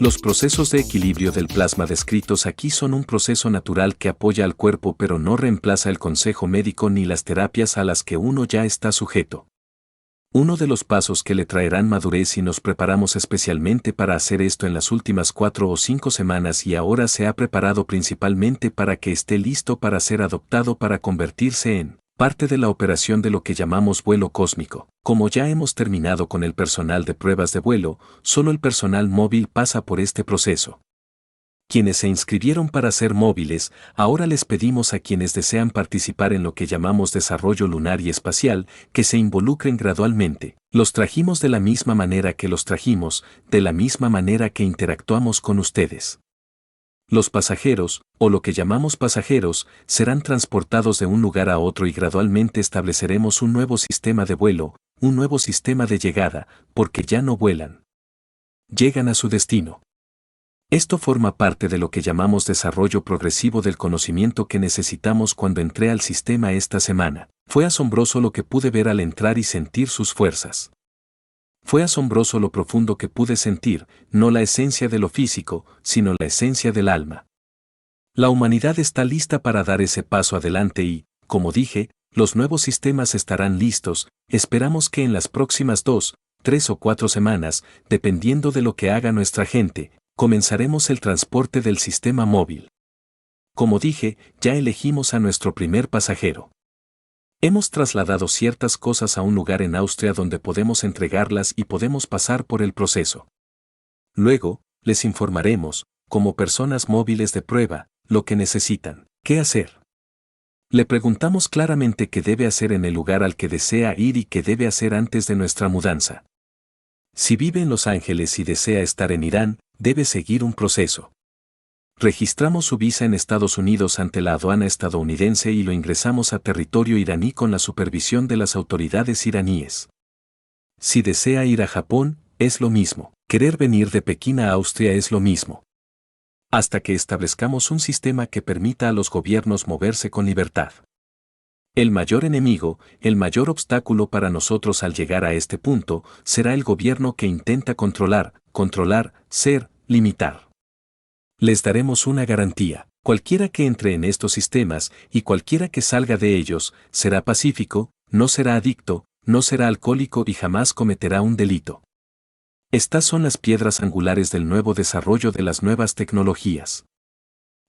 Los procesos de equilibrio del plasma descritos aquí son un proceso natural que apoya al cuerpo pero no reemplaza el consejo médico ni las terapias a las que uno ya está sujeto. Uno de los pasos que le traerán madurez y nos preparamos especialmente para hacer esto en las últimas 4 o 5 semanas y ahora se ha preparado principalmente para que esté listo para ser adoptado para convertirse en parte de la operación de lo que llamamos vuelo cósmico. Como ya hemos terminado con el personal de pruebas de vuelo, solo el personal móvil pasa por este proceso. Quienes se inscribieron para ser móviles, ahora les pedimos a quienes desean participar en lo que llamamos desarrollo lunar y espacial, que se involucren gradualmente. Los trajimos de la misma manera que los trajimos, de la misma manera que interactuamos con ustedes. Los pasajeros, o lo que llamamos pasajeros, serán transportados de un lugar a otro y gradualmente estableceremos un nuevo sistema de vuelo, un nuevo sistema de llegada, porque ya no vuelan. Llegan a su destino. Esto forma parte de lo que llamamos desarrollo progresivo del conocimiento que necesitamos cuando entré al sistema esta semana. Fue asombroso lo que pude ver al entrar y sentir sus fuerzas. Fue asombroso lo profundo que pude sentir, no la esencia de lo físico, sino la esencia del alma. La humanidad está lista para dar ese paso adelante y, como dije, los nuevos sistemas estarán listos. Esperamos que en las próximas 2, 3 o 4 semanas, dependiendo de lo que haga nuestra gente, comenzaremos el transporte del sistema móvil. Como dije, ya elegimos a nuestro primer pasajero. Hemos trasladado ciertas cosas a un lugar en Austria donde podemos entregarlas y podemos pasar por el proceso. Luego, les informaremos, como personas móviles de prueba, lo que necesitan, qué hacer. Le preguntamos claramente qué debe hacer en el lugar al que desea ir y qué debe hacer antes de nuestra mudanza. Si vive en Los Ángeles y desea estar en Irán, debe seguir un proceso. Registramos su visa en Estados Unidos ante la aduana estadounidense y lo ingresamos a territorio iraní con la supervisión de las autoridades iraníes. Si desea ir a Japón, es lo mismo. Querer venir de Pekín a Austria es lo mismo. Hasta que establezcamos un sistema que permita a los gobiernos moverse con libertad. El mayor enemigo, el mayor obstáculo para nosotros al llegar a este punto, será el gobierno que intenta controlar, ser, limitar. Les daremos una garantía. Cualquiera que entre en estos sistemas y cualquiera que salga de ellos, será pacífico, no será adicto, no será alcohólico y jamás cometerá un delito. Estas son las piedras angulares del nuevo desarrollo de las nuevas tecnologías.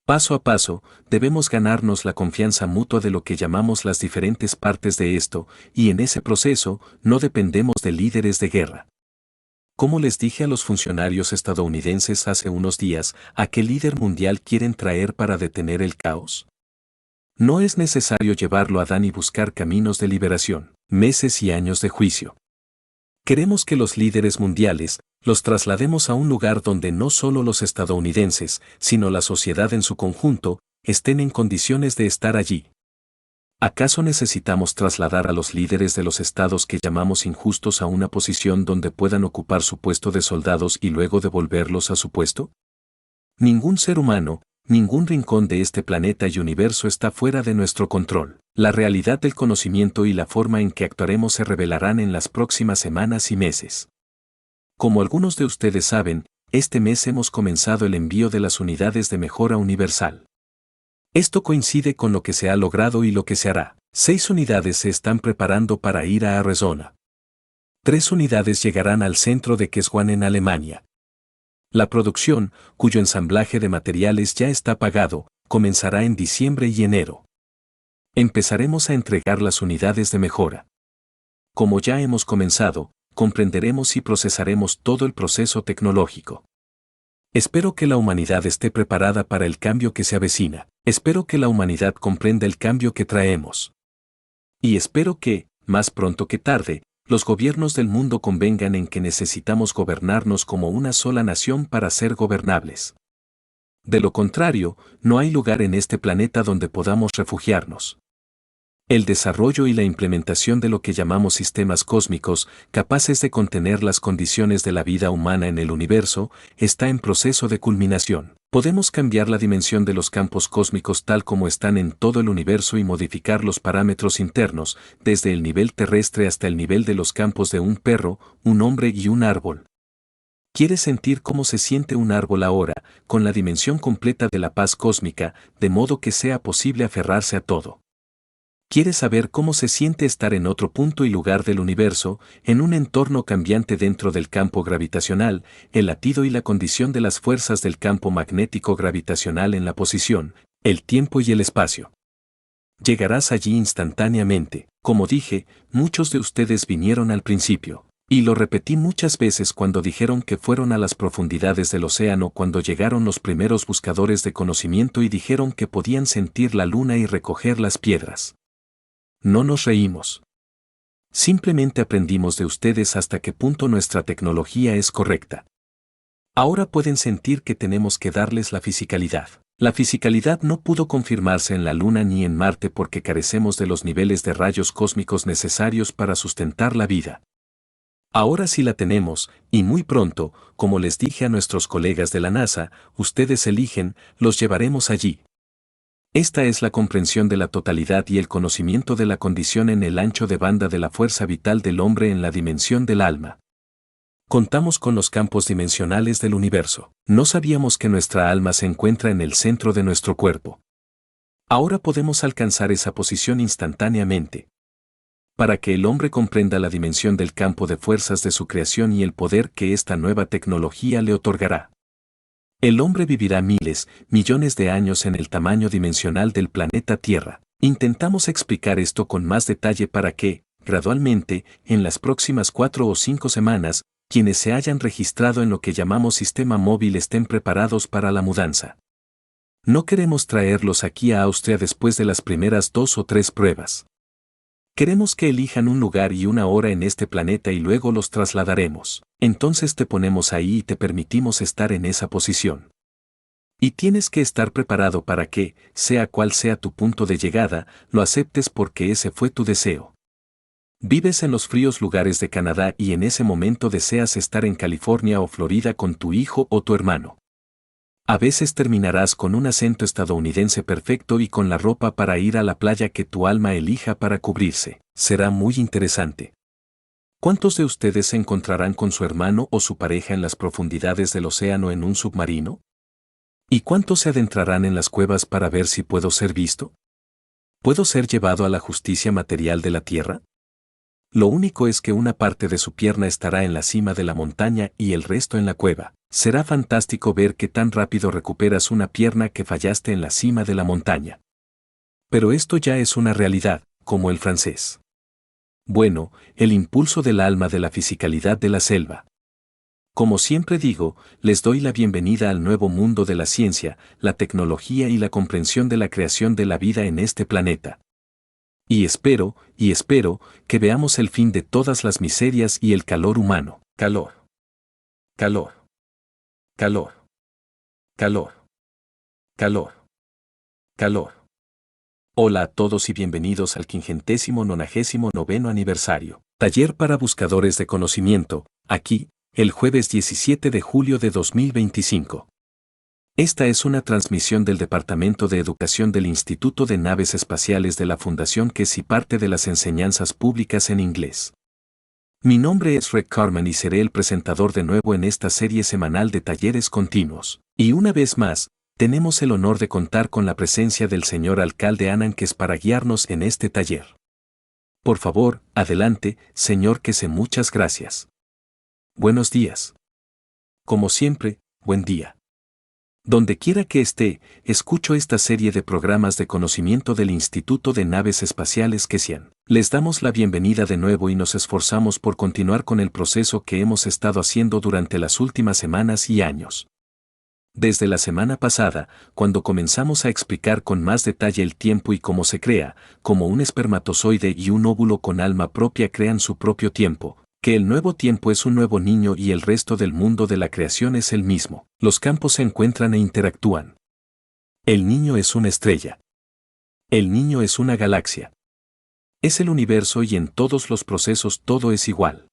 Paso a paso, debemos ganarnos la confianza mutua de lo que llamamos las diferentes partes de esto, y en ese proceso, no dependemos de líderes de guerra. Como les dije a los funcionarios estadounidenses hace unos días, ¿a qué líder mundial quieren traer para detener el caos? No es necesario llevarlo a Dan y buscar caminos de liberación, meses y años de juicio. Queremos que los líderes mundiales los traslademos a un lugar donde no solo los estadounidenses, sino la sociedad en su conjunto, estén en condiciones de estar allí. ¿Acaso necesitamos trasladar a los líderes de los estados que llamamos injustos a una posición donde puedan ocupar su puesto de soldados y luego devolverlos a su puesto? Ningún ser humano, ningún rincón de este planeta y universo está fuera de nuestro control. La realidad del conocimiento y la forma en que actuaremos se revelarán en las próximas semanas y meses. Como algunos de ustedes saben, este mes hemos comenzado el envío de las unidades de mejora universal. Esto coincide con lo que se ha logrado y lo que se hará. 6 unidades se están preparando para ir a Arizona. 3 unidades llegarán al centro de Keswan en Alemania. La producción, cuyo ensamblaje de materiales ya está pagado, comenzará en diciembre y enero. Empezaremos a entregar las unidades de mejora. Como ya hemos comenzado, comprenderemos y procesaremos todo el proceso tecnológico. Espero que la humanidad esté preparada para el cambio que se avecina. Espero que la humanidad comprenda el cambio que traemos. Y espero que, más pronto que tarde, los gobiernos del mundo convengan en que necesitamos gobernarnos como una sola nación para ser gobernables. De lo contrario, no hay lugar en este planeta donde podamos refugiarnos. El desarrollo y la implementación de lo que llamamos sistemas cósmicos, capaces de contener las condiciones de la vida humana en el universo, está en proceso de culminación. Podemos cambiar la dimensión de los campos cósmicos tal como están en todo el universo y modificar los parámetros internos, desde el nivel terrestre hasta el nivel de los campos de un perro, un hombre y un árbol. ¿Quieres sentir cómo se siente un árbol ahora, con la dimensión completa de la paz cósmica, de modo que sea posible aferrarse a todo? ¿Quieres saber cómo se siente estar en otro punto y lugar del universo, en un entorno cambiante dentro del campo gravitacional, el latido y la condición de las fuerzas del campo magnético gravitacional en la posición, el tiempo y el espacio? Llegarás allí instantáneamente. Como dije, muchos de ustedes vinieron al principio. Y lo repetí muchas veces cuando dijeron que fueron a las profundidades del océano cuando llegaron los primeros buscadores de conocimiento y dijeron que podían sentir la luna y recoger las piedras. No nos reímos. Simplemente aprendimos de ustedes hasta qué punto nuestra tecnología es correcta. Ahora pueden sentir que tenemos que darles la fisicalidad. La fisicalidad no pudo confirmarse en la Luna ni en Marte porque carecemos de los niveles de rayos cósmicos necesarios para sustentar la vida. Ahora sí la tenemos, y muy pronto, como les dije a nuestros colegas de la NASA, ustedes eligen, los llevaremos allí. Esta es la comprensión de la totalidad y el conocimiento de la condición en el ancho de banda de la fuerza vital del hombre en la dimensión del alma. Contamos con los campos dimensionales del universo. No sabíamos que nuestra alma se encuentra en el centro de nuestro cuerpo. Ahora podemos alcanzar esa posición instantáneamente. Para que el hombre comprenda la dimensión del campo de fuerzas de su creación y el poder que esta nueva tecnología le otorgará. El hombre vivirá miles, millones de años en el tamaño dimensional del planeta Tierra. Intentamos explicar esto con más detalle para que, gradualmente, en las próximas 4 o 5 semanas, quienes se hayan registrado en lo que llamamos sistema móvil estén preparados para la mudanza. No queremos traerlos aquí a Austria después de las primeras 2 o 3 pruebas. Queremos que elijan un lugar y una hora en este planeta y luego los trasladaremos. Entonces te ponemos ahí y te permitimos estar en esa posición. Y tienes que estar preparado para que, sea cual sea tu punto de llegada, lo aceptes porque ese fue tu deseo. Vives en los fríos lugares de Canadá y en ese momento deseas estar en California o Florida con tu hijo o tu hermano. A veces terminarás con un acento estadounidense perfecto y con la ropa para ir a la playa que tu alma elija para cubrirse. Será muy interesante. ¿Cuántos de ustedes se encontrarán con su hermano o su pareja en las profundidades del océano en un submarino? ¿Y cuántos se adentrarán en las cuevas para ver si puedo ser visto? ¿Puedo ser llevado a la justicia material de la tierra? Lo único es que una parte de su pierna estará en la cima de la montaña y el resto en la cueva. Será fantástico ver qué tan rápido recuperas una pierna que fallaste en la cima de la montaña. Pero esto ya es una realidad, como el francés. Bueno, el impulso del alma de la fisicalidad de la selva. Como siempre digo, les doy la bienvenida al nuevo mundo de la ciencia, la tecnología y la comprensión de la creación de la vida en este planeta. Y espero, que veamos el fin de todas las miserias y el calor humano. Calor. Calor. Calor. Calor. Calor. Calor. Hola a todos y bienvenidos al 599º aniversario. Taller para buscadores de conocimiento, aquí, el jueves 17 de julio de 2025. Esta es una transmisión del Departamento de Educación del Instituto de Naves Espaciales de la Fundación QES y parte de las enseñanzas públicas en inglés. Mi nombre es Rick Carman y seré el presentador de nuevo en esta serie semanal de talleres continuos. Y una vez más, tenemos el honor de contar con la presencia del señor alcalde Annan QES para guiarnos en este taller. Por favor, adelante, señor QES, muchas gracias. Buenos días. Como siempre, buen día. Donde quiera que esté, escucho esta serie de programas de conocimiento del Instituto de Naves Espaciales QESian. Les damos la bienvenida de nuevo y nos esforzamos por continuar con el proceso que hemos estado haciendo durante las últimas semanas y años. Desde la semana pasada, cuando comenzamos a explicar con más detalle el tiempo y cómo se crea, como un espermatozoide y un óvulo con alma propia crean su propio tiempo, que el nuevo tiempo es un nuevo niño y el resto del mundo de la creación es el mismo. Los campos se encuentran e interactúan. El niño es una estrella. El niño es una galaxia. Es el universo y en todos los procesos todo es igual.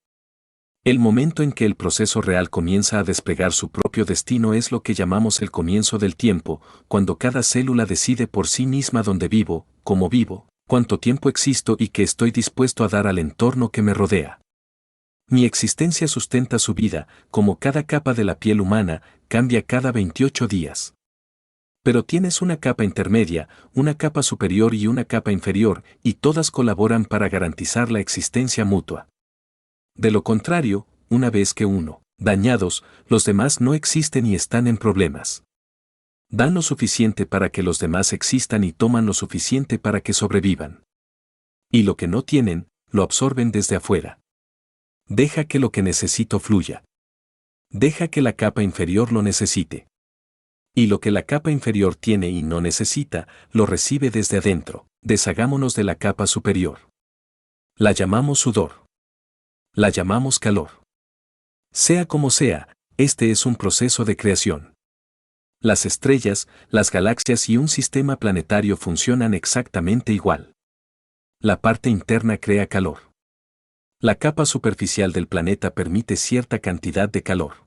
El momento en que el proceso real comienza a desplegar su propio destino es lo que llamamos el comienzo del tiempo, cuando cada célula decide por sí misma dónde vivo, cómo vivo, cuánto tiempo existo y qué estoy dispuesto a dar al entorno que me rodea. Mi existencia sustenta su vida, como cada capa de la piel humana, cambia cada 28 días. Pero tienes una capa intermedia, una capa superior y una capa inferior, y todas colaboran para garantizar la existencia mutua. De lo contrario, una vez que uno, dañados, los demás no existen y están en problemas. Dan lo suficiente para que los demás existan y toman lo suficiente para que sobrevivan. Y lo que no tienen, lo absorben desde afuera. Deja que lo que necesito fluya. Deja que la capa inferior lo necesite. Y lo que la capa inferior tiene y no necesita, lo recibe desde adentro. Deshagámonos de la capa superior. La llamamos sudor. La llamamos calor. Sea como sea, este es un proceso de creación. Las estrellas, las galaxias y un sistema planetario funcionan exactamente igual. La parte interna crea calor. La capa superficial del planeta permite cierta cantidad de calor.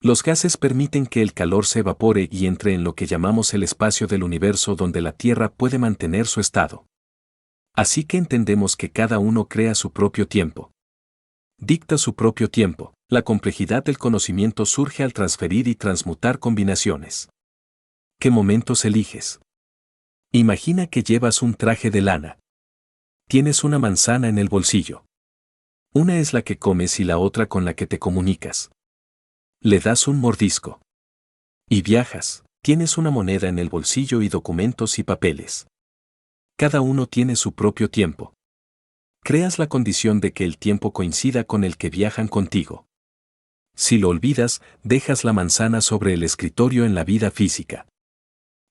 Los gases permiten que el calor se evapore y entre en lo que llamamos el espacio del universo donde la Tierra puede mantener su estado. Así que entendemos que cada uno crea su propio tiempo. Dicta su propio tiempo. La complejidad del conocimiento surge al transferir y transmutar combinaciones. ¿Qué momentos eliges? Imagina que llevas un traje de lana. Tienes una manzana en el bolsillo. Una es la que comes y la otra con la que te comunicas. Le das un mordisco. Y viajas, tienes una moneda en el bolsillo y documentos y papeles. Cada uno tiene su propio tiempo. Creas la condición de que el tiempo coincida con el que viajan contigo. Si lo olvidas, dejas la manzana sobre el escritorio en la vida física.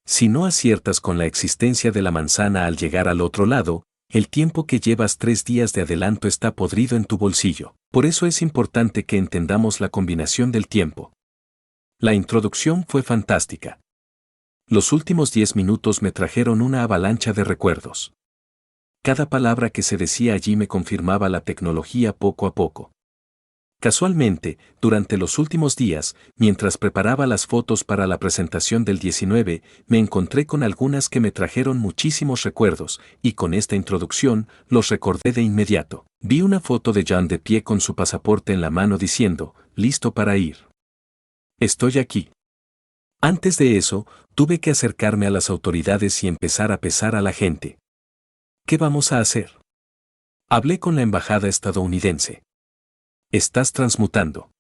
Si no aciertas con la existencia de la manzana al llegar al otro lado, el tiempo que llevas 3 días de adelanto está podrido en tu bolsillo. Por eso es importante que entendamos la combinación del tiempo. La introducción fue fantástica. Los últimos 10 minutos me trajeron una avalancha de recuerdos. Cada palabra que se decía allí me confirmaba la tecnología poco a poco. Casualmente, durante los últimos días, mientras preparaba las fotos para la presentación del 19, me encontré con algunas que me trajeron muchísimos recuerdos, y con esta introducción, los recordé de inmediato. Vi una foto de John de pie con su pasaporte en la mano diciendo, listo para ir. Estoy aquí. Antes de eso, tuve que acercarme a las autoridades y empezar a pesar a la gente. ¿Qué vamos a hacer? Hablé con la embajada estadounidense. Estás transmutando.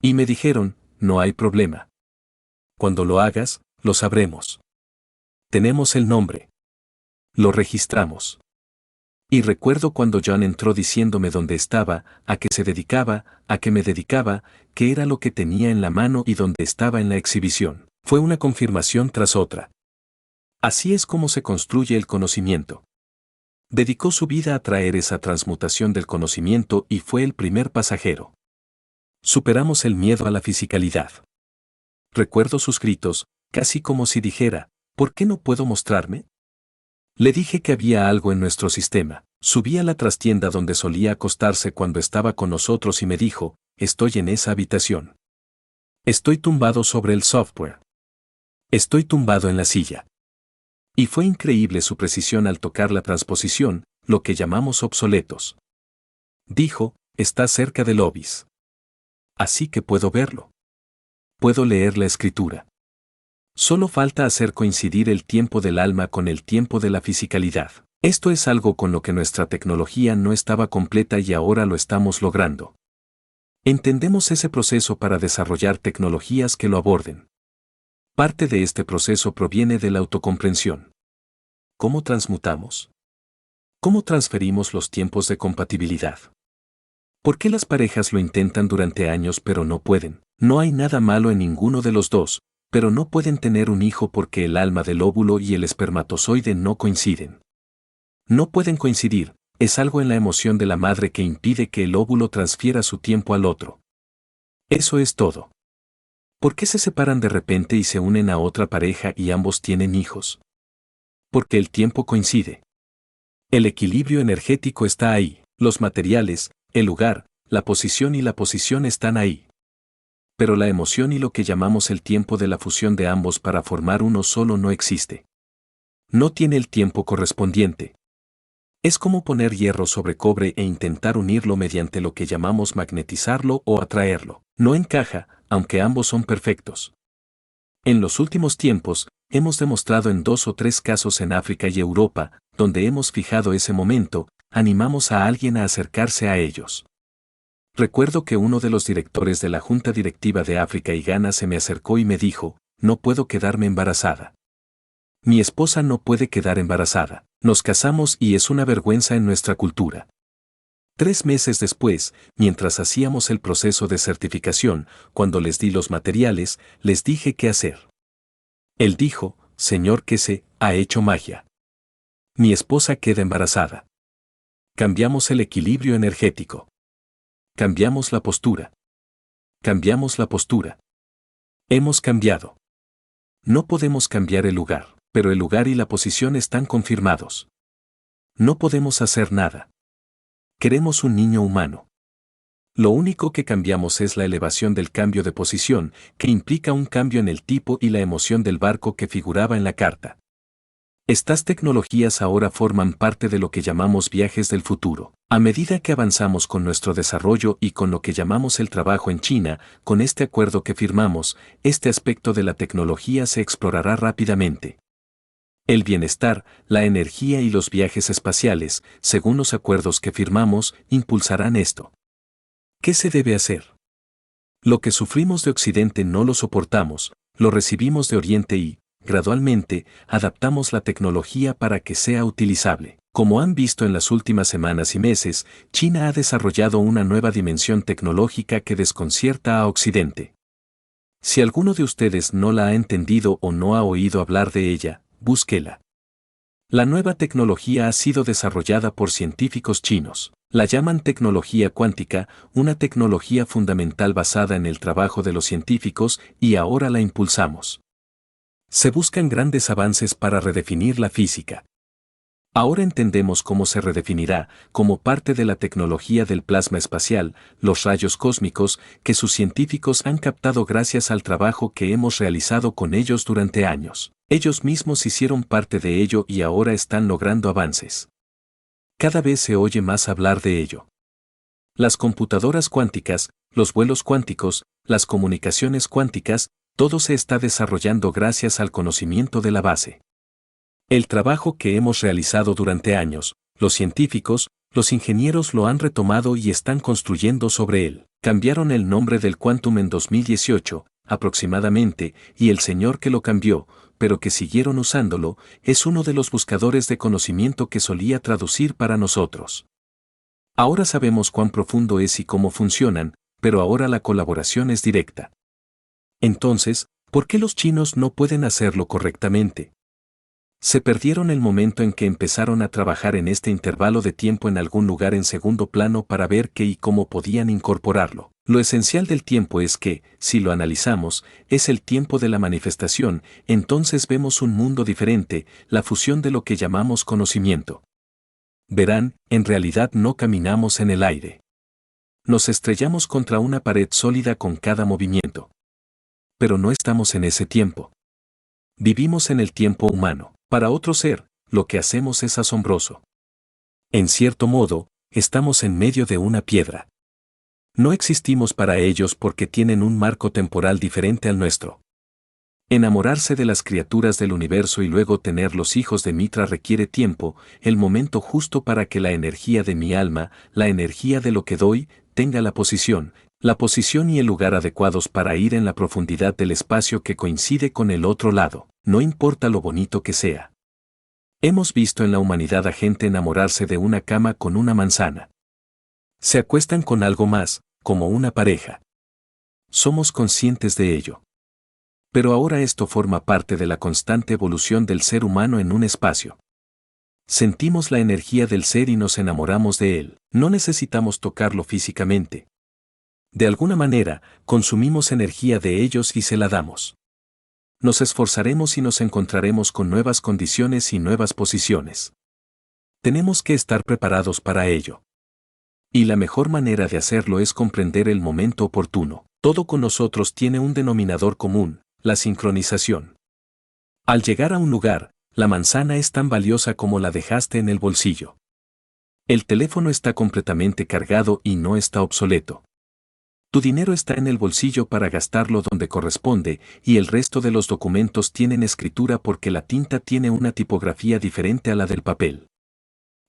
Y me dijeron, no hay problema. Cuando lo hagas, lo sabremos. Tenemos el nombre. Lo registramos. Y recuerdo cuando John entró diciéndome dónde estaba, a qué se dedicaba, a qué me dedicaba, qué era lo que tenía en la mano y dónde estaba en la exhibición. Fue una confirmación tras otra. Así es como se construye el conocimiento. Dedicó su vida a traer esa transmutación del conocimiento y fue el primer pasajero. Superamos el miedo a la fisicalidad. Recuerdo sus gritos, casi como si dijera, ¿por qué no puedo mostrarme? Le dije que había algo en nuestro sistema. Subí a la trastienda donde solía acostarse cuando estaba con nosotros y me dijo, estoy en esa habitación. Estoy tumbado sobre el software. Estoy tumbado en la silla. Y fue increíble su precisión al tocar la transposición, lo que llamamos obsoletos. Dijo, está cerca del obis. Así que puedo verlo. Puedo leer la escritura. Solo falta hacer coincidir el tiempo del alma con el tiempo de la fisicalidad. Esto es algo con lo que nuestra tecnología no estaba completa y ahora lo estamos logrando. Entendemos ese proceso para desarrollar tecnologías que lo aborden. Parte de este proceso proviene de la autocomprensión. ¿Cómo transmutamos? ¿Cómo transferimos los tiempos de compatibilidad? ¿Por qué las parejas lo intentan durante años pero no pueden? No hay nada malo en ninguno de los dos, pero no pueden tener un hijo porque el alma del óvulo y el espermatozoide no coinciden. No pueden coincidir, es algo en la emoción de la madre que impide que el óvulo transfiera su tiempo al otro. Eso es todo. ¿Por qué se separan de repente y se unen a otra pareja y ambos tienen hijos? Porque el tiempo coincide. El equilibrio energético está ahí, los materiales, el lugar, la posición y la posición están ahí. Pero la emoción y lo que llamamos el tiempo de la fusión de ambos para formar uno solo no existe. No tiene el tiempo correspondiente. Es como poner hierro sobre cobre e intentar unirlo mediante lo que llamamos magnetizarlo o atraerlo. No encaja, aunque ambos son perfectos. En los últimos tiempos, hemos demostrado en 2 o 3 casos en África y Europa, donde hemos fijado ese momento, animamos a alguien a acercarse a ellos. Recuerdo que uno de los directores de la Junta Directiva de África y Ghana se me acercó y me dijo, no puedo quedarme embarazada. Mi esposa no puede quedar embarazada. Nos casamos y es una vergüenza en nuestra cultura. 3 meses después, mientras hacíamos el proceso de certificación, cuando les di los materiales, les dije qué hacer. Él dijo, Señor, que se ha hecho magia. Mi esposa queda embarazada. Cambiamos el equilibrio energético. Cambiamos la postura. Cambiamos la postura. Hemos cambiado. No podemos cambiar el lugar, pero el lugar y la posición están confirmados. No podemos hacer nada. Queremos un niño humano. Lo único que cambiamos es la elevación del cambio de posición, que implica un cambio en el tipo y la emoción del barco que figuraba en la carta. Estas tecnologías ahora forman parte de lo que llamamos viajes del futuro. A medida que avanzamos con nuestro desarrollo y con lo que llamamos el trabajo en China, con este acuerdo que firmamos, este aspecto de la tecnología se explorará rápidamente. El bienestar, la energía y los viajes espaciales, según los acuerdos que firmamos, impulsarán esto. ¿Qué se debe hacer? Lo que sufrimos de Occidente no lo soportamos, lo recibimos de Oriente y, gradualmente, adaptamos la tecnología para que sea utilizable. Como han visto en las últimas semanas y meses, China ha desarrollado una nueva dimensión tecnológica que desconcierta a Occidente. Si alguno de ustedes no la ha entendido o no ha oído hablar de ella, búsquela. La nueva tecnología ha sido desarrollada por científicos chinos. La llaman tecnología cuántica, una tecnología fundamental basada en el trabajo de los científicos, y ahora la impulsamos. Se buscan grandes avances para redefinir la física. Ahora entendemos cómo se redefinirá, como parte de la tecnología del plasma espacial, los rayos cósmicos, que sus científicos han captado gracias al trabajo que hemos realizado con ellos durante años. Ellos mismos hicieron parte de ello y ahora están logrando avances. Cada vez se oye más hablar de ello. Las computadoras cuánticas, los vuelos cuánticos, las comunicaciones cuánticas, todo se está desarrollando gracias al conocimiento de la base. El trabajo que hemos realizado durante años, los científicos, los ingenieros lo han retomado y están construyendo sobre él. Cambiaron el nombre del Quantum en 2018, aproximadamente, y el señor que lo cambió, pero que siguieron usándolo, es uno de los buscadores de conocimiento que solía traducir para nosotros. Ahora sabemos cuán profundo es y cómo funcionan, pero ahora la colaboración es directa. Entonces, ¿por qué los chinos no pueden hacerlo correctamente? Se perdieron el momento en que empezaron a trabajar en este intervalo de tiempo en algún lugar en segundo plano para ver qué y cómo podían incorporarlo. Lo esencial del tiempo es que, si lo analizamos, es el tiempo de la manifestación, entonces vemos un mundo diferente, la fusión de lo que llamamos conocimiento. Verán, en realidad no caminamos en el aire. Nos estrellamos contra una pared sólida con cada movimiento. Pero no estamos en ese tiempo. Vivimos en el tiempo humano. Para otro ser, lo que hacemos es asombroso. En cierto modo, estamos en medio de una piedra. No existimos para ellos porque tienen un marco temporal diferente al nuestro. Enamorarse de las criaturas del universo y luego tener los hijos de Mitra requiere tiempo, el momento justo para que la energía de mi alma, la energía de lo que doy, tenga la posición y el lugar adecuados para ir en la profundidad del espacio que coincide con el otro lado, no importa lo bonito que sea. Hemos visto en la humanidad a gente enamorarse de una cama con una manzana. Se acuestan con algo más, como una pareja. Somos conscientes de ello. Pero ahora esto forma parte de la constante evolución del ser humano en un espacio. Sentimos la energía del ser y nos enamoramos de él. No necesitamos tocarlo físicamente. De alguna manera, consumimos energía de ellos y se la damos. Nos esforzaremos y nos encontraremos con nuevas condiciones y nuevas posiciones. Tenemos que estar preparados para ello. Y la mejor manera de hacerlo es comprender el momento oportuno. Todo con nosotros tiene un denominador común, la sincronización. Al llegar a un lugar, la manzana es tan valiosa como la dejaste en el bolsillo. El teléfono está completamente cargado y no está obsoleto. Tu dinero está en el bolsillo para gastarlo donde corresponde y el resto de los documentos tienen escritura porque la tinta tiene una tipografía diferente a la del papel.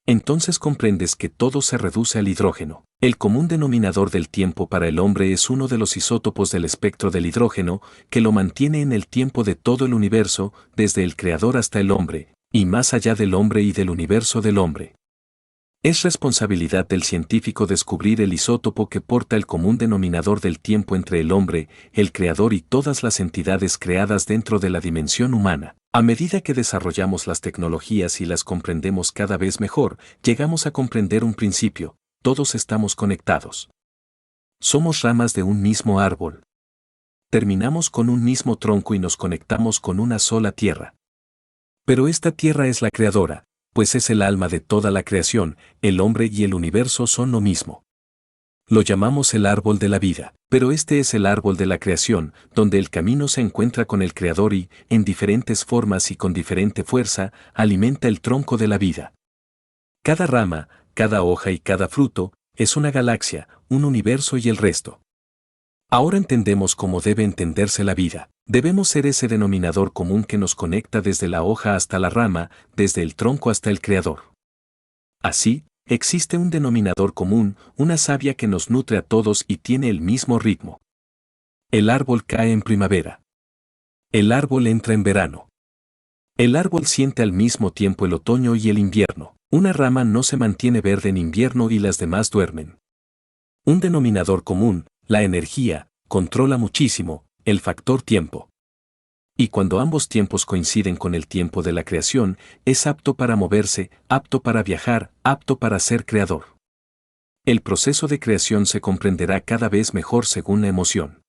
Entonces comprendes que todo se reduce al hidrógeno. El común denominador del tiempo para el hombre es uno de los isótopos del espectro del hidrógeno, que lo mantiene en el tiempo de todo el universo, desde el creador hasta el hombre, y más allá del hombre y del universo del hombre. Es responsabilidad del científico descubrir el isótopo que porta el común denominador del tiempo entre el hombre, el creador y todas las entidades creadas dentro de la dimensión humana. A medida que desarrollamos las tecnologías y las comprendemos cada vez mejor, llegamos a comprender un principio: todos estamos conectados. Somos ramas de un mismo árbol. Terminamos con un mismo tronco y nos conectamos con una sola tierra. Pero esta tierra es la creadora, pues es el alma de toda la creación. El hombre y el universo son lo mismo. Lo llamamos el árbol de la vida, pero este es el árbol de la creación, donde el camino se encuentra con el creador y, en diferentes formas y con diferente fuerza, alimenta el tronco de la vida. Cada rama, cada hoja y cada fruto, es una galaxia, un universo y el resto. Ahora entendemos cómo debe entenderse la vida. Debemos ser ese denominador común que nos conecta desde la hoja hasta la rama, desde el tronco hasta el creador. Así, existe un denominador común, una savia que nos nutre a todos y tiene el mismo ritmo. El árbol cae en primavera. El árbol entra en verano. El árbol siente al mismo tiempo el otoño y el invierno. Una rama no se mantiene verde en invierno y las demás duermen. Un denominador común, la energía, controla muchísimo el factor tiempo. Y cuando ambos tiempos coinciden con el tiempo de la creación, es apto para moverse, apto para viajar, apto para ser creador. El proceso de creación se comprenderá cada vez mejor según la emoción.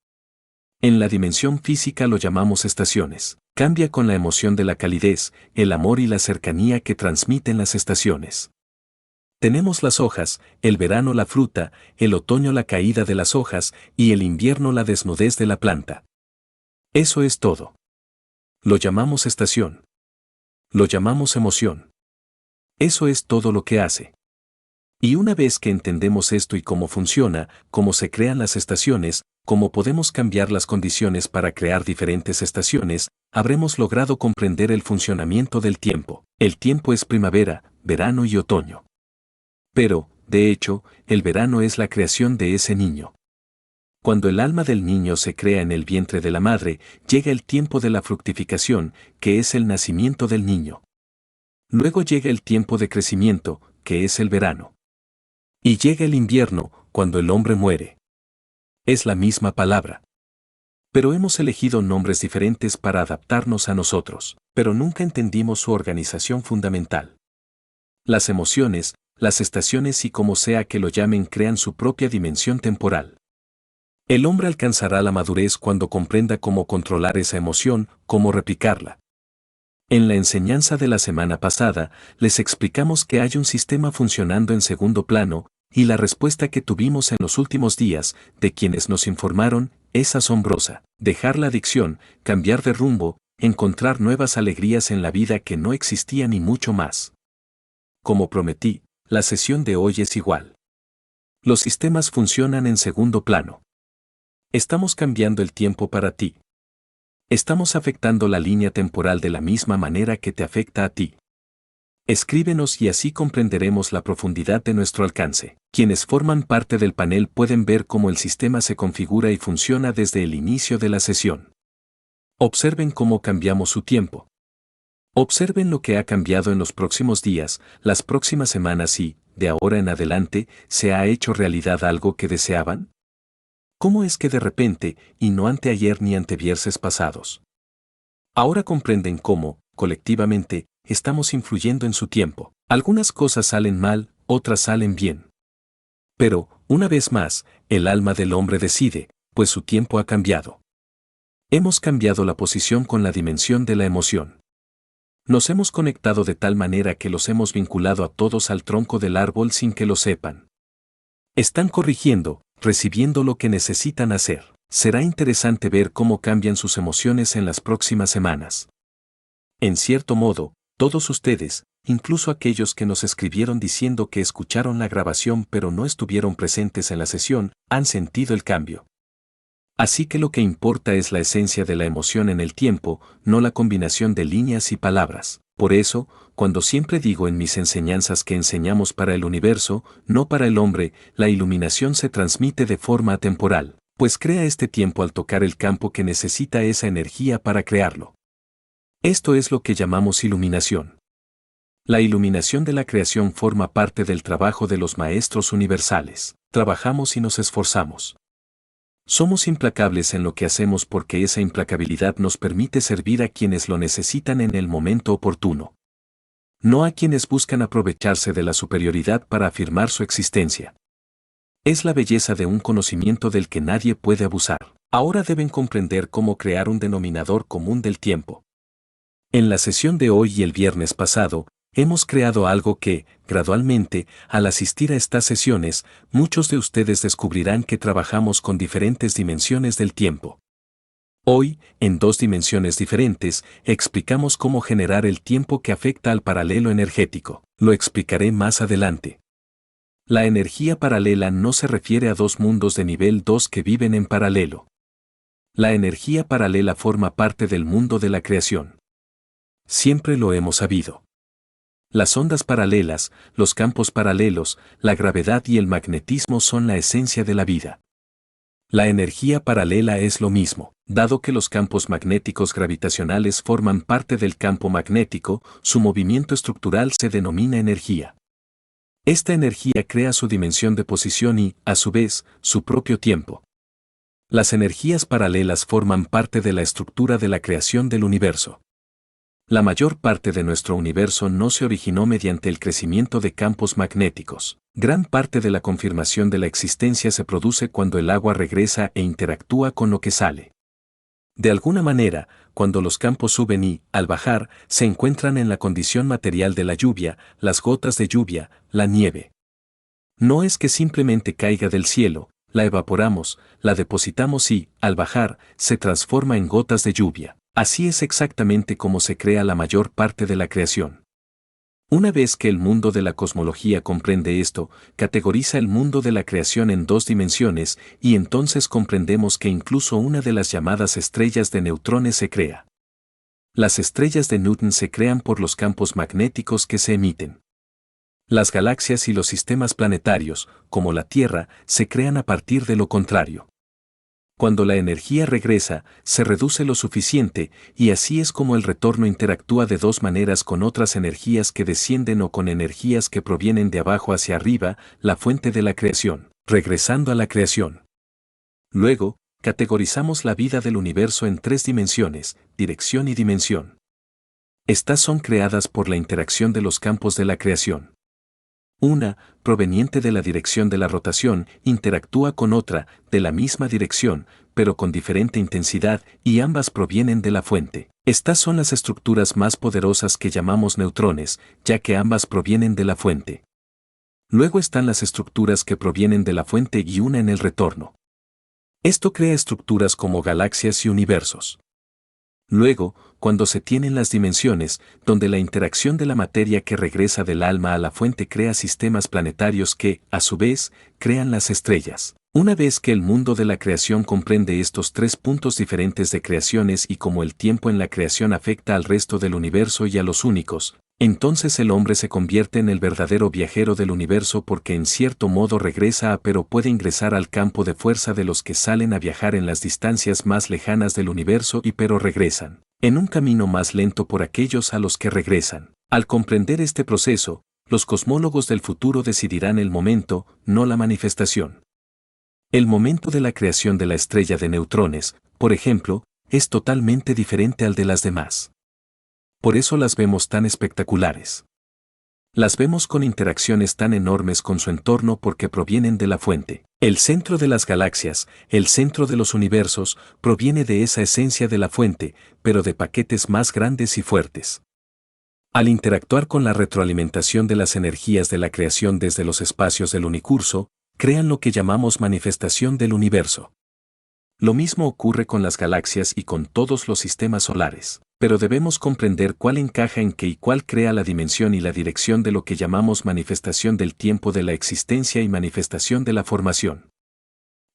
En la dimensión física lo llamamos estaciones. Cambia con la emoción de la calidez, el amor y la cercanía que transmiten las estaciones. Tenemos las hojas, el verano la fruta, el otoño la caída de las hojas y el invierno la desnudez de la planta. Eso es todo. Lo llamamos estación. Lo llamamos emoción. Eso es todo lo que hace. Y una vez que entendemos esto y cómo funciona, cómo se crean las estaciones, cómo podemos cambiar las condiciones para crear diferentes estaciones, habremos logrado comprender el funcionamiento del tiempo. El tiempo es primavera, verano y otoño. Pero, de hecho, el verano es la creación de ese niño. Cuando el alma del niño se crea en el vientre de la madre, llega el tiempo de la fructificación, que es el nacimiento del niño. Luego llega el tiempo de crecimiento, que es el verano. Y llega el invierno, cuando el hombre muere. Es la misma palabra. Pero hemos elegido nombres diferentes para adaptarnos a nosotros, pero nunca entendimos su organización fundamental. Las emociones, las estaciones y como sea que lo llamen crean su propia dimensión temporal. El hombre alcanzará la madurez cuando comprenda cómo controlar esa emoción, cómo replicarla. En la enseñanza de la semana pasada, les explicamos que hay un sistema funcionando en segundo plano, y la respuesta que tuvimos en los últimos días, de quienes nos informaron, es asombrosa. Dejar la adicción, cambiar de rumbo, encontrar nuevas alegrías en la vida que no existían y mucho más. Como prometí, la sesión de hoy es igual. Los sistemas funcionan en segundo plano. Estamos cambiando el tiempo para ti. Estamos afectando la línea temporal de la misma manera que te afecta a ti. Escríbenos y así comprenderemos la profundidad de nuestro alcance. Quienes forman parte del panel pueden ver cómo el sistema se configura y funciona desde el inicio de la sesión. Observen cómo cambiamos su tiempo. Observen lo que ha cambiado en los próximos días, las próximas semanas y, de ahora en adelante, ¿se ha hecho realidad algo que deseaban? ¿Cómo es que de repente, y no anteayer ni antevierses pasados? Ahora comprenden cómo, colectivamente, estamos influyendo en su tiempo. Algunas cosas salen mal, otras salen bien. Pero, una vez más, el alma del hombre decide, pues su tiempo ha cambiado. Hemos cambiado la posición con la dimensión de la emoción. Nos hemos conectado de tal manera que los hemos vinculado a todos al tronco del árbol sin que lo sepan. Están corrigiendo, recibiendo lo que necesitan hacer. Será interesante ver cómo cambian sus emociones en las próximas semanas. En cierto modo, todos ustedes, incluso aquellos que nos escribieron diciendo que escucharon la grabación pero no estuvieron presentes en la sesión, han sentido el cambio. Así que lo que importa es la esencia de la emoción en el tiempo, no la combinación de líneas y palabras. Por eso, cuando siempre digo en mis enseñanzas que enseñamos para el universo, no para el hombre, la iluminación se transmite de forma atemporal, pues crea este tiempo al tocar el campo que necesita esa energía para crearlo. Esto es lo que llamamos iluminación. La iluminación de la creación forma parte del trabajo de los maestros universales. Trabajamos y nos esforzamos. Somos implacables en lo que hacemos porque esa implacabilidad nos permite servir a quienes lo necesitan en el momento oportuno. No a quienes buscan aprovecharse de la superioridad para afirmar su existencia. Es la belleza de un conocimiento del que nadie puede abusar. Ahora deben comprender cómo crear un denominador común del tiempo. En la sesión de hoy y el viernes pasado, hemos creado algo que, gradualmente, al asistir a estas sesiones, muchos de ustedes descubrirán que trabajamos con diferentes dimensiones del tiempo. Hoy, en 2 dimensiones diferentes, explicamos cómo generar el tiempo que afecta al paralelo energético. Lo explicaré más adelante. La energía paralela no se refiere a 2 mundos de nivel 2 que viven en paralelo. La energía paralela forma parte del mundo de la creación. Siempre lo hemos sabido. Las ondas paralelas, los campos paralelos, la gravedad y el magnetismo son la esencia de la vida. La energía paralela es lo mismo. Dado que los campos magnéticos gravitacionales forman parte del campo magnético, su movimiento estructural se denomina energía. Esta energía crea su dimensión de posición y, a su vez, su propio tiempo. Las energías paralelas forman parte de la estructura de la creación del universo. La mayor parte de nuestro universo no se originó mediante el crecimiento de campos magnéticos. Gran parte de la confirmación de la existencia se produce cuando el agua regresa e interactúa con lo que sale. De alguna manera, cuando los campos suben y, al bajar, se encuentran en la condición material de la lluvia, las gotas de lluvia, la nieve. No es que simplemente caiga del cielo, la evaporamos, la depositamos y, al bajar, se transforma en gotas de lluvia. Así es exactamente como se crea la mayor parte de la creación. Una vez que el mundo de la cosmología comprende esto, categoriza el mundo de la creación en 2 dimensiones y entonces comprendemos que incluso una de las llamadas estrellas de neutrones se crea. Las estrellas de Newton se crean por los campos magnéticos que se emiten. Las galaxias y los sistemas planetarios, como la Tierra, se crean a partir de lo contrario. Cuando la energía regresa, se reduce lo suficiente, y así es como el retorno interactúa de 2 maneras con otras energías que descienden o con energías que provienen de abajo hacia arriba, la fuente de la creación, regresando a la creación. Luego, categorizamos la vida del universo en 3 dimensiones, dirección y dimensión. Estas son creadas por la interacción de los campos de la creación. Una, proveniente de la dirección de la rotación, interactúa con otra, de la misma dirección, pero con diferente intensidad, y ambas provienen de la fuente. Estas son las estructuras más poderosas que llamamos neutrones, ya que ambas provienen de la fuente. Luego están las estructuras que provienen de la fuente y una en el retorno. Esto crea estructuras como galaxias y universos. Luego, cuando se tienen las dimensiones, donde la interacción de la materia que regresa del alma a la fuente crea sistemas planetarios que, a su vez, crean las estrellas. Una vez que el mundo de la creación comprende estos 3 puntos diferentes de creaciones y como el tiempo en la creación afecta al resto del universo y a los únicos, entonces el hombre se convierte en el verdadero viajero del universo porque en cierto modo regresa pero puede ingresar al campo de fuerza de los que salen a viajar en las distancias más lejanas del universo y pero regresan, en un camino más lento por aquellos a los que regresan. Al comprender este proceso, los cosmólogos del futuro decidirán el momento, no la manifestación. El momento de la creación de la estrella de neutrones, por ejemplo, es totalmente diferente al de las demás. Por eso las vemos tan espectaculares. Las vemos con interacciones tan enormes con su entorno porque provienen de la fuente. El centro de las galaxias, el centro de los universos, proviene de esa esencia de la fuente, pero de paquetes más grandes y fuertes. Al interactuar con la retroalimentación de las energías de la creación desde los espacios del unicurso, crean lo que llamamos manifestación del universo. Lo mismo ocurre con las galaxias y con todos los sistemas solares. Pero debemos comprender cuál encaja en qué y cuál crea la dimensión y la dirección de lo que llamamos manifestación del tiempo de la existencia y manifestación de la formación.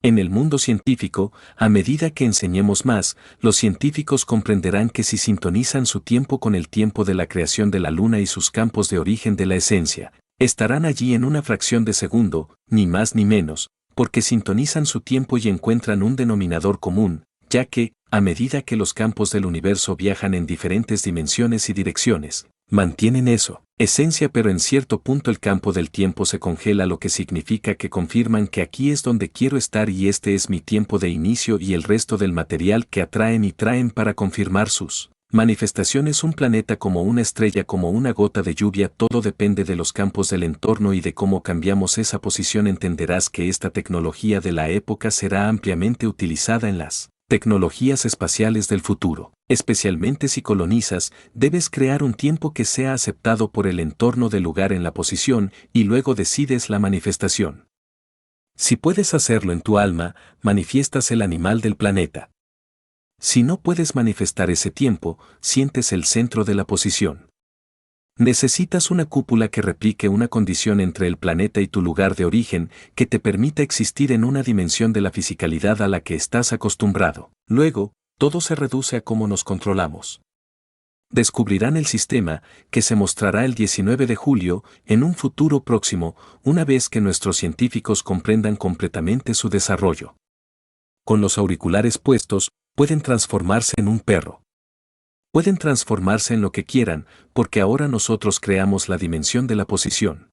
En el mundo científico, a medida que enseñemos más, los científicos comprenderán que si sintonizan su tiempo con el tiempo de la creación de la luna y sus campos de origen de la esencia, estarán allí en una fracción de segundo, ni más ni menos, porque sintonizan su tiempo y encuentran un denominador común, ya que, a medida que los campos del universo viajan en diferentes dimensiones y direcciones, mantienen eso, esencia, pero en cierto punto el campo del tiempo se congela, lo que significa que confirman que aquí es donde quiero estar y este es mi tiempo de inicio, y el resto del material que atraen y traen para confirmar sus manifestaciones, un planeta como una estrella, como una gota de lluvia, todo depende de los campos del entorno y de cómo cambiamos esa posición. Entenderás que esta tecnología de la época será ampliamente utilizada en las tecnologías espaciales del futuro. Especialmente si colonizas, debes crear un tiempo que sea aceptado por el entorno del lugar en la posición y luego decides la manifestación. Si puedes hacerlo en tu alma, manifiestas el animal del planeta. Si no puedes manifestar ese tiempo, sientes el centro de la posición. Necesitas una cúpula que replique una condición entre el planeta y tu lugar de origen, que te permita existir en una dimensión de la fisicalidad a la que estás acostumbrado. Luego, todo se reduce a cómo nos controlamos. Descubrirán el sistema, que se mostrará el 19 de julio, en un futuro próximo, una vez que nuestros científicos comprendan completamente su desarrollo. Con los auriculares puestos, pueden transformarse en un perro. Pueden transformarse en lo que quieran, porque ahora nosotros creamos la dimensión de la posición.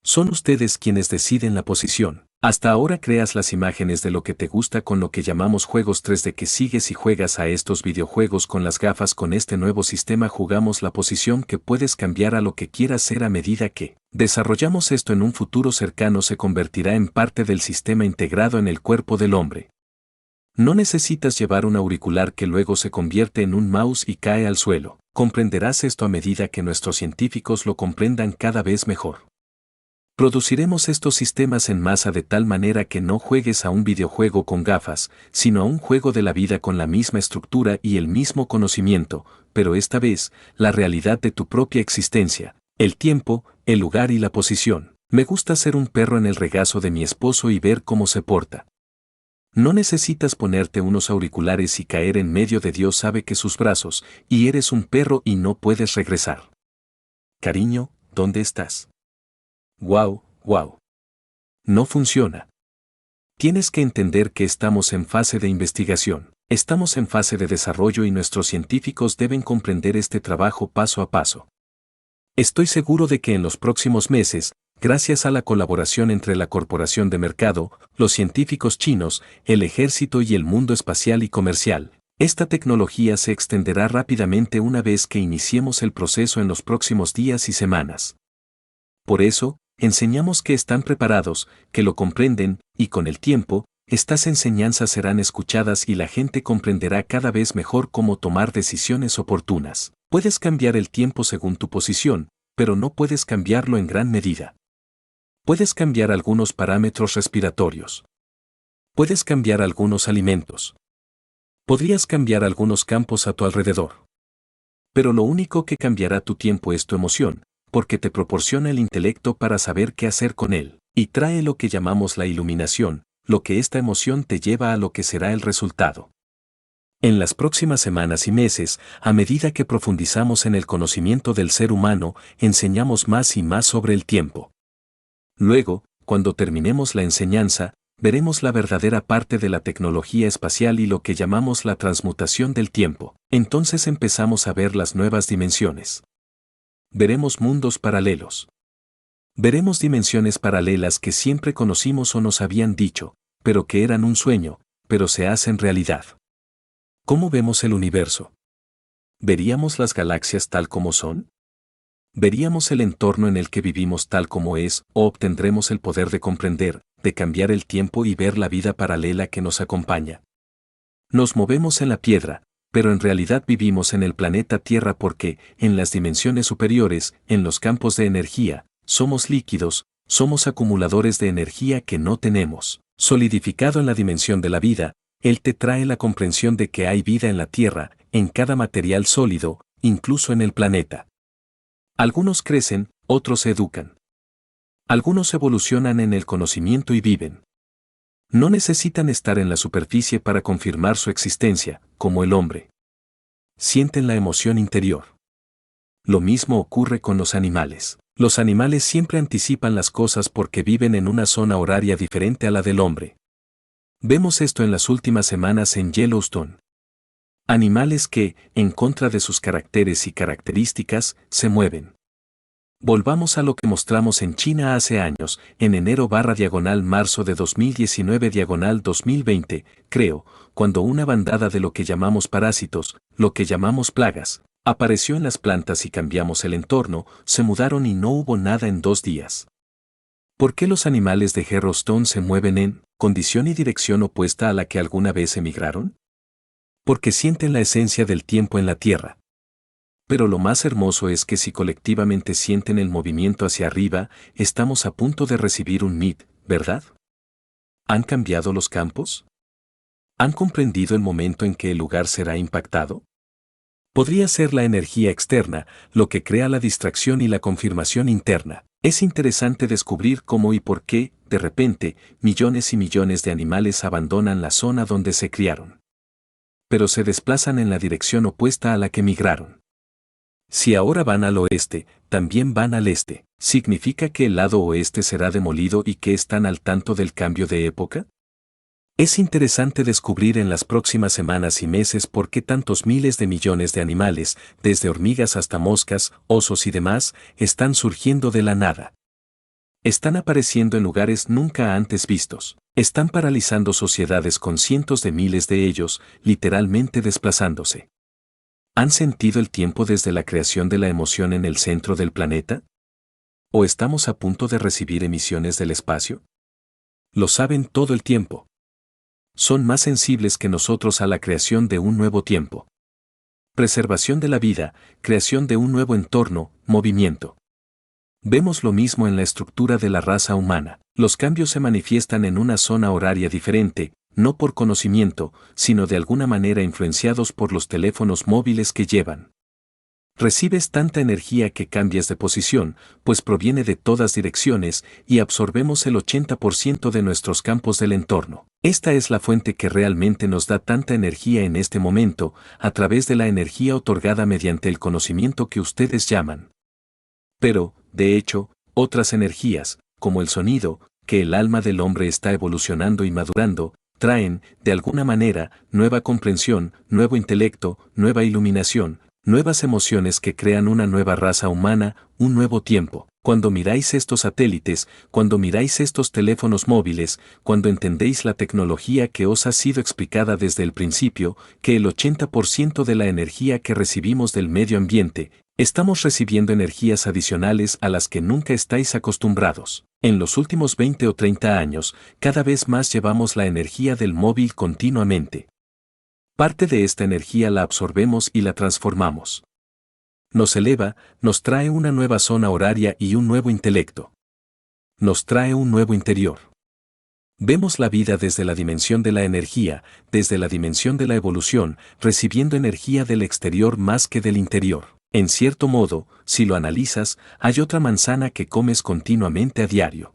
Son ustedes quienes deciden la posición. Hasta ahora creas las imágenes de lo que te gusta con lo que llamamos juegos 3D, que sigues y juegas a estos videojuegos con las gafas. Con este nuevo sistema jugamos la posición que puedes cambiar a lo que quieras ser. A medida que desarrollamos esto, en un futuro cercano se convertirá en parte del sistema integrado en el cuerpo del hombre. No necesitas llevar un auricular que luego se convierte en un mouse y cae al suelo. Comprenderás esto a medida que nuestros científicos lo comprendan cada vez mejor. Produciremos estos sistemas en masa de tal manera que no juegues a un videojuego con gafas, sino a un juego de la vida con la misma estructura y el mismo conocimiento, pero esta vez, la realidad de tu propia existencia, el tiempo, el lugar y la posición. Me gusta ser un perro en el regazo de mi esposo y ver cómo se porta. No necesitas ponerte unos auriculares y caer en medio de Dios sabe que sus brazos, y eres un perro y no puedes regresar. Cariño, ¿dónde estás? Wow. No funciona. Tienes que entender que estamos en fase de investigación, estamos en fase de desarrollo y nuestros científicos deben comprender este trabajo paso a paso. Estoy seguro de que en los próximos meses, gracias a la colaboración entre la Corporación de Mercado, los científicos chinos, el ejército y el mundo espacial y comercial, esta tecnología se extenderá rápidamente una vez que iniciemos el proceso en los próximos días y semanas. Por eso, enseñamos que están preparados, que lo comprenden, y con el tiempo, estas enseñanzas serán escuchadas y la gente comprenderá cada vez mejor cómo tomar decisiones oportunas. Puedes cambiar el tiempo según tu posición, pero no puedes cambiarlo en gran medida. Puedes cambiar algunos parámetros respiratorios. Puedes cambiar algunos alimentos. Podrías cambiar algunos campos a tu alrededor. Pero lo único que cambiará tu tiempo es tu emoción, porque te proporciona el intelecto para saber qué hacer con él, y trae lo que llamamos la iluminación, lo que esta emoción te lleva a lo que será el resultado. En las próximas semanas y meses, a medida que profundizamos en el conocimiento del ser humano, enseñamos más y más sobre el tiempo. Luego, cuando terminemos la enseñanza, veremos la verdadera parte de la tecnología espacial y lo que llamamos la transmutación del tiempo. Entonces empezamos a ver las nuevas dimensiones. Veremos mundos paralelos. Veremos dimensiones paralelas que siempre conocimos o nos habían dicho, pero que eran un sueño, pero se hacen realidad. ¿Cómo vemos el universo? ¿Veríamos las galaxias tal como son? ¿Veríamos el entorno en el que vivimos tal como es, o obtendremos el poder de comprender, de cambiar el tiempo y ver la vida paralela que nos acompaña? Nos movemos en la piedra, pero en realidad vivimos en el planeta Tierra porque, en las dimensiones superiores, en los campos de energía, somos líquidos, somos acumuladores de energía que no tenemos. Solidificado en la dimensión de la vida, Él te trae la comprensión de que hay vida en la Tierra, en cada material sólido, incluso en el planeta. Algunos crecen, otros se educan. Algunos evolucionan en el conocimiento y viven. No necesitan estar en la superficie para confirmar su existencia, como el hombre. Sienten la emoción interior. Lo mismo ocurre con los animales. Los animales siempre anticipan las cosas porque viven en una zona horaria diferente a la del hombre. Vemos esto en las últimas semanas en Yellowstone. Animales que, en contra de sus caracteres y características, se mueven. Volvamos a lo que mostramos en China hace años, en enero/marzo de 2019/2020, creo, cuando una bandada de lo que llamamos parásitos, lo que llamamos plagas, apareció en las plantas y cambiamos el entorno, se mudaron y no hubo nada en 2 días. ¿Por qué los animales de Yellowstone se mueven en condición y dirección opuesta a la que alguna vez emigraron? Porque sienten la esencia del tiempo en la Tierra. Pero lo más hermoso es que si colectivamente sienten el movimiento hacia arriba, estamos a punto de recibir un MIT, ¿verdad? ¿Han cambiado los campos? ¿Han comprendido el momento en que el lugar será impactado? Podría ser la energía externa, lo que crea la distracción y la confirmación interna. Es interesante descubrir cómo y por qué, de repente, millones y millones de animales abandonan la zona donde se criaron. Pero se desplazan en la dirección opuesta a la que migraron. Si ahora van al oeste, también van al este. ¿Significa que el lado oeste será demolido y que están al tanto del cambio de época? Es interesante descubrir en las próximas semanas y meses por qué tantos miles de millones de animales, desde hormigas hasta moscas, osos y demás, están surgiendo de la nada. Están apareciendo en lugares nunca antes vistos. Están paralizando sociedades con cientos de miles de ellos, literalmente desplazándose. ¿Han sentido el tiempo desde la creación de la emoción en el centro del planeta? ¿O estamos a punto de recibir emisiones del espacio? Lo saben todo el tiempo. Son más sensibles que nosotros a la creación de un nuevo tiempo. Preservación de la vida, creación de un nuevo entorno, movimiento. Vemos lo mismo en la estructura de la raza humana. Los cambios se manifiestan en una zona horaria diferente, no por conocimiento, sino de alguna manera influenciados por los teléfonos móviles que llevan. Recibes tanta energía que cambias de posición, pues proviene de todas direcciones, y absorbemos el 80% de nuestros campos del entorno. Esta es la fuente que realmente nos da tanta energía en este momento, a través de la energía otorgada mediante el conocimiento que ustedes llaman. Pero, de hecho, otras energías, como el sonido, que el alma del hombre está evolucionando y madurando, traen, de alguna manera, nueva comprensión, nuevo intelecto, nueva iluminación, nuevas emociones que crean una nueva raza humana, un nuevo tiempo. Cuando miráis estos satélites, cuando miráis estos teléfonos móviles, cuando entendéis la tecnología que os ha sido explicada desde el principio, que el 80% de la energía que recibimos del medio ambiente, estamos recibiendo energías adicionales a las que nunca estáis acostumbrados. En los últimos 20 o 30 años, cada vez más llevamos la energía del móvil continuamente. Parte de esta energía la absorbemos y la transformamos. Nos eleva, nos trae una nueva zona horaria y un nuevo intelecto. Nos trae un nuevo interior. Vemos la vida desde la dimensión de la energía, desde la dimensión de la evolución, recibiendo energía del exterior más que del interior. En cierto modo, si lo analizas, hay otra manzana que comes continuamente a diario.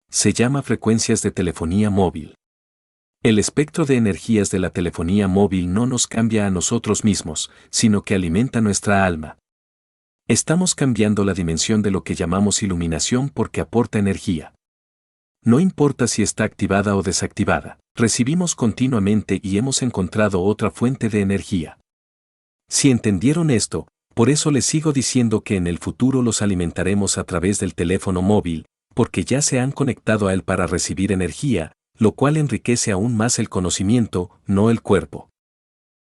Se llama frecuencias de telefonía móvil. El espectro de energías de la telefonía móvil no nos cambia a nosotros mismos, sino que alimenta nuestra alma. Estamos cambiando la dimensión de lo que llamamos iluminación porque aporta energía. No importa si está activada o desactivada, recibimos continuamente y hemos encontrado otra fuente de energía. Si entendieron esto, por eso les sigo diciendo que en el futuro los alimentaremos a través del teléfono móvil, porque ya se han conectado a él para recibir energía, lo cual enriquece aún más el conocimiento, no el cuerpo.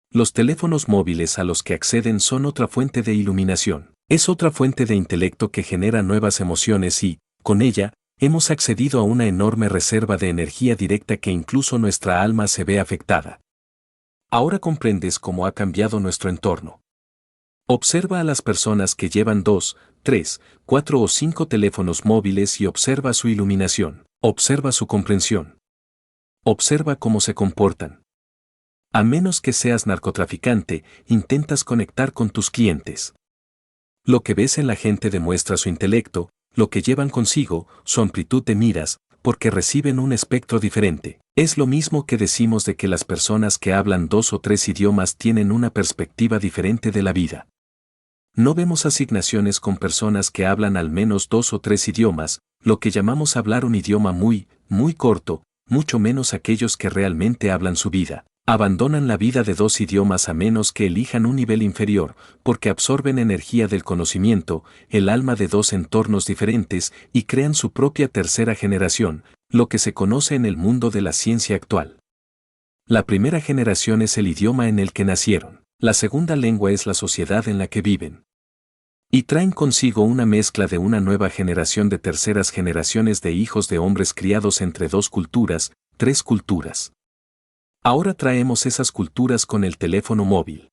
Los teléfonos móviles a los que acceden son otra fuente de iluminación. Es otra fuente de intelecto que genera nuevas emociones y, con ella, hemos accedido a una enorme reserva de energía directa que incluso nuestra alma se ve afectada. Ahora comprendes cómo ha cambiado nuestro entorno. Observa a las personas que llevan 2, 3, 4 o 5 teléfonos móviles y observa su iluminación. Observa su comprensión. Observa cómo se comportan. A menos que seas narcotraficante, intentas conectar con tus clientes. Lo que ves en la gente demuestra su intelecto, lo que llevan consigo, su amplitud de miras, porque reciben un espectro diferente. Es lo mismo que decimos de que las personas que hablan 2 o 3 idiomas tienen una perspectiva diferente de la vida. No vemos asignaciones con personas que hablan al menos 2 o 3 idiomas, lo que llamamos hablar un idioma muy corto, mucho menos aquellos que realmente hablan su vida. Abandonan la vida de 2 idiomas a menos que elijan un nivel inferior, porque absorben energía del conocimiento, el alma de 2 entornos diferentes y crean su propia tercera generación, lo que se conoce en el mundo de la ciencia actual. La primera generación es el idioma en el que nacieron, la segunda lengua es la sociedad en la que viven. Y traen consigo una mezcla de una nueva generación de terceras generaciones de hijos de hombres criados entre 2 culturas, 3 culturas. Ahora traemos esas culturas con el teléfono móvil.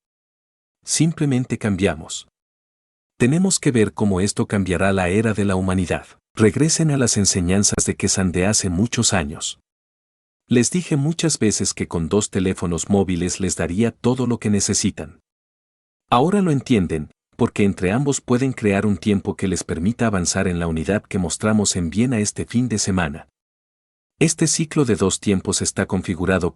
Simplemente cambiamos. Tenemos que ver cómo esto cambiará la era de la humanidad. Regresen a las enseñanzas de Kazan de hace muchos años. Les dije muchas veces que con 2 teléfonos móviles les daría todo lo que necesitan. Ahora lo entienden, porque entre ambos pueden crear un tiempo que les permita avanzar en la unidad que mostramos en Viena este fin de semana. Este ciclo de 2 tiempos está configurado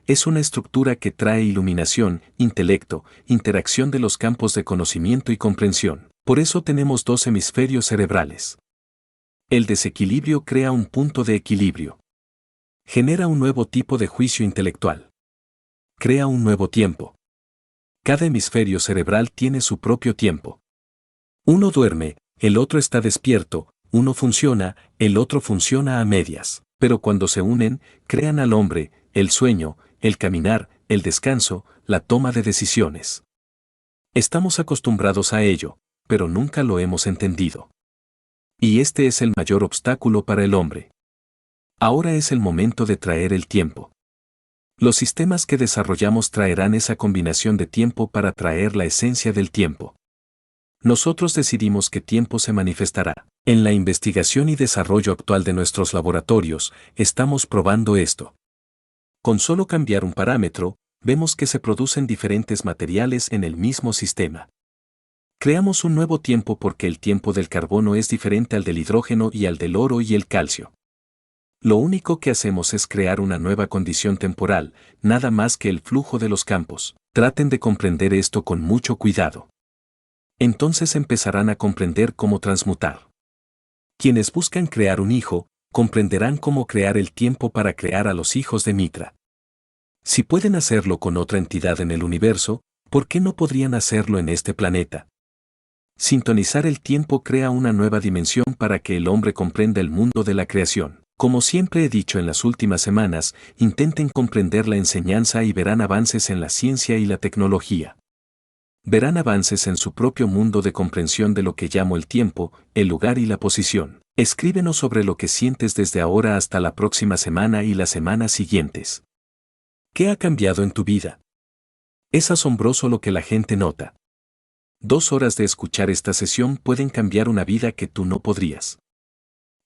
es una estructura que trae iluminación, intelecto, interacción de los campos de conocimiento y comprensión. Por eso tenemos 2 hemisferios cerebrales. El desequilibrio crea un punto de equilibrio. Genera un nuevo tipo de juicio intelectual. Crea un nuevo tiempo. Cada hemisferio cerebral tiene su propio tiempo. Uno duerme, el otro está despierto, uno funciona, el otro funciona a medias. Pero cuando se unen, crean al hombre, el sueño, el caminar, el descanso, la toma de decisiones. Estamos acostumbrados a ello, pero nunca lo hemos entendido. Y este es el mayor obstáculo para el hombre. Ahora es el momento de traer el tiempo. Los sistemas que desarrollamos traerán esa combinación de tiempo para traer la esencia del tiempo. Nosotros decidimos qué tiempo se manifestará. En la investigación y desarrollo actual de nuestros laboratorios, estamos probando esto. Con solo cambiar un parámetro, vemos que se producen diferentes materiales en el mismo sistema. Creamos un nuevo tiempo porque el tiempo del carbono es diferente al del hidrógeno y al del oro y el calcio. Lo único que hacemos es crear una nueva condición temporal, nada más que el flujo de los campos. Traten de comprender esto con mucho cuidado. Entonces empezarán a comprender cómo transmutar. Quienes buscan crear un hijo, comprenderán cómo crear el tiempo para crear a los hijos de Mitra. Si pueden hacerlo con otra entidad en el universo, ¿por qué no podrían hacerlo en este planeta? Sintonizar el tiempo crea una nueva dimensión para que el hombre comprenda el mundo de la creación. Como siempre he dicho en las últimas semanas, intenten comprender la enseñanza y verán avances en la ciencia y la tecnología. Verán avances en su propio mundo de comprensión de lo que llamo el tiempo, el lugar y la posición. Escríbenos sobre lo que sientes desde ahora hasta la próxima semana y las semanas siguientes. ¿Qué ha cambiado en tu vida? Es asombroso lo que la gente nota. 2 horas de escuchar esta sesión pueden cambiar una vida que tú no podrías.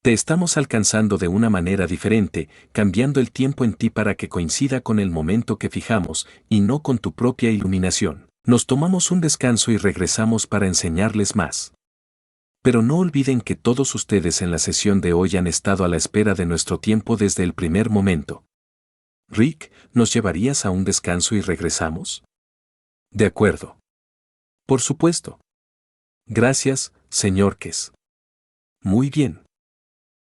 Te estamos alcanzando de una manera diferente, cambiando el tiempo en ti para que coincida con el momento que fijamos y no con tu propia iluminación. Nos tomamos un descanso y regresamos para enseñarles más. Pero no olviden que todos ustedes en la sesión de hoy han estado a la espera de nuestro tiempo desde el primer momento. Rick, ¿nos llevarías a un descanso y regresamos? De acuerdo. Por supuesto. Gracias, señor Kes. Muy bien.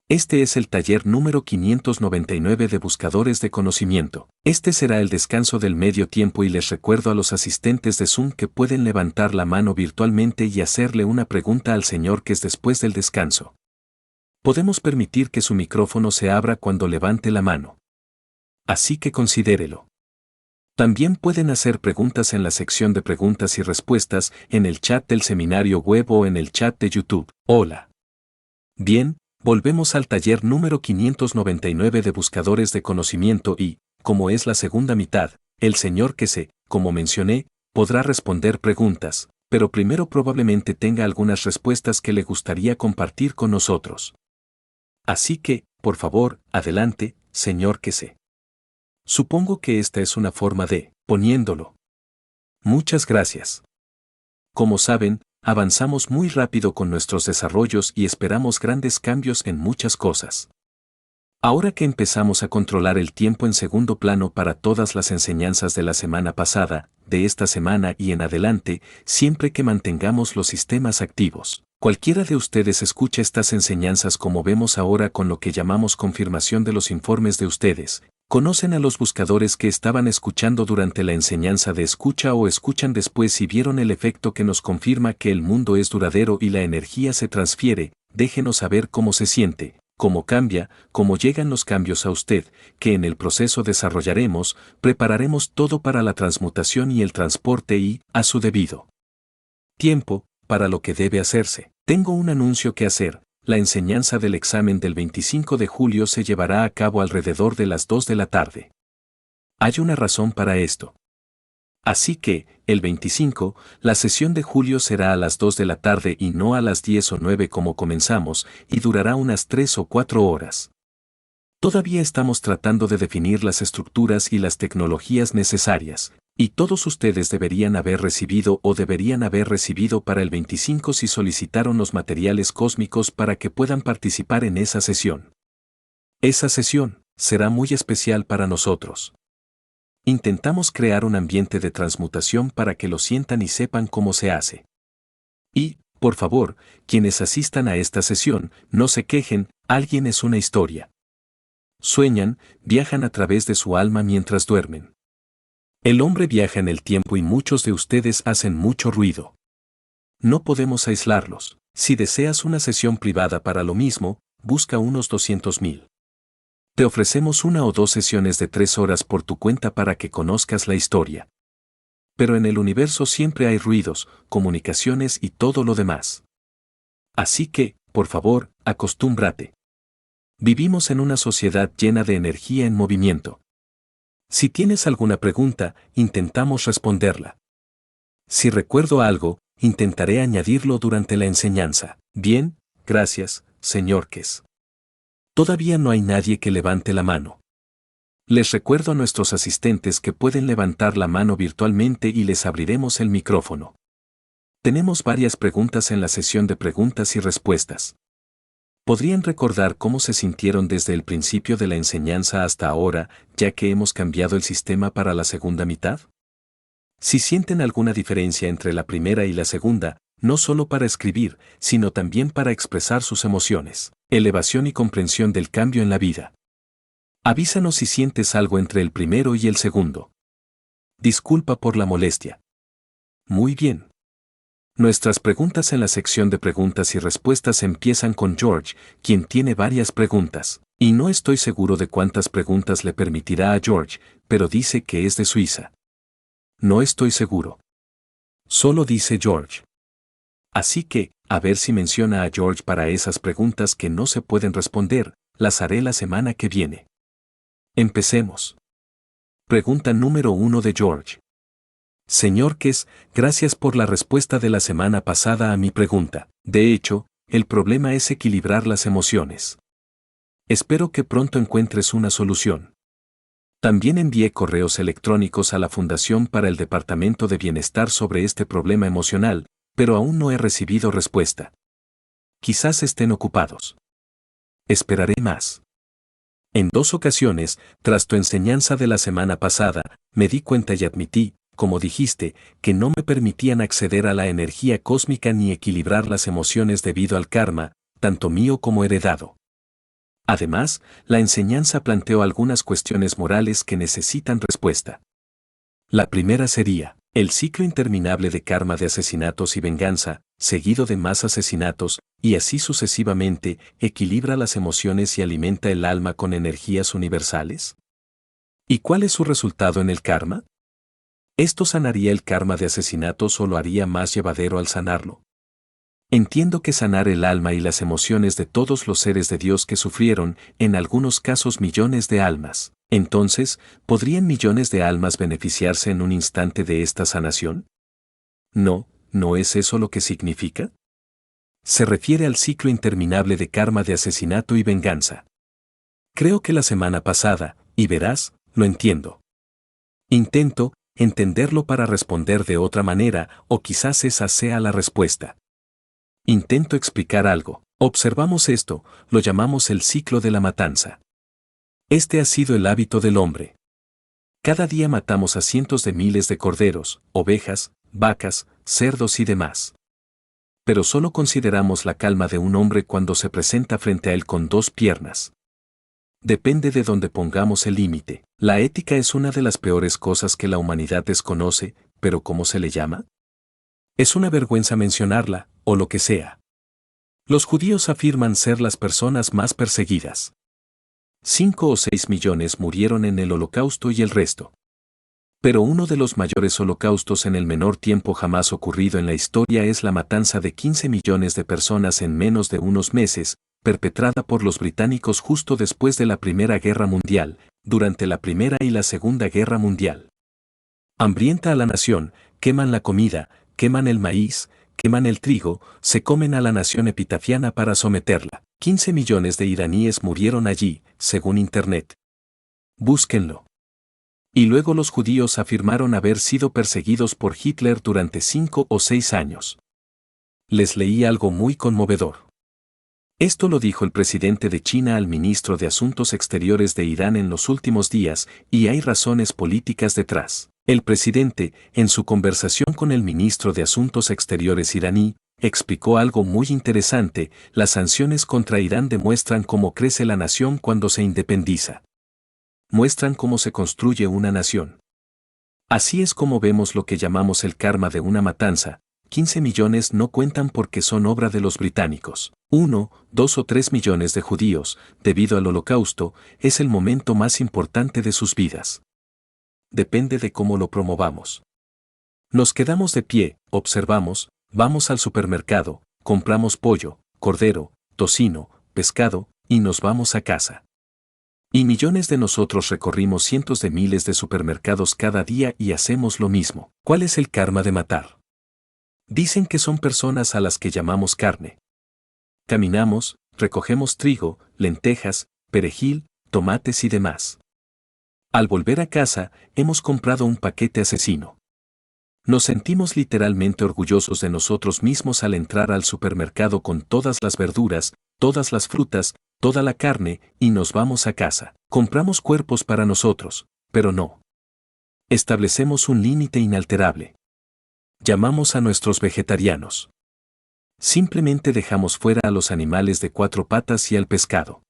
Este es el taller número 599 de Buscadores de Conocimiento. Este será el descanso del medio tiempo y les recuerdo a los asistentes de Zoom que pueden levantar la mano virtualmente y hacerle una pregunta al señor Kes después del descanso. Podemos permitir que su micrófono se abra cuando levante la mano. Así que considérelo. También pueden hacer preguntas en la sección de preguntas y respuestas, en el chat del seminario web o en el chat de YouTube. Hola. Bien. Volvemos al taller número 599 de Buscadores de Conocimiento y, como es la segunda mitad, el señor Kes, como mencioné, podrá responder preguntas, pero primero probablemente tenga algunas respuestas que le gustaría compartir con nosotros. Así que, por favor, adelante, señor Kes. Supongo que esta es una forma de poniéndolo. Muchas gracias. Como saben, avanzamos muy rápido con nuestros desarrollos y esperamos grandes cambios en muchas cosas. Ahora que empezamos a controlar el tiempo en segundo plano para todas las enseñanzas de la semana pasada, de esta semana y en adelante, siempre que mantengamos los sistemas activos. Cualquiera de ustedes escucha estas enseñanzas como vemos ahora con lo que llamamos confirmación de los informes de ustedes. Conocen a los buscadores que estaban escuchando durante la enseñanza de escucha o escuchan después y vieron el efecto que nos confirma que el mundo es duradero y la energía se transfiere. Déjenos saber cómo se siente, cómo cambia, cómo llegan los cambios a usted, que en el proceso desarrollaremos, prepararemos todo para la transmutación y el transporte y, a su debido tiempo, para lo que debe hacerse. Tengo un anuncio que hacer. La enseñanza del examen del 25 de julio se llevará a cabo alrededor de las 2 de la tarde. Hay una razón para esto. Así que, el 25, la sesión de julio será a las 2 de la tarde y no a las 10 o 9 como comenzamos, y durará unas 3 o 4 horas. Todavía estamos tratando de definir las estructuras y las tecnologías necesarias, y todos ustedes deberían haber recibido para el 25 si solicitaron los materiales cósmicos para que puedan participar en esa sesión. Esa sesión será muy especial para nosotros. Intentamos crear un ambiente de transmutación para que lo sientan y sepan cómo se hace. Y, por favor, quienes asistan a esta sesión, no se quejen, alguien es una historia. Sueñan, viajan a través de su alma mientras duermen. El hombre viaja en el tiempo y muchos de ustedes hacen mucho ruido. No podemos aislarlos. Si deseas una sesión privada para lo mismo, busca unos 200,000. Te ofrecemos 1 o 2 sesiones de 3 horas por tu cuenta para que conozcas la historia. Pero en el universo siempre hay ruidos, comunicaciones y todo lo demás. Así que, por favor, acostúmbrate. Vivimos en una sociedad llena de energía en movimiento. Si tienes alguna pregunta, intentamos responderla. Si recuerdo algo, intentaré añadirlo durante la enseñanza. Bien, gracias, señor Kes. Todavía no hay nadie que levante la mano. Les recuerdo a nuestros asistentes que pueden levantar la mano virtualmente y les abriremos el micrófono. Tenemos varias preguntas en la sesión de preguntas y respuestas. ¿Podrían recordar cómo se sintieron desde el principio de la enseñanza hasta ahora, ya que hemos cambiado el sistema para la segunda mitad? Si sienten alguna diferencia entre la primera y la segunda, no solo para escribir, sino también para expresar sus emociones, elevación y comprensión del cambio en la vida. Avísanos si sientes algo entre el primero y el segundo. Disculpa por la molestia. Muy bien. Nuestras preguntas en la sección de preguntas y respuestas empiezan con George, quien tiene varias preguntas. Y no estoy seguro de cuántas preguntas le permitirá a George, pero dice que es de Suiza. No estoy seguro. Solo dice George. Así que, a ver si menciona a George para esas preguntas que no se pueden responder, las haré la semana que viene. Empecemos. Pregunta número 1 de George. Señor Kes, gracias por la respuesta de la semana pasada a mi pregunta. De hecho, el problema es equilibrar las emociones. Espero que pronto encuentres una solución. También envié correos electrónicos a la Fundación para el Departamento de Bienestar sobre este problema emocional, pero aún no he recibido respuesta. Quizás estén ocupados. Esperaré más. En 2 ocasiones, tras tu enseñanza de la semana pasada, me di cuenta y admití, como dijiste, que no me permitían acceder a la energía cósmica ni equilibrar las emociones debido al karma, tanto mío como heredado. Además, la enseñanza planteó algunas cuestiones morales que necesitan respuesta. La primera sería, el ciclo interminable de karma de asesinatos y venganza, seguido de más asesinatos, y así sucesivamente, ¿equilibra las emociones y alimenta el alma con energías universales? ¿Y cuál es su resultado en el karma? ¿Esto sanaría el karma de asesinatos o lo haría más llevadero al sanarlo? Entiendo que sanar el alma y las emociones de todos los seres de Dios que sufrieron, en algunos casos millones de almas. Entonces, ¿podrían millones de almas beneficiarse en un instante de esta sanación? No, ¿no es eso lo que significa? Se refiere al ciclo interminable de karma de asesinato y venganza. Creo que la semana pasada, y verás, lo entiendo. Intento, entenderlo para responder de otra manera, o quizás esa sea la respuesta. Intento explicar algo. Observamos esto, lo llamamos el ciclo de la matanza. Este ha sido el hábito del hombre. Cada día matamos a cientos de miles de corderos, ovejas, vacas, cerdos y demás. Pero solo consideramos la calma de un hombre cuando se presenta frente a él con dos piernas. Depende de dónde pongamos el límite. La ética es una de las peores cosas que la humanidad desconoce, pero ¿cómo se le llama? Es una vergüenza mencionarla, o lo que sea. Los judíos afirman ser las personas más perseguidas. 5 o 6 millones murieron en el Holocausto y el resto. Pero uno de los mayores holocaustos en el menor tiempo jamás ocurrido en la historia es la matanza de 15 millones de personas en menos de unos meses, perpetrada por los británicos justo después de la Primera Guerra Mundial, durante la Primera y la Segunda Guerra Mundial. Hambrienta a la nación, queman la comida, queman el maíz, queman el trigo, se comen a la nación epitafiana para someterla. 15 millones de iraníes murieron allí, según Internet. Búsquenlo. Y luego los judíos afirmaron haber sido perseguidos por Hitler durante 5 o 6 años. Les leí algo muy conmovedor. Esto lo dijo el presidente de China al ministro de Asuntos Exteriores de Irán en los últimos días, y hay razones políticas detrás. El presidente, en su conversación con el ministro de Asuntos Exteriores iraní, explicó algo muy interesante: las sanciones contra Irán demuestran cómo crece la nación cuando se independiza. Muestran cómo se construye una nación. Así es como vemos lo que llamamos el karma de una matanza. 15 millones no cuentan porque son obra de los británicos. 1, 2 o 3 millones de judíos, debido al Holocausto, es el momento más importante de sus vidas. Depende de cómo lo promovamos. Nos quedamos de pie, observamos, vamos al supermercado, compramos pollo, cordero, tocino, pescado, y nos vamos a casa. Y millones de nosotros recorrimos cientos de miles de supermercados cada día y hacemos lo mismo. ¿Cuál es el karma de matar? Dicen que son personas a las que llamamos carne. Caminamos, recogemos trigo, lentejas, perejil, tomates y demás. Al volver a casa, hemos comprado un paquete asesino. Nos sentimos literalmente orgullosos de nosotros mismos al entrar al supermercado con todas las verduras, todas las frutas, toda la carne, y nos vamos a casa. Compramos cuerpos para nosotros, pero no. Establecemos un límite inalterable. Llamamos a nuestros vegetarianos. Simplemente dejamos fuera a los animales de 4 patas y al pescado.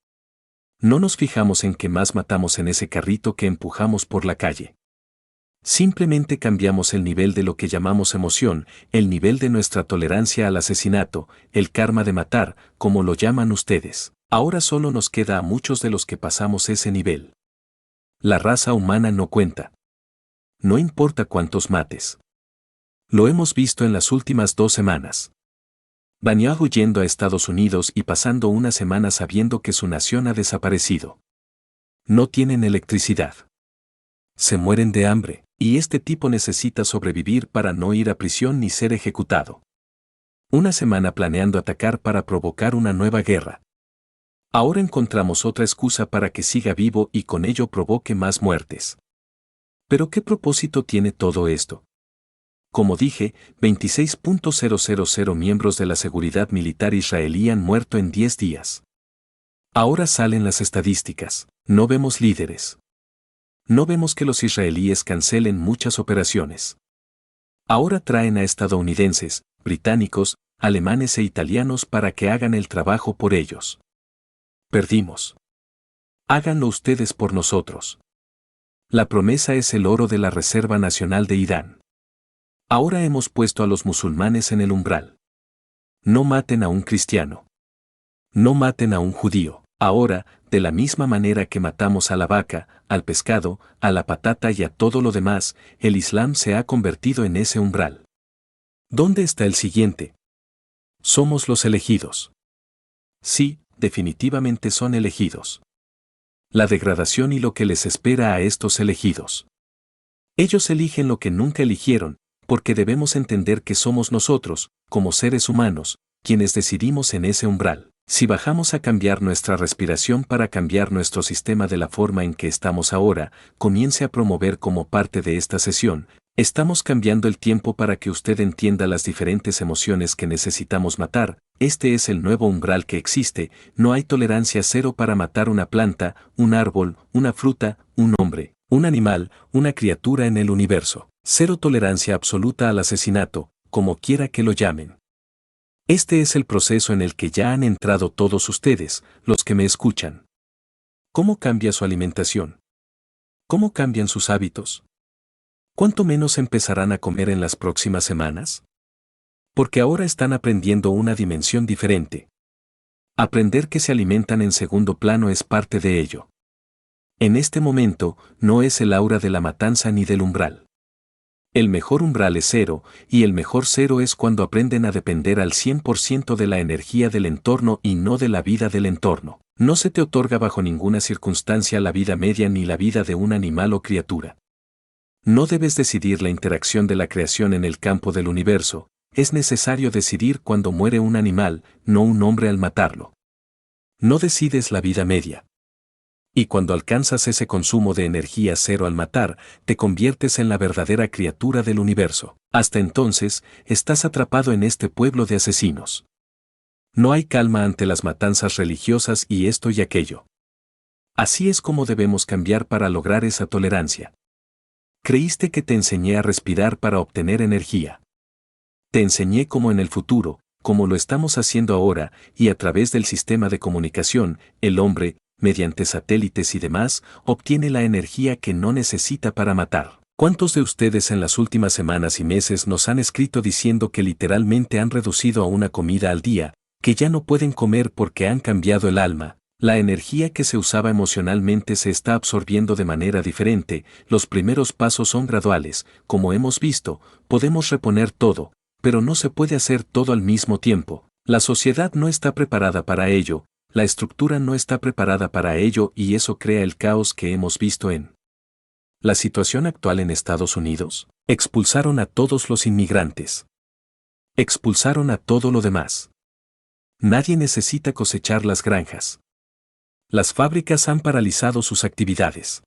No nos fijamos en qué más matamos en ese carrito que empujamos por la calle. Simplemente cambiamos el nivel de lo que llamamos emoción, el nivel de nuestra tolerancia al asesinato, el karma de matar, como lo llaman ustedes. Ahora solo nos queda a muchos de los que pasamos ese nivel. La raza humana no cuenta. No importa cuántos mates. Lo hemos visto en las últimas 2 semanas. Netanyahu yendo a Estados Unidos y pasando una semana sabiendo que su nación ha desaparecido. No tienen electricidad. Se mueren de hambre, y este tipo necesita sobrevivir para no ir a prisión ni ser ejecutado. Una semana planeando atacar para provocar una nueva guerra. Ahora encontramos otra excusa para que siga vivo y con ello provoque más muertes. ¿Pero qué propósito tiene todo esto? Como dije, 26.000 miembros de la seguridad militar israelí han muerto en 10 días. Ahora salen las estadísticas. No vemos líderes. No vemos que los israelíes cancelen muchas operaciones. Ahora traen a estadounidenses, británicos, alemanes e italianos para que hagan el trabajo por ellos. Perdimos. Háganlo ustedes por nosotros. La promesa es el oro de la Reserva Nacional de Irán. Ahora hemos puesto a los musulmanes en el umbral. No maten a un cristiano. No maten a un judío. Ahora, de la misma manera que matamos a la vaca, al pescado, a la patata y a todo lo demás, el Islam se ha convertido en ese umbral. ¿Dónde está el siguiente? Somos los elegidos. Sí, definitivamente son elegidos. La degradación y lo que les espera a estos elegidos. Ellos eligen lo que nunca eligieron, porque debemos entender que somos nosotros, como seres humanos, quienes decidimos en ese umbral. Si bajamos a cambiar nuestra respiración para cambiar nuestro sistema de la forma en que estamos ahora, comience a promover como parte de esta sesión, estamos cambiando el tiempo para que usted entienda las diferentes emociones que necesitamos matar. Este es el nuevo umbral que existe, no hay tolerancia cero para matar una planta, un árbol, una fruta, un hombre, un animal, una criatura en el universo. Cero tolerancia absoluta al asesinato, como quiera que lo llamen. Este es el proceso en el que ya han entrado todos ustedes, los que me escuchan. ¿Cómo cambia su alimentación? ¿Cómo cambian sus hábitos? ¿Cuánto menos empezarán a comer en las próximas semanas? Porque ahora están aprendiendo una dimensión diferente. Aprender que se alimentan en segundo plano es parte de ello. En este momento, no es el aura de la matanza ni del umbral. El mejor umbral es cero, y el mejor cero es cuando aprenden a depender al 100% de la energía del entorno y no de la vida del entorno. No se te otorga bajo ninguna circunstancia la vida media ni la vida de un animal o criatura. No debes decidir la interacción de la creación en el campo del universo, es necesario decidir cuando muere un animal, no un hombre al matarlo. No decides la vida media. Y cuando alcanzas ese consumo de energía cero al matar, te conviertes en la verdadera criatura del universo. Hasta entonces, estás atrapado en este pueblo de asesinos. No hay calma ante las matanzas religiosas y esto y aquello. Así es como debemos cambiar para lograr esa tolerancia. Creíste que te enseñé a respirar para obtener energía. Te enseñé cómo en el futuro, como lo estamos haciendo ahora, y a través del sistema de comunicación, el hombre, mediante satélites y demás, obtiene la energía que no necesita para matar. ¿Cuántos de ustedes en las últimas semanas y meses nos han escrito diciendo que literalmente han reducido a una comida al día, que ya no pueden comer porque han cambiado el alma? La energía que se usaba emocionalmente se está absorbiendo de manera diferente, los primeros pasos son graduales, como hemos visto, podemos reponer todo, pero no se puede hacer todo al mismo tiempo. La sociedad no está preparada para ello, la estructura no está preparada para ello y eso crea el caos que hemos visto en la situación actual en Estados Unidos. Expulsaron a todos los inmigrantes. Expulsaron a todo lo demás. Nadie necesita cosechar las granjas. Las fábricas han paralizado sus actividades.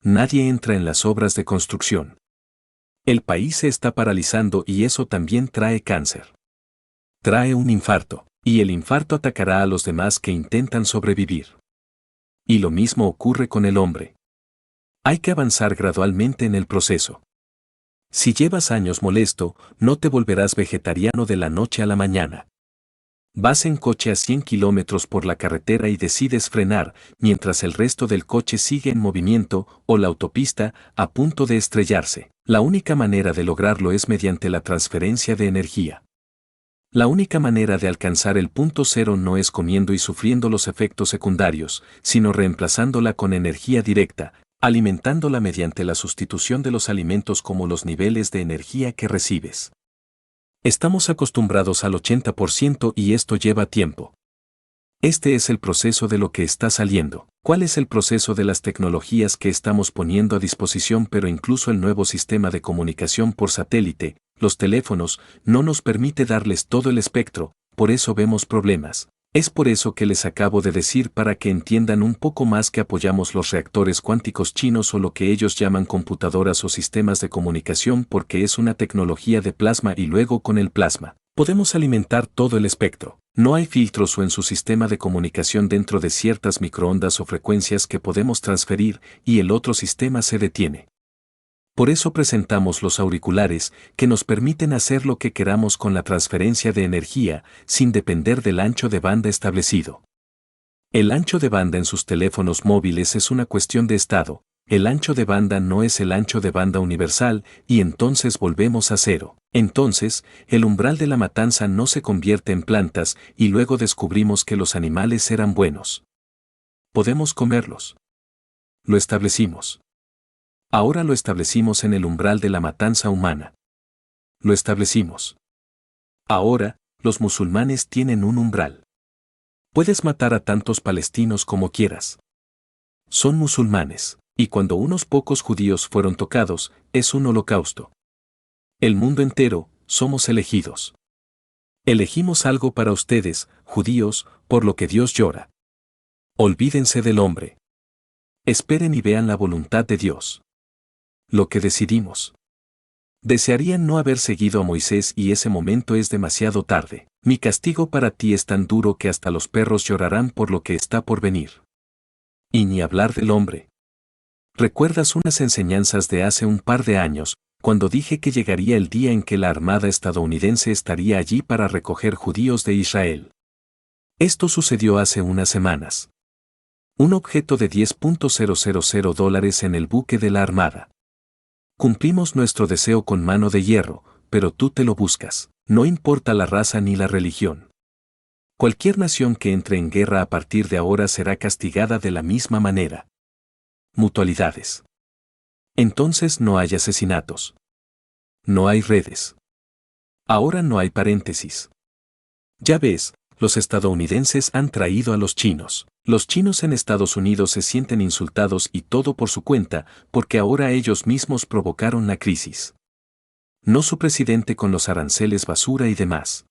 Nadie entra en las obras de construcción. El país se está paralizando y eso también trae cáncer. Trae un infarto. Y el infarto atacará a los demás que intentan sobrevivir. Y lo mismo ocurre con el hombre. Hay que avanzar gradualmente en el proceso. Si llevas años molesto, no te volverás vegetariano de la noche a la mañana. Vas en coche a 100 kilómetros por la carretera y decides frenar, mientras el resto del coche sigue en movimiento, o la autopista, a punto de estrellarse. La única manera de lograrlo es mediante la transferencia de energía. La única manera de alcanzar el punto cero no es comiendo y sufriendo los efectos secundarios, sino reemplazándola con energía directa, alimentándola mediante la sustitución de los alimentos como los niveles de energía que recibes. Estamos acostumbrados al 80% y esto lleva tiempo. Este es el proceso de lo que está saliendo. ¿Cuál es el proceso de las tecnologías que estamos poniendo a disposición? Pero incluso el nuevo sistema de comunicación por satélite, los teléfonos, no nos permite darles todo el espectro, por eso vemos problemas. Es por eso que les acabo de decir para que entiendan un poco más que apoyamos los reactores cuánticos chinos o lo que ellos llaman computadoras o sistemas de comunicación porque es una tecnología de plasma y luego con el plasma podemos alimentar todo el espectro. No hay filtros o en su sistema de comunicación dentro de ciertas microondas o frecuencias que podemos transferir y el otro sistema se detiene. Por eso presentamos los auriculares que nos permiten hacer lo que queramos con la transferencia de energía sin depender del ancho de banda establecido. El ancho de banda en sus teléfonos móviles es una cuestión de estado, el ancho de banda no es el ancho de banda universal y entonces volvemos a cero. Entonces, el umbral de la matanza no se convierte en plantas y luego descubrimos que los animales eran buenos. Podemos comerlos. Lo establecimos. Ahora lo establecimos en el umbral de la matanza humana. Lo establecimos. Ahora, los musulmanes tienen un umbral. Puedes matar a tantos palestinos como quieras. Son musulmanes, y cuando unos pocos judíos fueron tocados, es un holocausto. El mundo entero, somos elegidos. Elegimos algo para ustedes, judíos, por lo que Dios llora. Olvídense del hombre. Esperen y vean la voluntad de Dios. Lo que decidimos. Desearían no haber seguido a Moisés y ese momento es demasiado tarde. Mi castigo para ti es tan duro que hasta los perros llorarán por lo que está por venir. Y ni hablar del hombre. ¿Recuerdas unas enseñanzas de hace un par de años, cuando dije que llegaría el día en que la Armada estadounidense estaría allí para recoger judíos de Israel? Esto sucedió hace unas semanas. Un objeto de $10,000 en el buque de la Armada. Cumplimos nuestro deseo con mano de hierro, pero tú te lo buscas. No importa la raza ni la religión. Cualquier nación que entre en guerra a partir de ahora será castigada de la misma manera. Mutualidades. Entonces no hay asesinatos. No hay redes. Ahora no hay paréntesis. Ya ves, los estadounidenses han traído a los chinos. Los chinos en Estados Unidos se sienten insultados y todo por su cuenta, porque ahora ellos mismos provocaron la crisis. No su presidente con los aranceles basura y demás.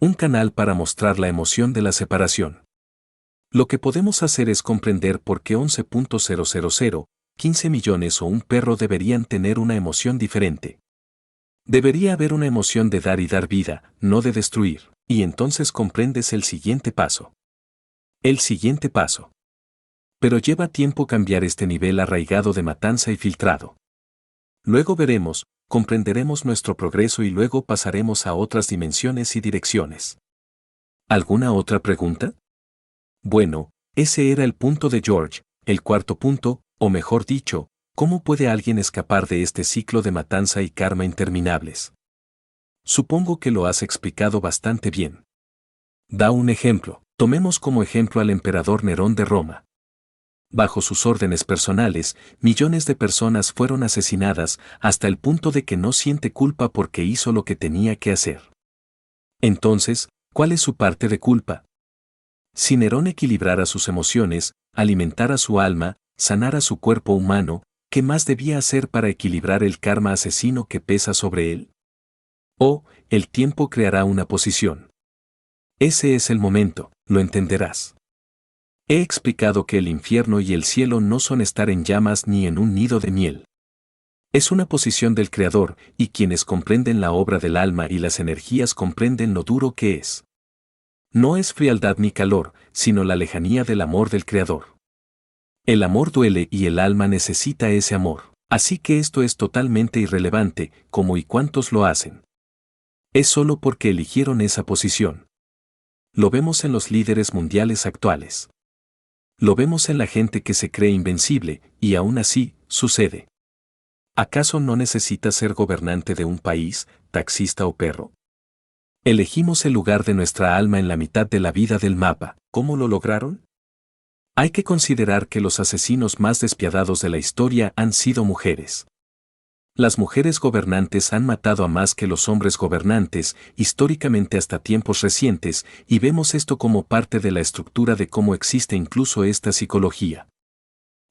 Un canal para mostrar la emoción de la separación. Lo que podemos hacer es comprender por qué 11.000, 15 millones o un perro deberían tener una emoción diferente. Debería haber una emoción de dar y dar vida, no de destruir, y entonces comprendes el siguiente paso. El siguiente paso. Pero lleva tiempo cambiar este nivel arraigado de matanza y filtrado. Luego veremos, comprenderemos nuestro progreso y luego pasaremos a otras dimensiones y direcciones. ¿Alguna otra pregunta? Bueno, ese era el punto de George, el cuarto punto, o mejor dicho, ¿cómo puede alguien escapar de este ciclo de matanza y karma interminables? Supongo que lo has explicado bastante bien. Da un ejemplo. Tomemos como ejemplo al emperador Nerón de Roma. Bajo sus órdenes personales, millones de personas fueron asesinadas hasta el punto de que no siente culpa porque hizo lo que tenía que hacer. Entonces, ¿cuál es su parte de culpa? Si Nerón equilibrara sus emociones, alimentara su alma, sanara su cuerpo humano, ¿qué más debía hacer para equilibrar el karma asesino que pesa sobre él? Oh, el tiempo creará una posición. Ese es el momento, lo entenderás. He explicado que el infierno y el cielo no son estar en llamas ni en un nido de miel. Es una posición del Creador, y quienes comprenden la obra del alma y las energías comprenden lo duro que es. No es frialdad ni calor, sino la lejanía del amor del Creador. El amor duele y el alma necesita ese amor, así que esto es totalmente irrelevante, cómo y cuántos lo hacen. Es solo porque eligieron esa posición. Lo vemos en los líderes mundiales actuales. Lo vemos en la gente que se cree invencible, y aún así, sucede. ¿Acaso no necesitas ser gobernante de un país, taxista o perro? Elegimos el lugar de nuestra alma en la mitad de la vida del mapa. ¿Cómo lo lograron? Hay que considerar que los asesinos más despiadados de la historia han sido mujeres. Las mujeres gobernantes han matado a más que los hombres gobernantes, históricamente hasta tiempos recientes, y vemos esto como parte de la estructura de cómo existe incluso esta psicología.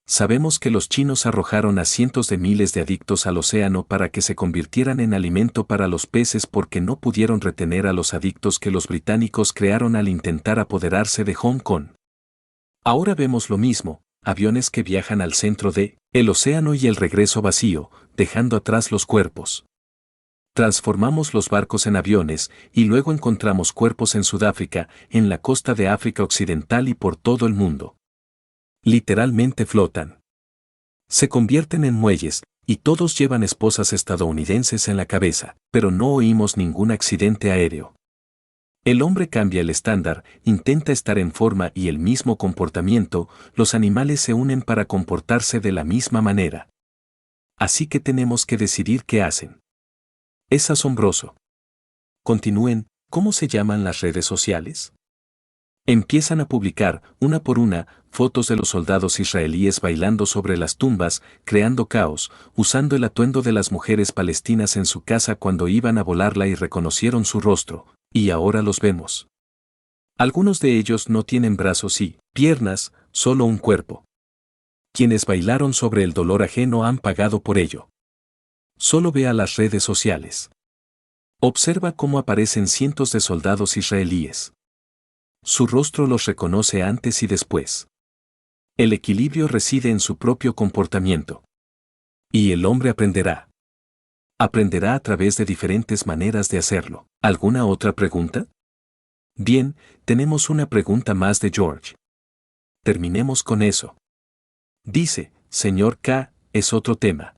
Sabemos que los chinos arrojaron a cientos de miles de adictos al océano para que se convirtieran en alimento para los peces porque no pudieron retener a los adictos que los británicos crearon al intentar apoderarse de Hong Kong. Ahora vemos lo mismo. Aviones que viajan al centro el océano y el regreso vacío, dejando atrás los cuerpos. Transformamos los barcos en aviones y luego encontramos cuerpos en Sudáfrica, en la costa de África Occidental y por todo el mundo. Literalmente flotan. Se convierten en muelles, y todos llevan esposas estadounidenses en la cabeza, pero no oímos ningún accidente aéreo. El hombre cambia el estándar, intenta estar en forma y el mismo comportamiento, los animales se unen para comportarse de la misma manera. Así que tenemos que decidir qué hacen. Es asombroso. Continúen, ¿cómo se llaman las redes sociales? Empiezan a publicar, una por una, fotos de los soldados israelíes bailando sobre las tumbas, creando caos, usando el atuendo de las mujeres palestinas en su casa cuando iban a volarla y reconocieron su rostro. Y ahora los vemos. Algunos de ellos no tienen brazos y piernas, solo un cuerpo. Quienes bailaron sobre el dolor ajeno han pagado por ello. Solo ve a las redes sociales. Observa cómo aparecen cientos de soldados israelíes. Su rostro los reconoce antes y después. El equilibrio reside en su propio comportamiento. Y el hombre aprenderá. Aprenderá a través de diferentes maneras de hacerlo. ¿Alguna otra pregunta? Bien, tenemos una pregunta más de George. Terminemos con eso. Dice, señor K, es otro tema.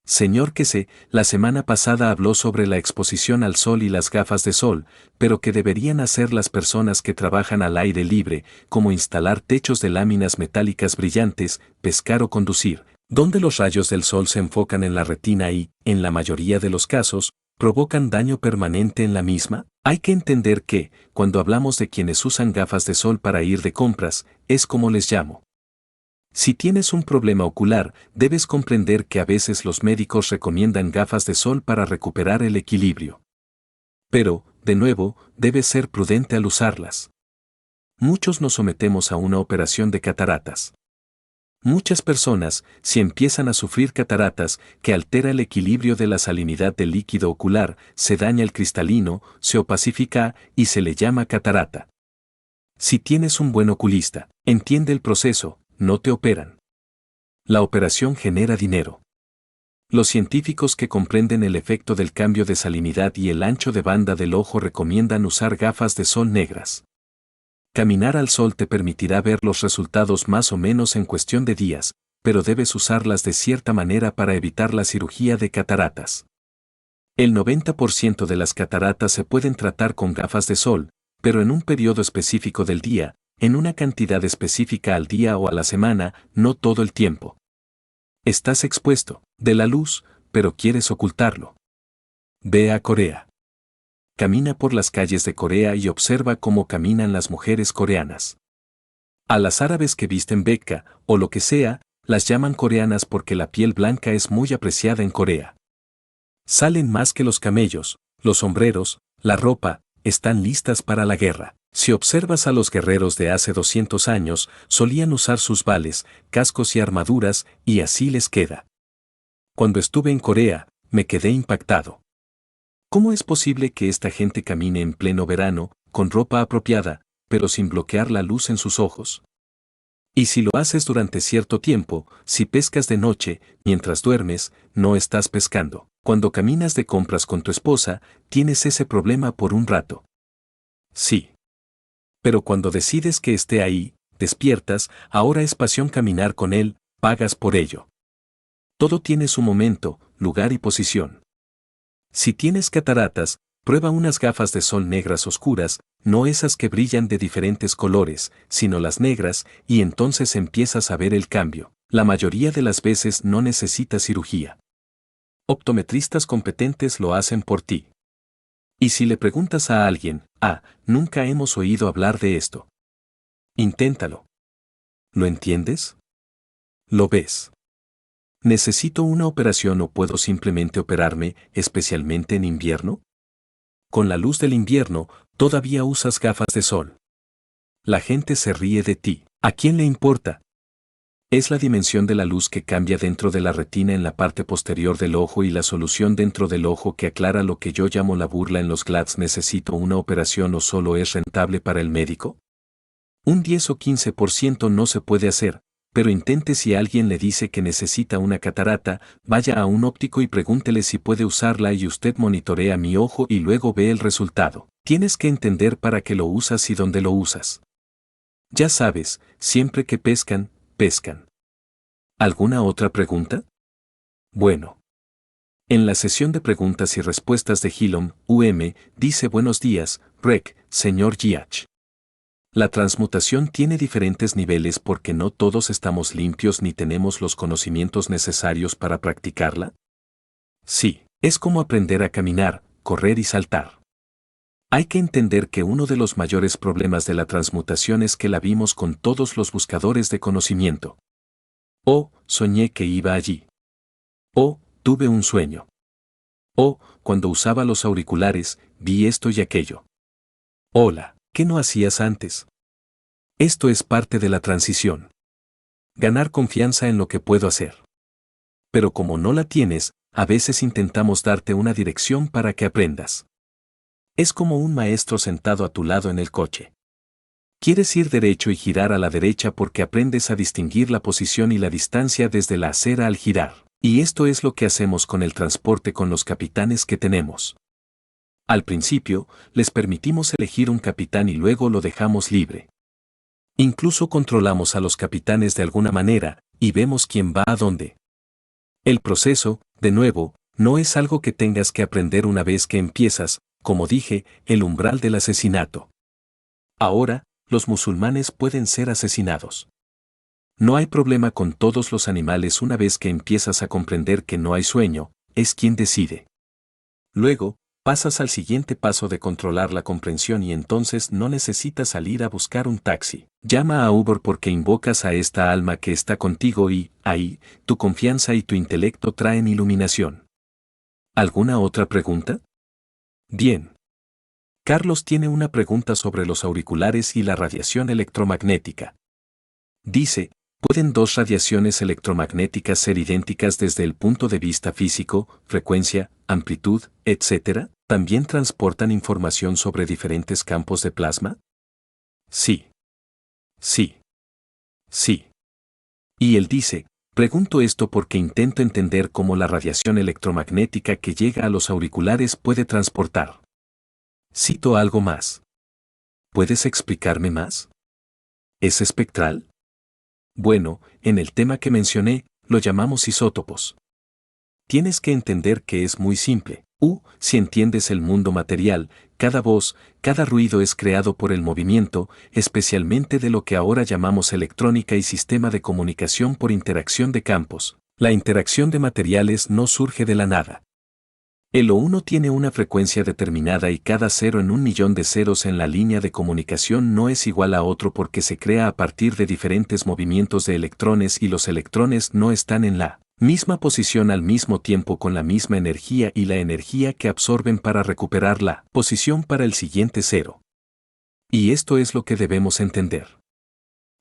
Señor que sé, la semana pasada habló sobre la exposición al sol y las gafas de sol, pero que deberían hacer las personas que trabajan al aire libre, como instalar techos de láminas metálicas brillantes, pescar o conducir, donde los rayos del sol se enfocan en la retina y, en la mayoría de los casos, provocan daño permanente en la misma. Hay que entender que, cuando hablamos de quienes usan gafas de sol para ir de compras, es como les llamo. Si tienes un problema ocular, debes comprender que a veces los médicos recomiendan gafas de sol para recuperar el equilibrio. Pero, de nuevo, debes ser prudente al usarlas. Muchos nos sometemos a una operación de cataratas. Muchas personas, si empiezan a sufrir cataratas, que altera el equilibrio de la salinidad del líquido ocular, se daña el cristalino, se opacifica y se le llama catarata. Si tienes un buen oculista, entiende el proceso, no te operan. La operación genera dinero. Los científicos que comprenden el efecto del cambio de salinidad y el ancho de banda del ojo recomiendan usar gafas de sol negras. Caminar al sol te permitirá ver los resultados más o menos en cuestión de días, pero debes usarlas de cierta manera para evitar la cirugía de cataratas. El 90% de las cataratas se pueden tratar con gafas de sol, pero en un periodo específico del día, en una cantidad específica al día o a la semana, no todo el tiempo. Estás expuesto de la luz, pero quieres ocultarlo. Ve a Corea. Camina por las calles de Corea y observa cómo caminan las mujeres coreanas. A las árabes que visten burka, o lo que sea, las llaman coreanas porque la piel blanca es muy apreciada en Corea. Salen más que los camellos, los sombreros, la ropa, están listas para la guerra. Si observas a los guerreros de hace 200 años, solían usar sus vales, cascos y armaduras, y así les queda. Cuando estuve en Corea, me quedé impactado. ¿Cómo es posible que esta gente camine en pleno verano, con ropa apropiada, pero sin bloquear la luz en sus ojos? Y si lo haces durante cierto tiempo, si pescas de noche, mientras duermes, no estás pescando. Cuando caminas de compras con tu esposa, tienes ese problema por un rato. Sí. Pero cuando decides que esté ahí, despiertas, ahora es pasión caminar con él, pagas por ello. Todo tiene su momento, lugar y posición. Si tienes cataratas, prueba unas gafas de sol negras oscuras, no esas que brillan de diferentes colores, sino las negras, y entonces empiezas a ver el cambio. La mayoría de las veces no necesitas cirugía. Optometristas competentes lo hacen por ti. Y si le preguntas a alguien, nunca hemos oído hablar de esto. Inténtalo. ¿Lo entiendes? ¿Lo ves? ¿Necesito una operación o puedo simplemente operarme, especialmente en invierno? Con la luz del invierno, todavía usas gafas de sol. La gente se ríe de ti. ¿A quién le importa? Es la dimensión de la luz que cambia dentro de la retina en la parte posterior del ojo y la solución dentro del ojo que aclara lo que yo llamo la burla en los GLADs. ¿Necesito una operación o solo es rentable para el médico? Un 10 o 15% no se puede hacer, pero intente. Si alguien le dice que necesita una catarata, vaya a un óptico y pregúntele si puede usarla y usted monitorea mi ojo y luego ve el resultado. Tienes que entender para qué lo usas y dónde lo usas. Ya sabes, siempre que pescan, pescan. ¿Alguna otra pregunta? Bueno. En la sesión de preguntas y respuestas de Hilom, dice: buenos días, Rec, señor Giach. La transmutación tiene diferentes niveles porque no todos estamos limpios ni tenemos los conocimientos necesarios para practicarla. Sí, es como aprender a caminar, correr y saltar. Hay que entender que uno de los mayores problemas de la transmutación es que la vimos con todos los buscadores de conocimiento. Soñé que iba allí. Tuve un sueño. Cuando usaba los auriculares, vi esto y aquello. Hola, ¿qué no hacías antes? Esto es parte de la transición. Ganar confianza en lo que puedo hacer. Pero como no la tienes, a veces intentamos darte una dirección para que aprendas. Es como un maestro sentado a tu lado en el coche. Quieres ir derecho y girar a la derecha porque aprendes a distinguir la posición y la distancia desde la acera al girar. Y esto es lo que hacemos con el transporte con los capitanes que tenemos. Al principio, les permitimos elegir un capitán y luego lo dejamos libre. Incluso controlamos a los capitanes de alguna manera, y vemos quién va a dónde. El proceso, de nuevo, no es algo que tengas que aprender una vez que empiezas, como dije, el umbral del asesinato. Ahora, los musulmanes pueden ser asesinados. No hay problema con todos los animales una vez que empiezas a comprender que no hay sueño, es quien decide. Luego, pasas al siguiente paso de controlar la comprensión y entonces no necesitas salir a buscar un taxi. Llama a Uber porque invocas a esta alma que está contigo y, ahí, tu confianza y tu intelecto traen iluminación. ¿Alguna otra pregunta? Bien. Carlos tiene una pregunta sobre los auriculares y la radiación electromagnética. Dice, ¿pueden dos radiaciones electromagnéticas ser idénticas desde el punto de vista físico, frecuencia, amplitud, etc.? ¿También transportan información sobre diferentes campos de plasma? Sí. Sí. Sí. Y él dice, pregunto esto porque intento entender cómo la radiación electromagnética que llega a los auriculares puede transportar. Cito algo más. ¿Puedes explicarme más? ¿Es espectral? Bueno, en el tema que mencioné, lo llamamos isótopos. Tienes que entender que es muy simple. Si entiendes el mundo material, cada voz, cada ruido es creado por el movimiento, especialmente de lo que ahora llamamos electrónica y sistema de comunicación por interacción de campos. La interacción de materiales no surge de la nada. El O1 tiene una frecuencia determinada y cada cero en 1.000.000 de ceros en la línea de comunicación no es igual a otro porque se crea a partir de diferentes movimientos de electrones y los electrones no están en la misma posición al mismo tiempo con la misma energía y la energía que absorben para recuperar la posición para el siguiente cero. Y esto es lo que debemos entender.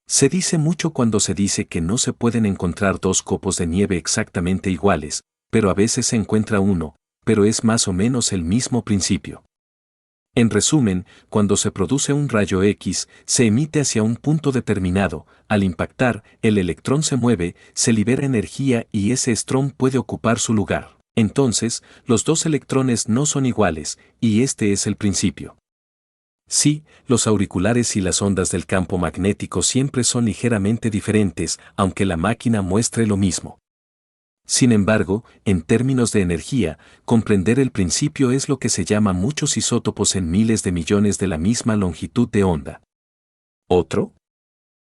Se dice mucho cuando se dice que no se pueden encontrar dos copos de nieve exactamente iguales, pero a veces se encuentra uno, pero es más o menos el mismo principio. En resumen, cuando se produce un rayo X, se emite hacia un punto determinado, al impactar, el electrón se mueve, se libera energía y ese electrón puede ocupar su lugar. Entonces, los dos electrones no son iguales, y este es el principio. Sí, los auriculares y las ondas del campo magnético siempre son ligeramente diferentes, aunque la máquina muestre lo mismo. Sin embargo, en términos de energía, comprender el principio es lo que se llama muchos isótopos en miles de millones de la misma longitud de onda. ¿Otro?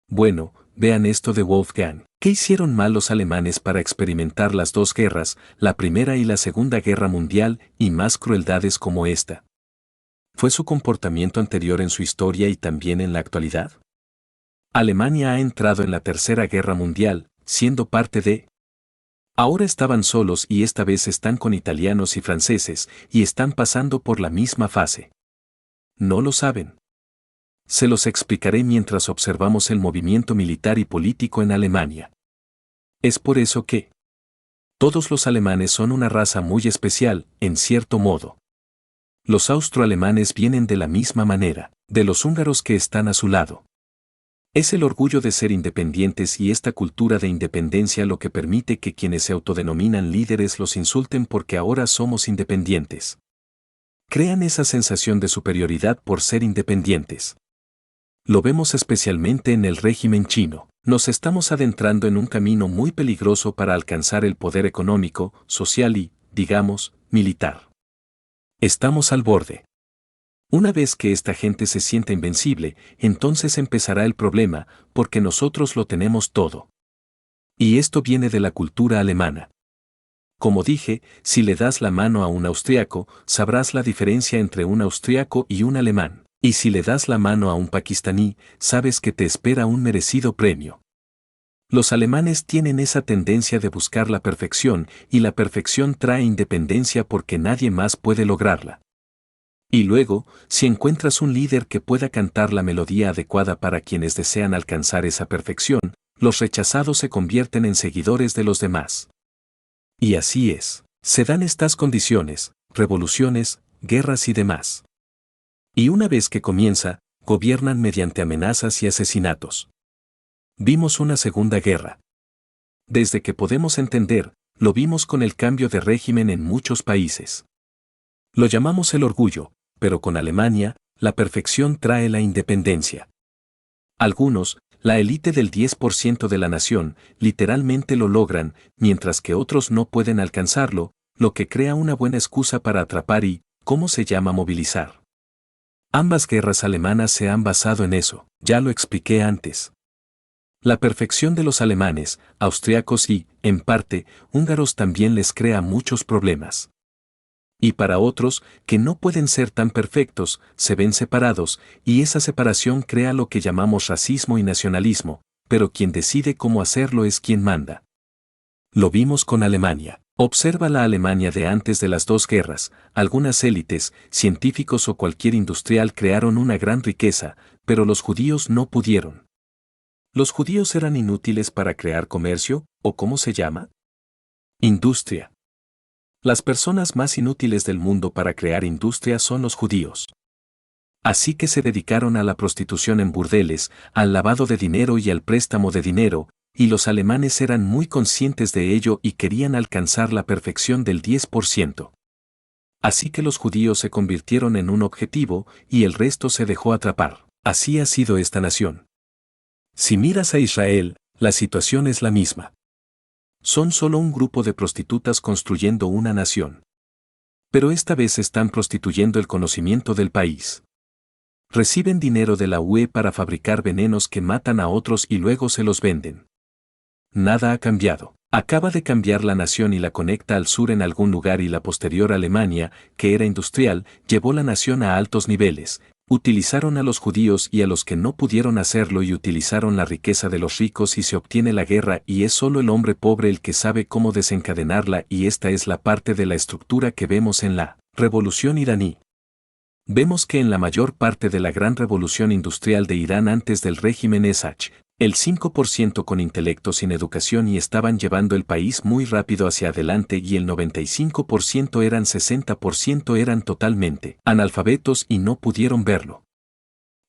Bueno, vean esto de Wolfgang. ¿Qué hicieron mal los alemanes para experimentar las dos guerras, la Primera y la Segunda Guerra Mundial, y más crueldades como esta? ¿Fue su comportamiento anterior en su historia y también en la actualidad? Alemania ha entrado en la Tercera Guerra Mundial, siendo parte de... Ahora estaban solos y esta vez están con italianos y franceses, y están pasando por la misma fase. ¿No lo saben? Se los explicaré mientras observamos el movimiento militar y político en Alemania. Es por eso que todos los alemanes son una raza muy especial, en cierto modo. Los austroalemanes vienen de la misma manera, de los húngaros que están a su lado. Es el orgullo de ser independientes y esta cultura de independencia lo que permite que quienes se autodenominan líderes los insulten porque ahora somos independientes. Crean esa sensación de superioridad por ser independientes. Lo vemos especialmente en el régimen chino. Nos estamos adentrando en un camino muy peligroso para alcanzar el poder económico, social y, digamos, militar. Estamos al borde. Una vez que esta gente se sienta invencible, entonces empezará el problema, porque nosotros lo tenemos todo. Y esto viene de la cultura alemana. Como dije, si le das la mano a un austriaco, sabrás la diferencia entre un austriaco y un alemán. Y si le das la mano a un pakistaní, sabes que te espera un merecido premio. Los alemanes tienen esa tendencia de buscar la perfección, y la perfección trae independencia porque nadie más puede lograrla. Y luego, si encuentras un líder que pueda cantar la melodía adecuada para quienes desean alcanzar esa perfección, los rechazados se convierten en seguidores de los demás. Y así es. Se dan estas condiciones, revoluciones, guerras y demás. Y una vez que comienza, gobiernan mediante amenazas y asesinatos. Vimos una segunda guerra. Desde que podemos entender, lo vimos con el cambio de régimen en muchos países. Lo llamamos el orgullo, pero con Alemania, la perfección trae la independencia. Algunos, la élite del 10% de la nación, literalmente lo logran, mientras que otros no pueden alcanzarlo, lo que crea una buena excusa para atrapar y, ¿cómo se llama movilizar? Ambas guerras alemanas se han basado en eso, ya lo expliqué antes. La perfección de los alemanes, austriacos y, en parte, húngaros también les crea muchos problemas. Y para otros, que no pueden ser tan perfectos, se ven separados, y esa separación crea lo que llamamos racismo y nacionalismo, pero quien decide cómo hacerlo es quien manda. Lo vimos con Alemania. Observa la Alemania de antes de las dos guerras, algunas élites, científicos o cualquier industrial crearon una gran riqueza, pero los judíos no pudieron. ¿Los judíos eran inútiles para crear comercio, o cómo se llama? Industria. Las personas más inútiles del mundo para crear industria son los judíos. Así que se dedicaron a la prostitución en burdeles, al lavado de dinero y al préstamo de dinero, y los alemanes eran muy conscientes de ello y querían alcanzar la perfección del 10%. Así que los judíos se convirtieron en un objetivo y el resto se dejó atrapar. Así ha sido esta nación. Si miras a Israel, la situación es la misma. Son solo un grupo de prostitutas construyendo una nación. Pero esta vez están prostituyendo el conocimiento del país. Reciben dinero de la UE para fabricar venenos que matan a otros y luego se los venden. Nada ha cambiado. Acaba de cambiar la nación y la conecta al sur en algún lugar y la posterior Alemania, que era industrial, llevó la nación a altos niveles. Utilizaron a los judíos y a los que no pudieron hacerlo y utilizaron la riqueza de los ricos y se obtiene la guerra y es solo el hombre pobre el que sabe cómo desencadenarla y esta es la parte de la estructura que vemos en la Revolución iraní. Vemos que en la mayor parte de la gran revolución industrial de Irán antes del régimen Eshach, el 5% con intelecto sin educación y estaban llevando el país muy rápido hacia adelante y el 95% eran 60% eran totalmente analfabetos y no pudieron verlo.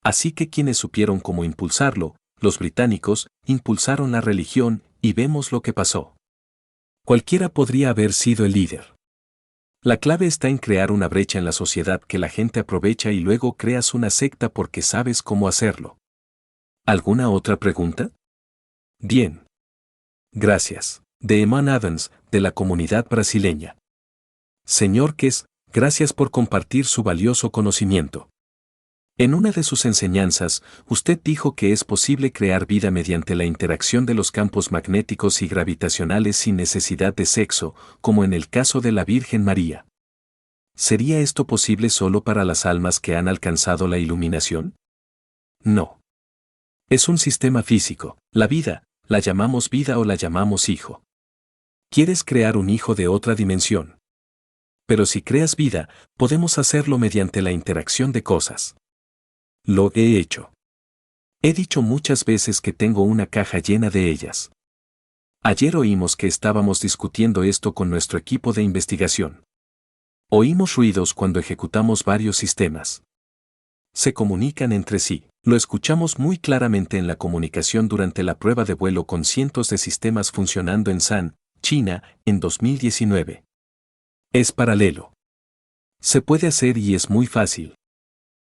Así que quienes supieron cómo impulsarlo, los británicos, impulsaron la religión y vemos lo que pasó. Cualquiera podría haber sido el líder. La clave está en crear una brecha en la sociedad que la gente aprovecha y luego creas una secta porque sabes cómo hacerlo. ¿Alguna otra pregunta? Bien. Gracias. De Eman Adams, de la comunidad brasileña. Señor Kess, gracias por compartir su valioso conocimiento. En una de sus enseñanzas, usted dijo que es posible crear vida mediante la interacción de los campos magnéticos y gravitacionales sin necesidad de sexo, como en el caso de la Virgen María. ¿Sería esto posible solo para las almas que han alcanzado la iluminación? No. Es un sistema físico. La vida, la llamamos vida o la llamamos hijo. ¿Quieres crear un hijo de otra dimensión? Pero si creas vida, podemos hacerlo mediante la interacción de cosas. Lo he hecho. He dicho muchas veces que tengo una caja llena de ellas. Ayer oímos que estábamos discutiendo esto con nuestro equipo de investigación. Oímos ruidos cuando ejecutamos varios sistemas. Se comunican entre sí. Lo escuchamos muy claramente en la comunicación durante la prueba de vuelo con cientos de sistemas funcionando en San, China, en 2019. Es paralelo. Se puede hacer y es muy fácil.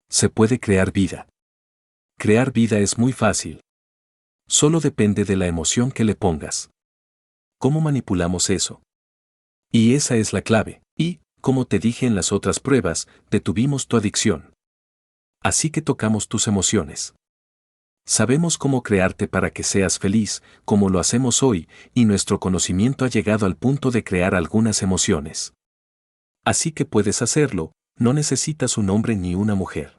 Se puede crear vida. Crear vida es muy fácil. Solo depende de la emoción que le pongas. ¿Cómo manipulamos eso? Y esa es la clave. Y, como te dije en las otras pruebas, detuvimos tu adicción. Así que tocamos tus emociones. Sabemos cómo crearte para que seas feliz, como lo hacemos hoy, y nuestro conocimiento ha llegado al punto de crear algunas emociones. Así que puedes hacerlo, no necesitas un hombre ni una mujer.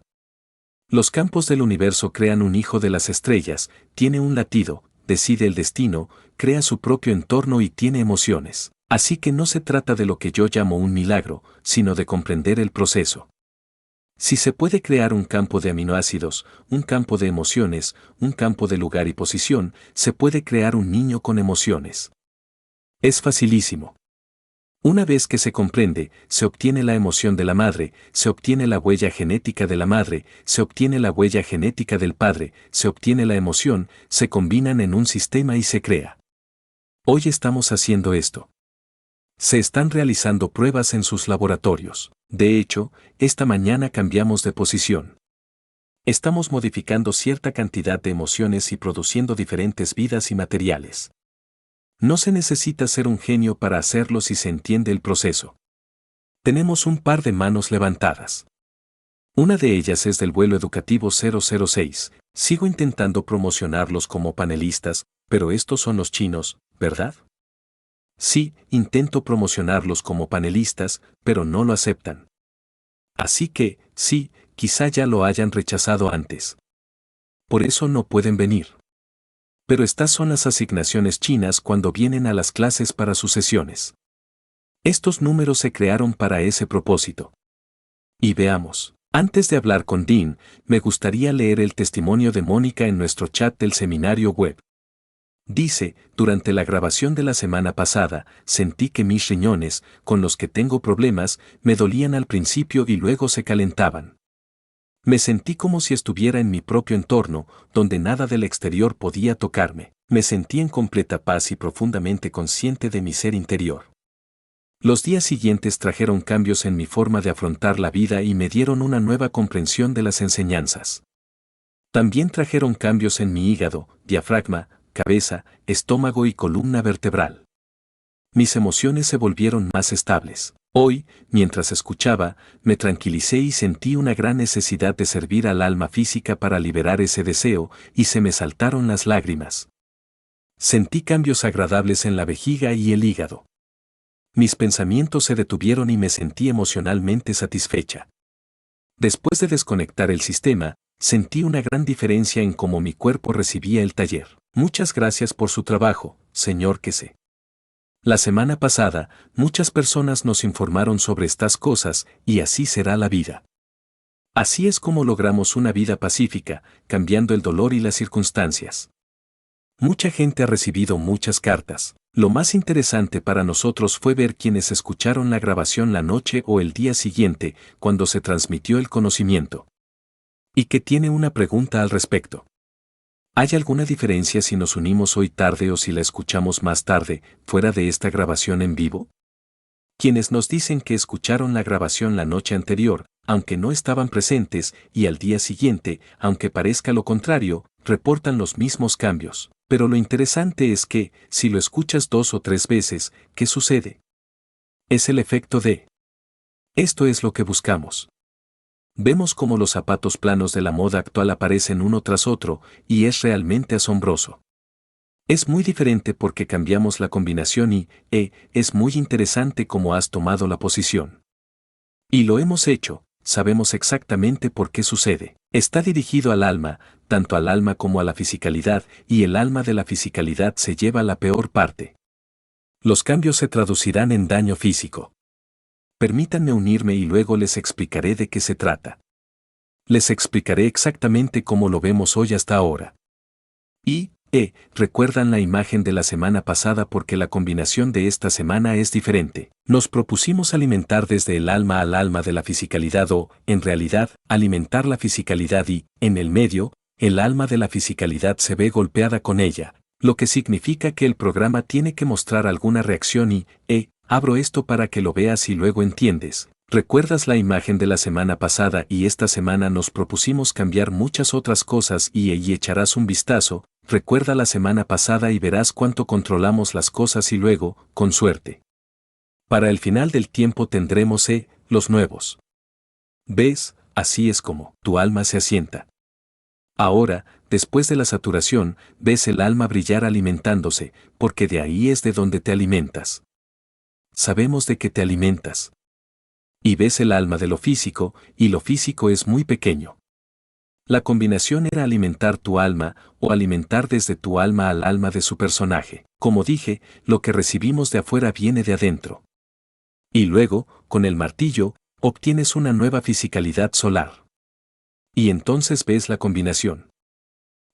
Los campos del universo crean un hijo de las estrellas, tiene un latido, decide el destino, crea su propio entorno y tiene emociones. Así que no se trata de lo que yo llamo un milagro, sino de comprender el proceso. Si se puede crear un campo de aminoácidos, un campo de emociones, un campo de lugar y posición, se puede crear un niño con emociones. Es facilísimo. Una vez que se comprende, se obtiene la emoción de la madre, se obtiene la huella genética de la madre, se obtiene la huella genética del padre, se obtiene la emoción, se combinan en un sistema y se crea. Hoy estamos haciendo esto. Se están realizando pruebas en sus laboratorios. De hecho, esta mañana cambiamos de posición. Estamos modificando cierta cantidad de emociones y produciendo diferentes vidas y materiales. No se necesita ser un genio para hacerlo si se entiende el proceso. Tenemos un par de manos levantadas. Una de ellas es del vuelo educativo 006. Sigo intentando promocionarlos como panelistas, pero estos son los chinos, ¿verdad? Sí, intento promocionarlos como panelistas, pero no lo aceptan. Así que, sí, quizá ya lo hayan rechazado antes. Por eso no pueden venir. Pero estas son las asignaciones chinas cuando vienen a las clases para sus sesiones. Estos números se crearon para ese propósito. Y veamos. Antes de hablar con Dean, me gustaría leer el testimonio de Mónica en nuestro chat del seminario web. Dice, durante la grabación de la semana pasada, sentí que mis riñones, con los que tengo problemas, me dolían al principio y luego se calentaban. Me sentí como si estuviera en mi propio entorno, donde nada del exterior podía tocarme. Me sentí en completa paz y profundamente consciente de mi ser interior. Los días siguientes trajeron cambios en mi forma de afrontar la vida y me dieron una nueva comprensión de las enseñanzas. También trajeron cambios en mi hígado, diafragma, cabeza, estómago y columna vertebral. Mis emociones se volvieron más estables. Hoy, mientras escuchaba, me tranquilicé y sentí una gran necesidad de servir al alma física para liberar ese deseo, y se me saltaron las lágrimas. Sentí cambios agradables en la vejiga y el hígado. Mis pensamientos se detuvieron y me sentí emocionalmente satisfecha. Después de desconectar el sistema, sentí una gran diferencia en cómo mi cuerpo recibía el taller. Muchas gracias por su trabajo, señor Kese. La semana pasada, muchas personas nos informaron sobre estas cosas, y así será la vida. Así es como logramos una vida pacífica, cambiando el dolor y las circunstancias. Mucha gente ha recibido muchas cartas. Lo más interesante para nosotros fue ver quienes escucharon la grabación la noche o el día siguiente, cuando se transmitió el conocimiento. Y que tiene una pregunta al respecto. ¿Hay alguna diferencia si nos unimos hoy tarde o si la escuchamos más tarde, fuera de esta grabación en vivo? Quienes nos dicen que escucharon la grabación la noche anterior, aunque no estaban presentes, y al día siguiente, aunque parezca lo contrario, reportan los mismos cambios. Pero lo interesante es que, si lo escuchas 2 o 3 veces, ¿qué sucede? Es el efecto de. Esto es lo que buscamos. Vemos cómo los zapatos planos de la moda actual aparecen uno tras otro, y es realmente asombroso. Es muy diferente porque cambiamos la combinación y, es muy interesante cómo has tomado la posición. Y lo hemos hecho, sabemos exactamente por qué sucede. Está dirigido al alma, tanto al alma como a la fisicalidad, y el alma de la fisicalidad se lleva la peor parte. Los cambios se traducirán en daño físico. Permítanme unirme y luego les explicaré de qué se trata. Les explicaré exactamente cómo lo vemos hoy hasta ahora. Y, recuerdan la imagen de la semana pasada porque la combinación de esta semana es diferente. Nos propusimos alimentar desde el alma al alma de la fisicalidad o, en realidad, alimentar la fisicalidad y, en el medio, el alma de la fisicalidad se ve golpeada con ella, lo que significa que el programa tiene que mostrar alguna reacción y, abro esto para que lo veas y luego entiendes. ¿Recuerdas la imagen de la semana pasada y esta semana nos propusimos cambiar muchas otras cosas y echarás un vistazo? Recuerda la semana pasada y verás cuánto controlamos las cosas y luego, con suerte. Para el final del tiempo tendremos los nuevos. ¿Ves? Así es como tu alma se asienta. Ahora, después de la saturación, ves el alma brillar alimentándose, porque de ahí es de donde te alimentas. Sabemos de qué te alimentas. Y ves el alma de lo físico, y lo físico es muy pequeño. La combinación era alimentar tu alma, o alimentar desde tu alma al alma de su personaje. Como dije, lo que recibimos de afuera viene de adentro. Y luego, con el martillo, obtienes una nueva fisicalidad solar. Y entonces ves la combinación.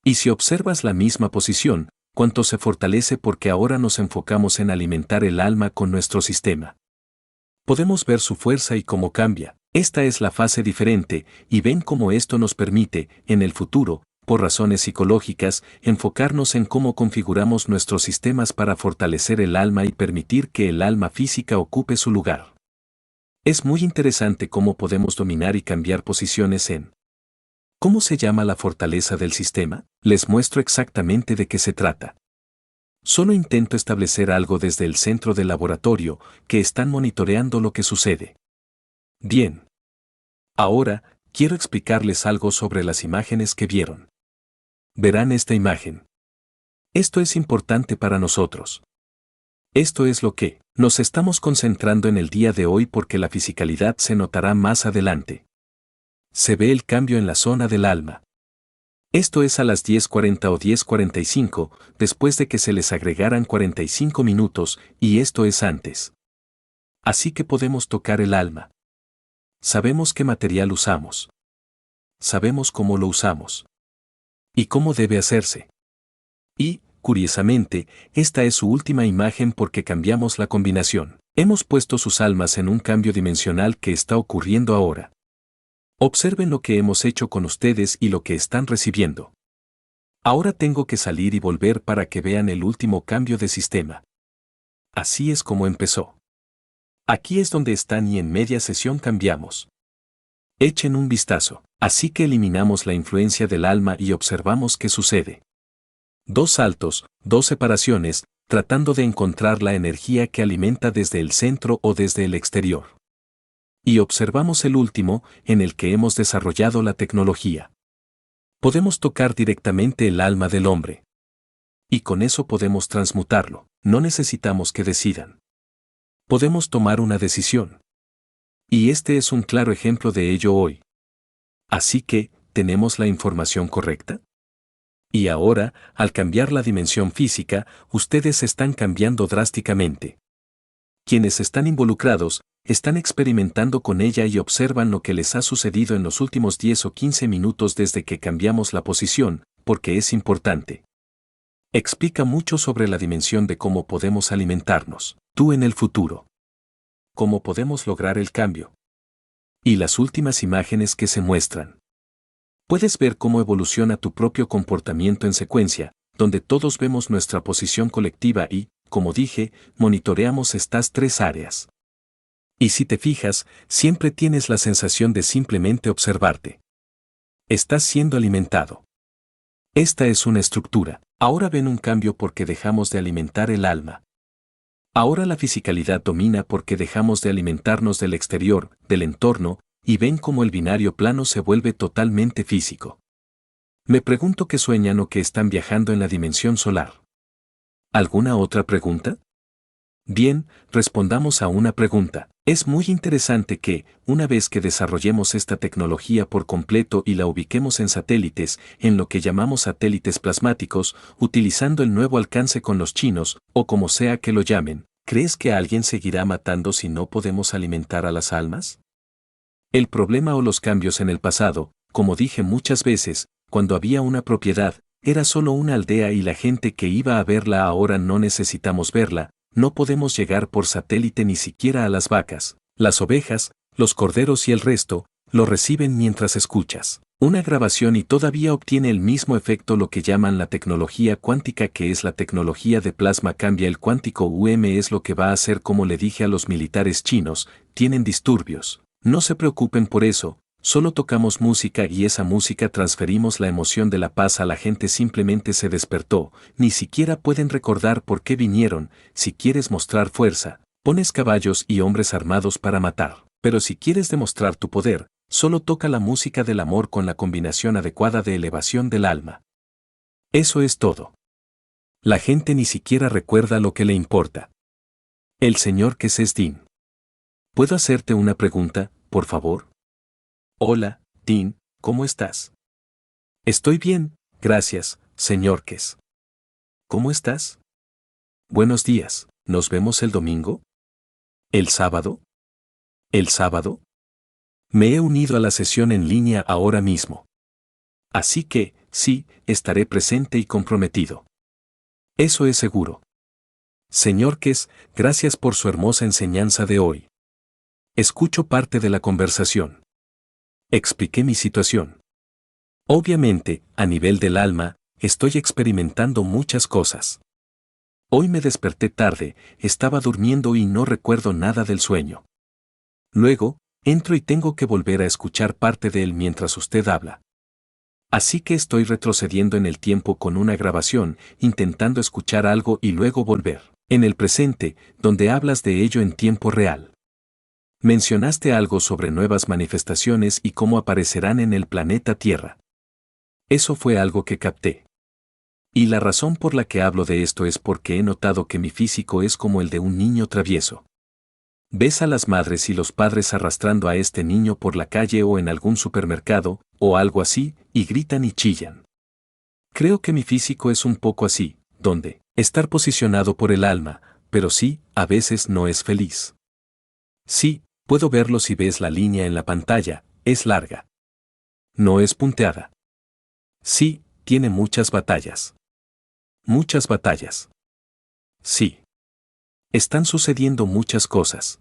Y si observas la misma posición, cuánto se fortalece porque ahora nos enfocamos en alimentar el alma con nuestro sistema. Podemos ver su fuerza y cómo cambia. Esta es la fase diferente, y ven cómo esto nos permite, en el futuro, por razones psicológicas, enfocarnos en cómo configuramos nuestros sistemas para fortalecer el alma y permitir que el alma física ocupe su lugar. Es muy interesante cómo podemos dominar y cambiar posiciones en. ¿Cómo se llama la fortaleza del sistema? Les muestro exactamente de qué se trata. Solo intento establecer algo desde el centro del laboratorio, que están monitoreando lo que sucede. Bien. Ahora, quiero explicarles algo sobre las imágenes que vieron. Verán esta imagen. Esto es importante para nosotros. Esto es lo que nos estamos concentrando en el día de hoy porque la fisicalidad se notará más adelante. Se ve el cambio en la zona del alma. Esto es a las 10:40 o 10:45, después de que se les agregaran 45 minutos, y esto es antes. Así que podemos tocar el alma. Sabemos qué material usamos. Sabemos cómo lo usamos. Y cómo debe hacerse. Y, curiosamente, esta es su última imagen porque cambiamos la combinación. Hemos puesto sus almas en un cambio dimensional que está ocurriendo ahora. Observen lo que hemos hecho con ustedes y lo que están recibiendo. Ahora tengo que salir y volver para que vean el último cambio de sistema. Así es como empezó. Aquí es donde están y en media sesión cambiamos. Echen un vistazo. Así que eliminamos la influencia del alma y observamos qué sucede. 2 saltos, 2 separaciones, tratando de encontrar la energía que alimenta desde el centro o desde el exterior. Y observamos el último, en el que hemos desarrollado la tecnología. Podemos tocar directamente el alma del hombre. Y con eso podemos transmutarlo, no necesitamos que decidan. Podemos tomar una decisión. Y este es un claro ejemplo de ello hoy. Así que, ¿tenemos la información correcta? Y ahora, al cambiar la dimensión física, ustedes están cambiando drásticamente. Quienes están involucrados, están experimentando con ella y observan lo que les ha sucedido en los últimos 10 o 15 minutos desde que cambiamos la posición, porque es importante. Explica mucho sobre la dimensión de cómo podemos alimentarnos, tú en el futuro. Cómo podemos lograr el cambio. Y las últimas imágenes que se muestran. Puedes ver cómo evoluciona tu propio comportamiento en secuencia, donde todos vemos nuestra posición colectiva y, como dije, monitoreamos estas 3 áreas. Y si te fijas, siempre tienes la sensación de simplemente observarte. Estás siendo alimentado. Esta es una estructura. Ahora ven un cambio porque dejamos de alimentar el alma. Ahora la fisicalidad domina porque dejamos de alimentarnos del exterior, del entorno, y ven cómo el binario plano se vuelve totalmente físico. Me pregunto qué sueñan o que están viajando en la dimensión solar. ¿Alguna otra pregunta? Bien, respondamos a una pregunta. Es muy interesante que, una vez que desarrollemos esta tecnología por completo y la ubiquemos en satélites, en lo que llamamos satélites plasmáticos, utilizando el nuevo alcance con los chinos, o como sea que lo llamen, ¿crees que alguien seguirá matando si no podemos alimentar a las almas? El problema o los cambios en el pasado, como dije muchas veces, cuando había una propiedad, era solo una aldea y la gente que iba a verla ahora no necesitamos verla. No podemos llegar por satélite ni siquiera a las vacas, las ovejas, los corderos y el resto, lo reciben mientras escuchas una grabación y todavía obtiene el mismo efecto lo que llaman la tecnología cuántica que es la tecnología de plasma cambia el cuántico es lo que va a hacer como le dije a los militares chinos, tienen disturbios, no se preocupen por eso. Solo tocamos música y esa música transferimos la emoción de la paz a la gente simplemente se despertó, ni siquiera pueden recordar por qué vinieron, si quieres mostrar fuerza, pones caballos y hombres armados para matar, pero si quieres demostrar tu poder, solo toca la música del amor con la combinación adecuada de elevación del alma. Eso es todo. La gente ni siquiera recuerda lo que le importa. El señor Kesesdin. ¿Puedo hacerte una pregunta, por favor? Hola, Dean, ¿cómo estás? Estoy bien, gracias, señor Kes. ¿Cómo estás? Buenos días, ¿nos vemos el domingo? ¿El sábado? ¿El sábado? Me he unido a la sesión en línea ahora mismo. Así que, sí, estaré presente y comprometido. Eso es seguro. Señor Kes, gracias por su hermosa enseñanza de hoy. Escucho parte de la conversación. Expliqué mi situación. Obviamente, a nivel del alma, estoy experimentando muchas cosas. Hoy me desperté tarde, estaba durmiendo y no recuerdo nada del sueño. Luego, entro y tengo que volver a escuchar parte de él mientras usted habla. Así que estoy retrocediendo en el tiempo con una grabación, intentando escuchar algo y luego volver. En el presente, donde hablas de ello en tiempo real. Mencionaste algo sobre nuevas manifestaciones y cómo aparecerán en el planeta Tierra. Eso fue algo que capté. Y la razón por la que hablo de esto es porque he notado que mi físico es como el de un niño travieso. Ves a las madres y los padres arrastrando a este niño por la calle o en algún supermercado, o algo así, y gritan y chillan. Creo que mi físico es un poco así, donde estar posicionado por el alma, pero sí, a veces no es feliz. Sí, puedo verlo si ves la línea en la pantalla, es larga. No es punteada. Sí, tiene muchas batallas. Muchas batallas. Sí. Están sucediendo muchas cosas.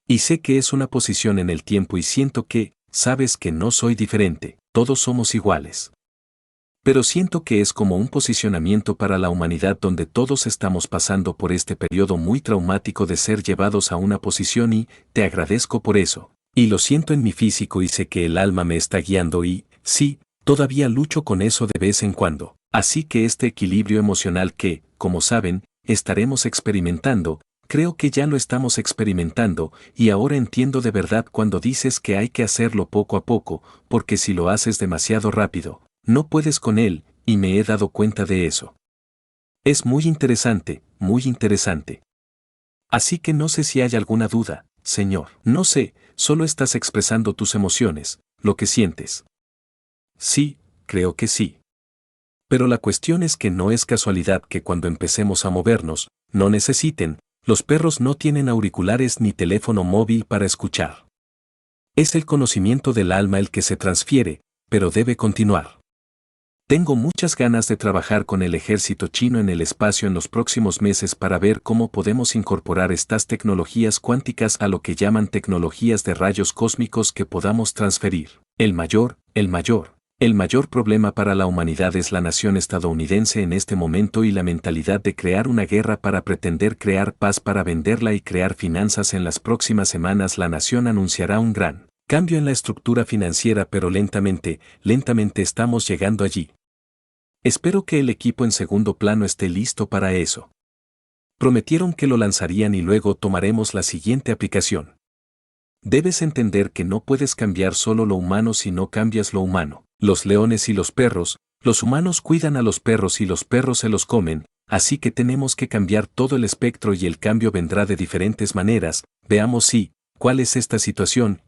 Y sé que es una posición en el tiempo y siento que, sabes que no soy diferente, todos somos iguales. Pero siento que es como un posicionamiento para la humanidad donde todos estamos pasando por este periodo muy traumático de ser llevados a una posición y, te agradezco por eso. Y lo siento en mi físico y sé que el alma me está guiando y, sí, todavía lucho con eso de vez en cuando. Así que este equilibrio emocional que, como saben, estaremos experimentando, creo que ya lo estamos experimentando, y ahora entiendo de verdad cuando dices que hay que hacerlo poco a poco, porque si lo haces demasiado rápido, no puedes con él, y me he dado cuenta de eso. Es muy interesante, muy interesante. Así que no sé si hay alguna duda, señor. No sé, solo estás expresando tus emociones, lo que sientes. Sí, creo que sí. Pero la cuestión es que no es casualidad que cuando empecemos a movernos, no necesiten, los perros no tienen auriculares ni teléfono móvil para escuchar. Es el conocimiento del alma el que se transfiere, pero debe continuar. Tengo muchas ganas de trabajar con el ejército chino en el espacio en los próximos meses para ver cómo podemos incorporar estas tecnologías cuánticas a lo que llaman tecnologías de rayos cósmicos que podamos transferir. El mayor problema para la humanidad es la nación estadounidense en este momento y la mentalidad de crear una guerra para pretender crear paz para venderla y crear finanzas. En las próximas semanas la nación anunciará un gran cambio en la estructura financiera, pero lentamente estamos llegando allí. Espero que el equipo en segundo plano esté listo para eso. Prometieron que lo lanzarían y luego tomaremos la siguiente aplicación. Debes entender que no puedes cambiar solo lo humano si no cambias lo humano. Los leones y los perros, los humanos cuidan a los perros y los perros se los comen, así que tenemos que cambiar todo el espectro y el cambio vendrá de diferentes maneras. Veamos cuál es esta situación.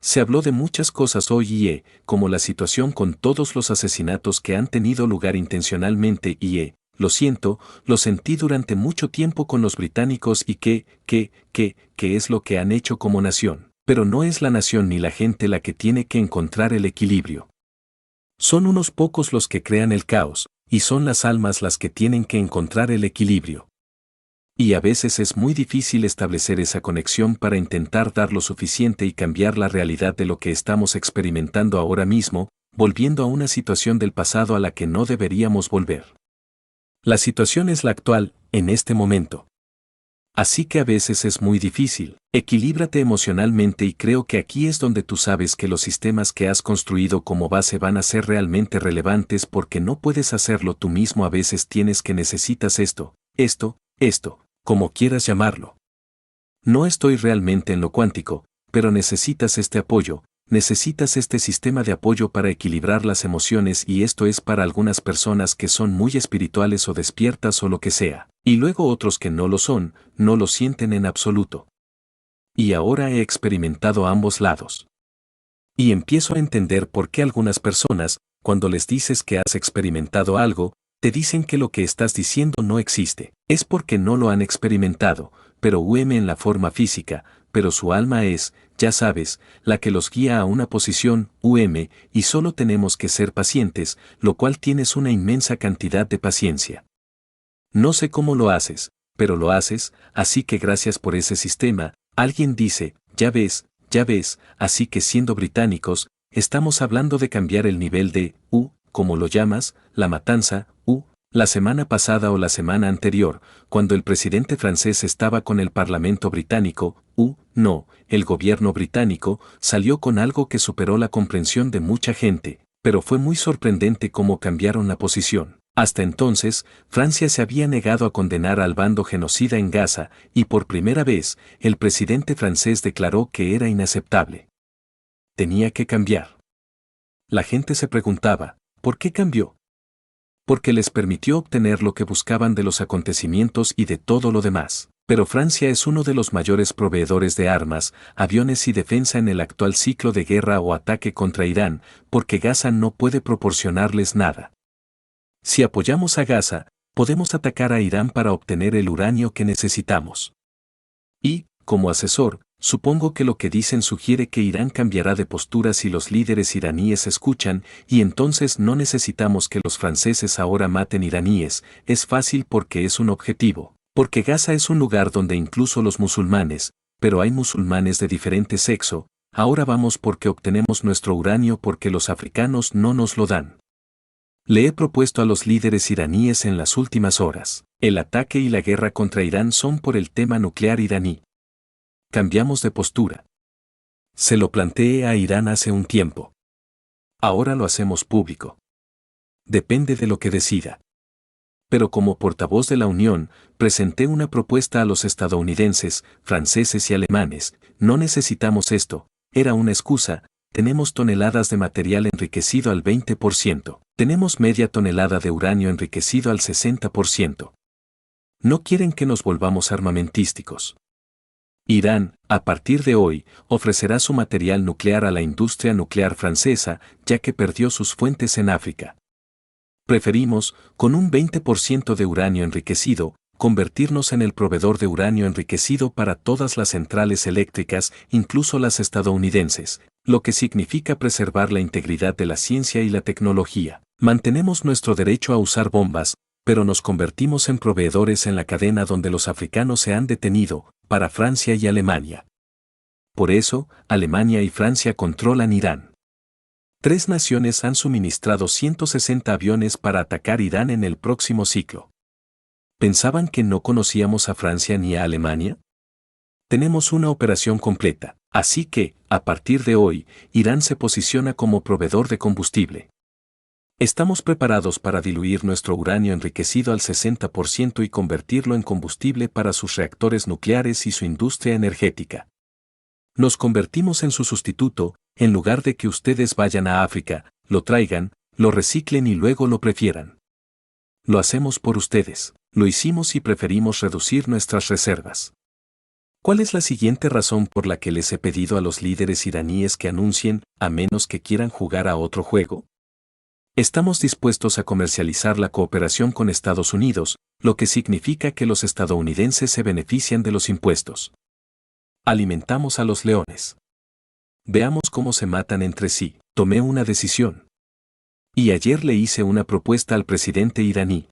Se habló de muchas cosas hoy y como la situación con todos los asesinatos que han tenido lugar intencionalmente y lo siento, lo sentí durante mucho tiempo con los británicos y qué es lo que han hecho como nación, pero no es la nación ni la gente la que tiene que encontrar el equilibrio. Son unos pocos los que crean el caos, y son las almas las que tienen que encontrar el equilibrio. Y a veces es muy difícil establecer esa conexión para intentar dar lo suficiente y cambiar la realidad de lo que estamos experimentando ahora mismo, volviendo a una situación del pasado a la que no deberíamos volver. La situación es la actual, en este momento. Así que a veces es muy difícil. Equilíbrate emocionalmente y creo que aquí es donde tú sabes que los sistemas que has construido como base van a ser realmente relevantes porque no puedes hacerlo tú mismo. A veces necesitas esto, como quieras llamarlo. No estoy realmente en lo cuántico, pero necesitas este apoyo, necesitas este sistema de apoyo para equilibrar las emociones y esto es para algunas personas que son muy espirituales o despiertas o lo que sea, y luego otros que no lo son, no lo sienten en absoluto. Y ahora he experimentado ambos lados. Y empiezo a entender por qué algunas personas, cuando les dices que has experimentado algo, te dicen que lo que estás diciendo no existe. Es porque no lo han experimentado, pero en la forma física, pero su alma es, ya sabes, la que los guía a una posición, y solo tenemos que ser pacientes, lo cual tienes una inmensa cantidad de paciencia. No sé cómo lo haces, pero lo haces, así que gracias por ese sistema. Alguien dice, ya ves, así que siendo británicos, estamos hablando de cambiar el nivel de, como lo llamas, la matanza, la semana pasada o la semana anterior, cuando el presidente francés estaba con el Parlamento británico, no, el gobierno británico, salió con algo que superó la comprensión de mucha gente, pero fue muy sorprendente cómo cambiaron la posición. Hasta entonces, Francia se había negado a condenar al bando genocida en Gaza, y por primera vez, el presidente francés declaró que era inaceptable. Tenía que cambiar. La gente se preguntaba, ¿por qué cambió? Porque les permitió obtener lo que buscaban de los acontecimientos y de todo lo demás. Pero Francia es uno de los mayores proveedores de armas, aviones y defensa en el actual ciclo de guerra o ataque contra Irán, porque Gaza no puede proporcionarles nada. Si apoyamos a Gaza, podemos atacar a Irán para obtener el uranio que necesitamos. Y, como asesor, supongo que lo que dicen sugiere que Irán cambiará de postura si los líderes iraníes escuchan, y entonces no necesitamos que los franceses ahora maten iraníes, es fácil porque es un objetivo, porque Gaza es un lugar donde incluso los musulmanes, pero hay musulmanes de diferente sexo, ahora vamos porque obtenemos nuestro uranio porque los africanos no nos lo dan. Le he propuesto a los líderes iraníes en las últimas horas, el ataque y la guerra contra Irán son por el tema nuclear iraní. Cambiamos de postura. Se lo planteé a Irán hace un tiempo. Ahora lo hacemos público. Depende de lo que decida. Pero como portavoz de la Unión, presenté una propuesta a los estadounidenses, franceses y alemanes, no necesitamos esto, era una excusa, tenemos toneladas de material enriquecido al 20%, tenemos media tonelada de uranio enriquecido al 60%. No quieren que nos volvamos armamentísticos. Irán, a partir de hoy, ofrecerá su material nuclear a la industria nuclear francesa, ya que perdió sus fuentes en África. Preferimos, con un 20% de uranio enriquecido, convertirnos en el proveedor de uranio enriquecido para todas las centrales eléctricas, incluso las estadounidenses, lo que significa preservar la integridad de la ciencia y la tecnología. Mantenemos nuestro derecho a usar bombas, pero nos convertimos en proveedores en la cadena donde los africanos se han detenido, para Francia y Alemania. Por eso, Alemania y Francia controlan Irán. 3 naciones han suministrado 160 aviones para atacar Irán en el próximo ciclo. ¿Pensaban que no conocíamos a Francia ni a Alemania? Tenemos una operación completa, así que, a partir de hoy, Irán se posiciona como proveedor de combustible. Estamos preparados para diluir nuestro uranio enriquecido al 60% y convertirlo en combustible para sus reactores nucleares y su industria energética. Nos convertimos en su sustituto, en lugar de que ustedes vayan a África, lo traigan, lo reciclen y luego lo prefieran. Lo hacemos por ustedes, lo hicimos y preferimos reducir nuestras reservas. ¿Cuál es la siguiente razón por la que les he pedido a los líderes iraníes que anuncien, a menos que quieran jugar a otro juego? Estamos dispuestos a comercializar la cooperación con Estados Unidos, lo que significa que los estadounidenses se benefician de los impuestos. Alimentamos a los leones. Veamos cómo se matan entre sí. Tomé una decisión. Y ayer le hice una propuesta al presidente iraní.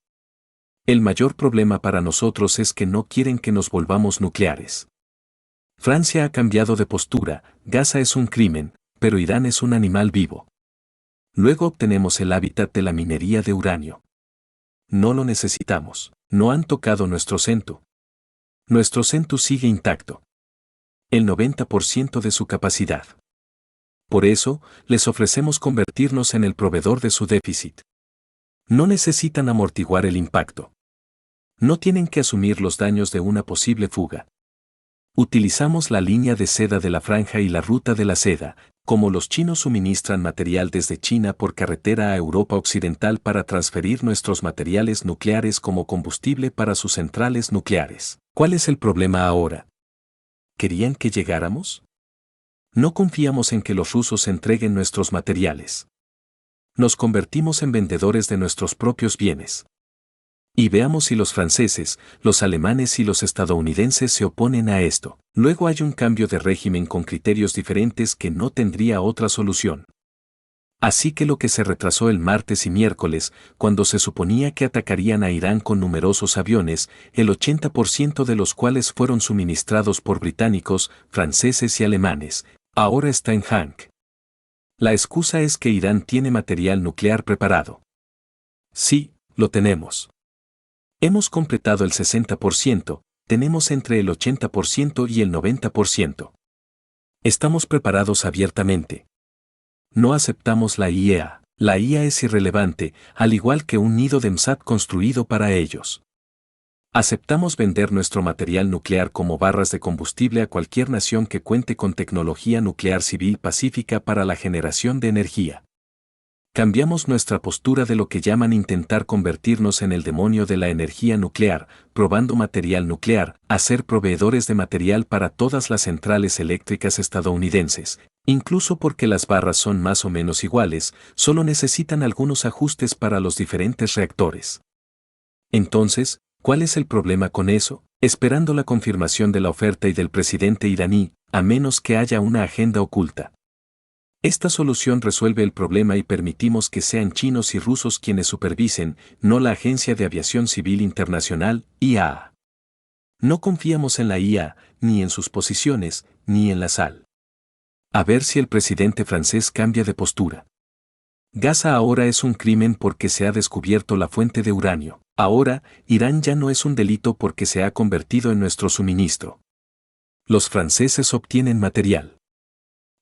El mayor problema para nosotros es que no quieren que nos volvamos nucleares. Francia ha cambiado de postura, Gaza es un crimen, pero Irán es un animal vivo. Luego obtenemos el hábitat de la minería de uranio. No lo necesitamos, no han tocado nuestro CENTU. Nuestro CENTU sigue intacto. El 90% de su capacidad. Por eso, les ofrecemos convertirnos en el proveedor de su déficit. No necesitan amortiguar el impacto. No tienen que asumir los daños de una posible fuga. Utilizamos la línea de seda de la franja y la ruta de la seda, como los chinos suministran material desde China por carretera a Europa Occidental para transferir nuestros materiales nucleares como combustible para sus centrales nucleares. ¿Cuál es el problema ahora? ¿Querían que llegáramos? No confiamos en que los rusos entreguen nuestros materiales. Nos convertimos en vendedores de nuestros propios bienes. Y veamos si los franceses, los alemanes y los estadounidenses se oponen a esto. Luego hay un cambio de régimen con criterios diferentes que no tendría otra solución. Así que lo que se retrasó el martes y miércoles, cuando se suponía que atacarían a Irán con numerosos aviones, el 80% de los cuales fueron suministrados por británicos, franceses y alemanes, ahora está en Hank. La excusa es que Irán tiene material nuclear preparado. Sí, lo tenemos. Hemos completado el 60%, tenemos entre el 80% y el 90%. Estamos preparados abiertamente. No aceptamos la IEA. La IEA es irrelevante, al igual que un nido de MSAT construido para ellos. Aceptamos vender nuestro material nuclear como barras de combustible a cualquier nación que cuente con tecnología nuclear civil pacífica para la generación de energía. Cambiamos nuestra postura de lo que llaman intentar convertirnos en el demonio de la energía nuclear, probando material nuclear, a ser proveedores de material para todas las centrales eléctricas estadounidenses, incluso porque las barras son más o menos iguales, solo necesitan algunos ajustes para los diferentes reactores. Entonces, ¿cuál es el problema con eso? Esperando la confirmación de la oferta y del presidente iraní, a menos que haya una agenda oculta. Esta solución resuelve el problema y permitimos que sean chinos y rusos quienes supervisen, no la Agencia de Aviación Civil Internacional, IAA. No confiamos en la IAA, ni en sus posiciones, ni en la SAL. A ver si el presidente francés cambia de postura. Gaza ahora es un crimen porque se ha descubierto la fuente de uranio. Ahora, Irán ya no es un delito porque se ha convertido en nuestro suministro. Los franceses obtienen material.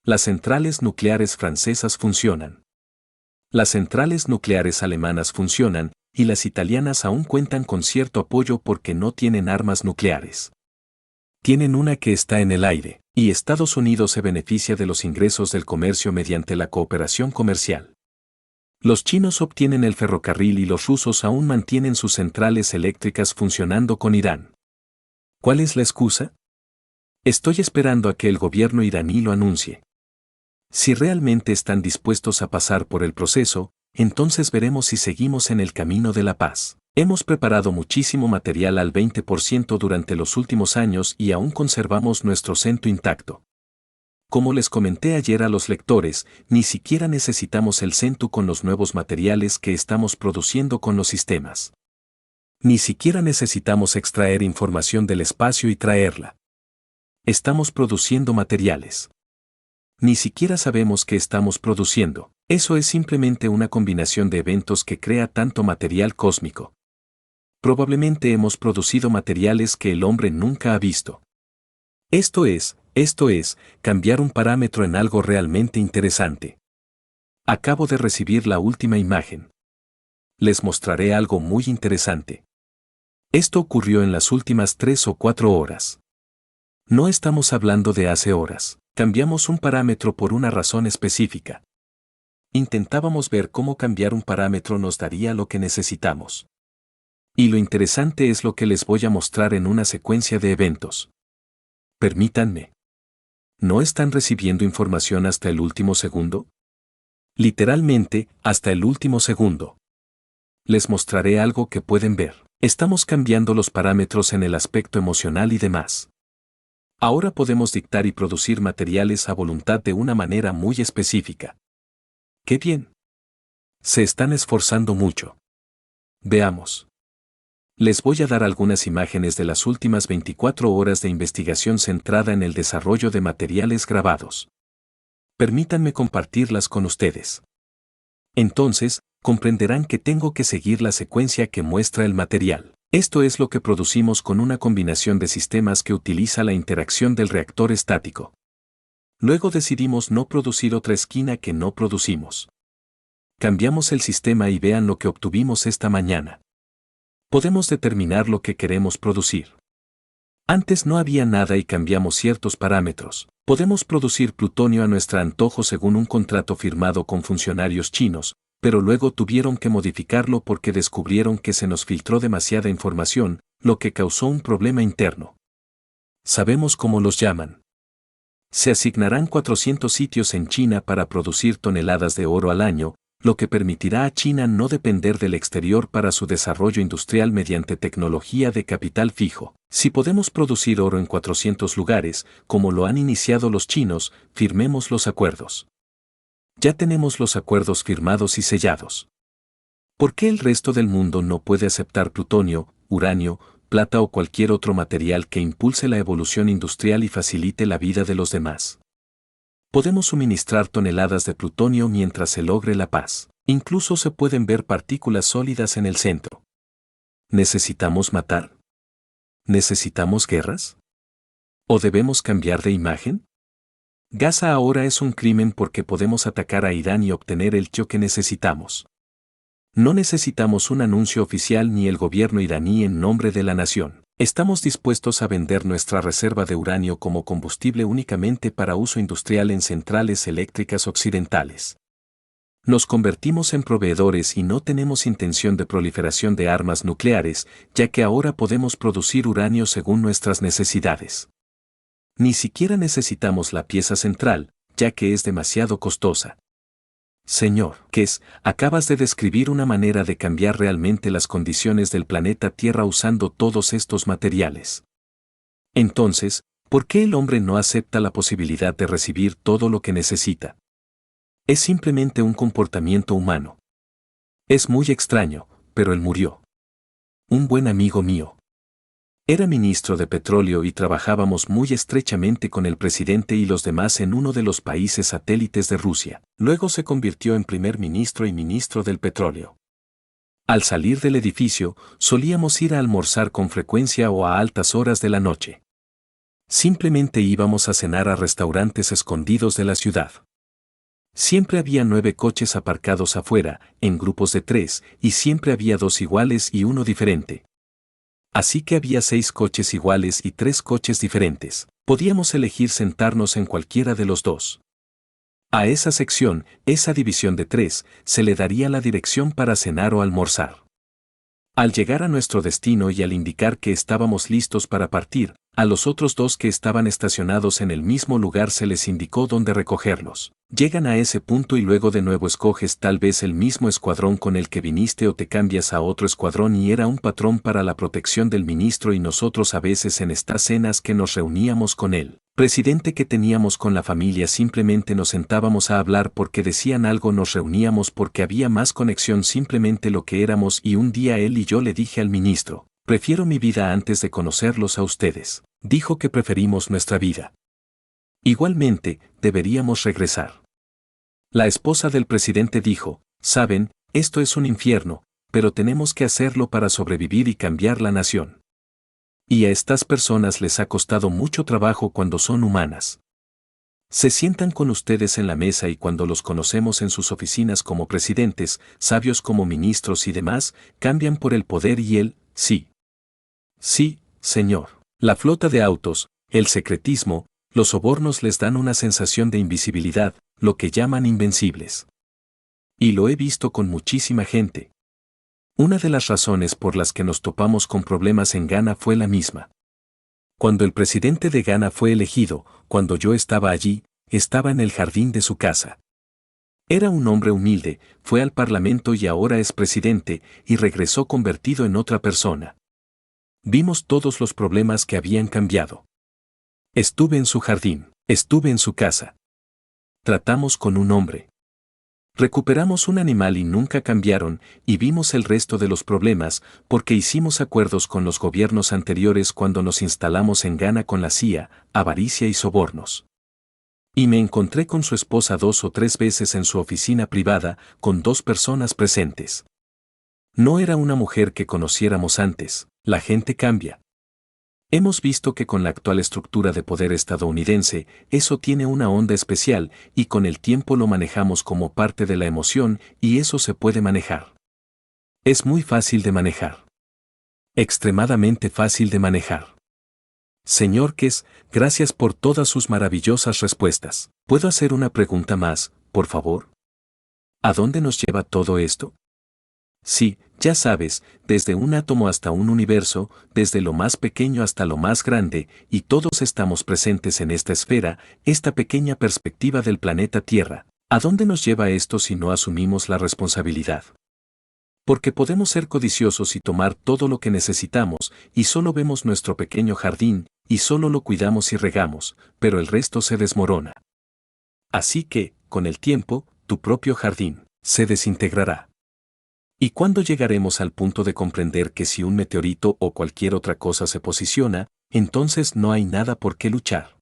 Las centrales nucleares francesas funcionan. Las centrales nucleares alemanas funcionan, y las italianas aún cuentan con cierto apoyo porque no tienen armas nucleares. Tienen una que está en el aire, y Estados Unidos se beneficia de los ingresos del comercio mediante la cooperación comercial. Los chinos obtienen el ferrocarril y los rusos aún mantienen sus centrales eléctricas funcionando con Irán. ¿Cuál es la excusa? Estoy esperando a que el gobierno iraní lo anuncie. Si realmente están dispuestos a pasar por el proceso, entonces veremos si seguimos en el camino de la paz. Hemos preparado muchísimo material al 20% durante los últimos años y aún conservamos nuestro CENTU intacto. Como les comenté ayer a los lectores, ni siquiera necesitamos el CENTU con los nuevos materiales que estamos produciendo con los sistemas. Ni siquiera necesitamos extraer información del espacio y traerla. Estamos produciendo materiales. Ni siquiera sabemos qué estamos produciendo. Eso es simplemente una combinación de eventos que crea tanto material cósmico. Probablemente hemos producido materiales que el hombre nunca ha visto. Esto es, cambiar un parámetro en algo realmente interesante. Acabo de recibir la última imagen. Les mostraré algo muy interesante. Esto ocurrió en las últimas 3 o 4 horas. No estamos hablando de hace horas. Cambiamos un parámetro por una razón específica. Intentábamos ver cómo cambiar un parámetro nos daría lo que necesitamos. Y lo interesante es lo que les voy a mostrar en una secuencia de eventos. Permítanme. ¿No están recibiendo información hasta el último segundo? Literalmente, hasta el último segundo. Les mostraré algo que pueden ver. Estamos cambiando los parámetros en el aspecto emocional y demás. Ahora podemos dictar y producir materiales a voluntad de una manera muy específica. ¡Qué bien! Se están esforzando mucho. Veamos. Les voy a dar algunas imágenes de las últimas 24 horas de investigación centrada en el desarrollo de materiales grabados. Permítanme compartirlas con ustedes. Entonces, comprenderán que tengo que seguir la secuencia que muestra el material. Esto es lo que producimos con una combinación de sistemas que utiliza la interacción del reactor estático. Luego decidimos no producir otra esquina que no producimos. Cambiamos el sistema y vean lo que obtuvimos esta mañana. Podemos determinar lo que queremos producir. Antes no había nada y cambiamos ciertos parámetros. Podemos producir plutonio a nuestro antojo según un contrato firmado con funcionarios chinos, pero luego tuvieron que modificarlo porque descubrieron que se nos filtró demasiada información, lo que causó un problema interno. Sabemos cómo los llaman. Se asignarán 400 sitios en China para producir toneladas de oro al año, lo que permitirá a China no depender del exterior para su desarrollo industrial mediante tecnología de capital fijo. Si podemos producir oro en 400 lugares, como lo han iniciado los chinos, firmemos los acuerdos. Ya tenemos los acuerdos firmados y sellados. ¿Por qué el resto del mundo no puede aceptar plutonio, uranio, plata o cualquier otro material que impulse la evolución industrial y facilite la vida de los demás? Podemos suministrar toneladas de plutonio mientras se logre la paz. Incluso se pueden ver partículas sólidas en el centro. ¿Necesitamos matar? ¿Necesitamos guerras? ¿O debemos cambiar de imagen? Gaza ahora es un crimen porque podemos atacar a Irán y obtener el yo que necesitamos. No necesitamos un anuncio oficial ni el gobierno iraní en nombre de la nación. Estamos dispuestos a vender nuestra reserva de uranio como combustible únicamente para uso industrial en centrales eléctricas occidentales. Nos convertimos en proveedores y no tenemos intención de proliferación de armas nucleares, ya que ahora podemos producir uranio según nuestras necesidades. Ni siquiera necesitamos la pieza central, ya que es demasiado costosa. Señor Kess, acabas de describir una manera de cambiar realmente las condiciones del planeta Tierra usando todos estos materiales. Entonces, ¿por qué el hombre no acepta la posibilidad de recibir todo lo que necesita? Es simplemente un comportamiento humano. Es muy extraño, pero él murió. Un buen amigo mío. Era ministro de petróleo y trabajábamos muy estrechamente con el presidente y los demás en uno de los países satélites de Rusia. Luego se convirtió en primer ministro y ministro del petróleo. Al salir del edificio, solíamos ir a almorzar con frecuencia o a altas horas de la noche. Simplemente íbamos a cenar a restaurantes escondidos de la ciudad. Siempre había 9 coches aparcados afuera, en grupos de 3, y siempre había 2 iguales y uno diferente. Así que había 6 coches iguales y 3 coches diferentes. Podíamos elegir sentarnos en cualquiera de los dos. A esa sección, esa división de 3, se le daría la dirección para cenar o almorzar. Al llegar a nuestro destino y al indicar que estábamos listos para partir, a los otros 2 que estaban estacionados en el mismo lugar se les indicó dónde recogerlos. Llegan a ese punto y luego de nuevo escoges tal vez el mismo escuadrón con el que viniste o te cambias a otro escuadrón y era un patrón para la protección del ministro y nosotros a veces en estas cenas que nos reuníamos con él. Presidente que teníamos con la familia simplemente nos sentábamos a hablar porque decían algo, nos reuníamos porque había más conexión simplemente lo que éramos y un día él y yo le dije al ministro, prefiero mi vida antes de conocerlos a ustedes. Dijo que preferimos nuestra vida. Igualmente, deberíamos regresar. La esposa del presidente dijo, saben, esto es un infierno, pero tenemos que hacerlo para sobrevivir y cambiar la nación. Y a estas personas les ha costado mucho trabajo cuando son humanas. Se sientan con ustedes en la mesa y cuando los conocemos en sus oficinas como presidentes, sabios como ministros y demás, cambian por el poder y el, sí. Sí, señor. La flota de autos, el secretismo, los sobornos les dan una sensación de invisibilidad, lo que llaman invencibles. Y lo he visto con muchísima gente. Una de las razones por las que nos topamos con problemas en Ghana fue la misma. Cuando el presidente de Ghana fue elegido, cuando yo estaba allí, estaba en el jardín de su casa. Era un hombre humilde, fue al parlamento y ahora es presidente, y regresó convertido en otra persona. Vimos todos los problemas que habían cambiado. Estuve en su jardín, estuve en su casa. Tratamos con un hombre. Recuperamos un animal y nunca cambiaron, y vimos el resto de los problemas, porque hicimos acuerdos con los gobiernos anteriores cuando nos instalamos en Ghana con la CIA, avaricia y sobornos. Y me encontré con su esposa 2 o 3 veces en su oficina privada, con 2 personas presentes. No era una mujer que conociéramos antes, la gente cambia. Hemos visto que con la actual estructura de poder estadounidense, eso tiene una onda especial, y con el tiempo lo manejamos como parte de la emoción, y eso se puede manejar. Es muy fácil de manejar. Extremadamente fácil de manejar. Señor Kess, gracias por todas sus maravillosas respuestas. ¿Puedo hacer una pregunta más, por favor? ¿A dónde nos lleva todo esto? Sí, ya sabes, desde un átomo hasta un universo, desde lo más pequeño hasta lo más grande, y todos estamos presentes en esta esfera, esta pequeña perspectiva del planeta Tierra. ¿A dónde nos lleva esto si no asumimos la responsabilidad? Porque podemos ser codiciosos y tomar todo lo que necesitamos, y solo vemos nuestro pequeño jardín, y solo lo cuidamos y regamos, pero el resto se desmorona. Así que, con el tiempo, tu propio jardín, se desintegrará. ¿Y cuándo llegaremos al punto de comprender que si un meteorito o cualquier otra cosa se posiciona, entonces no hay nada por qué luchar?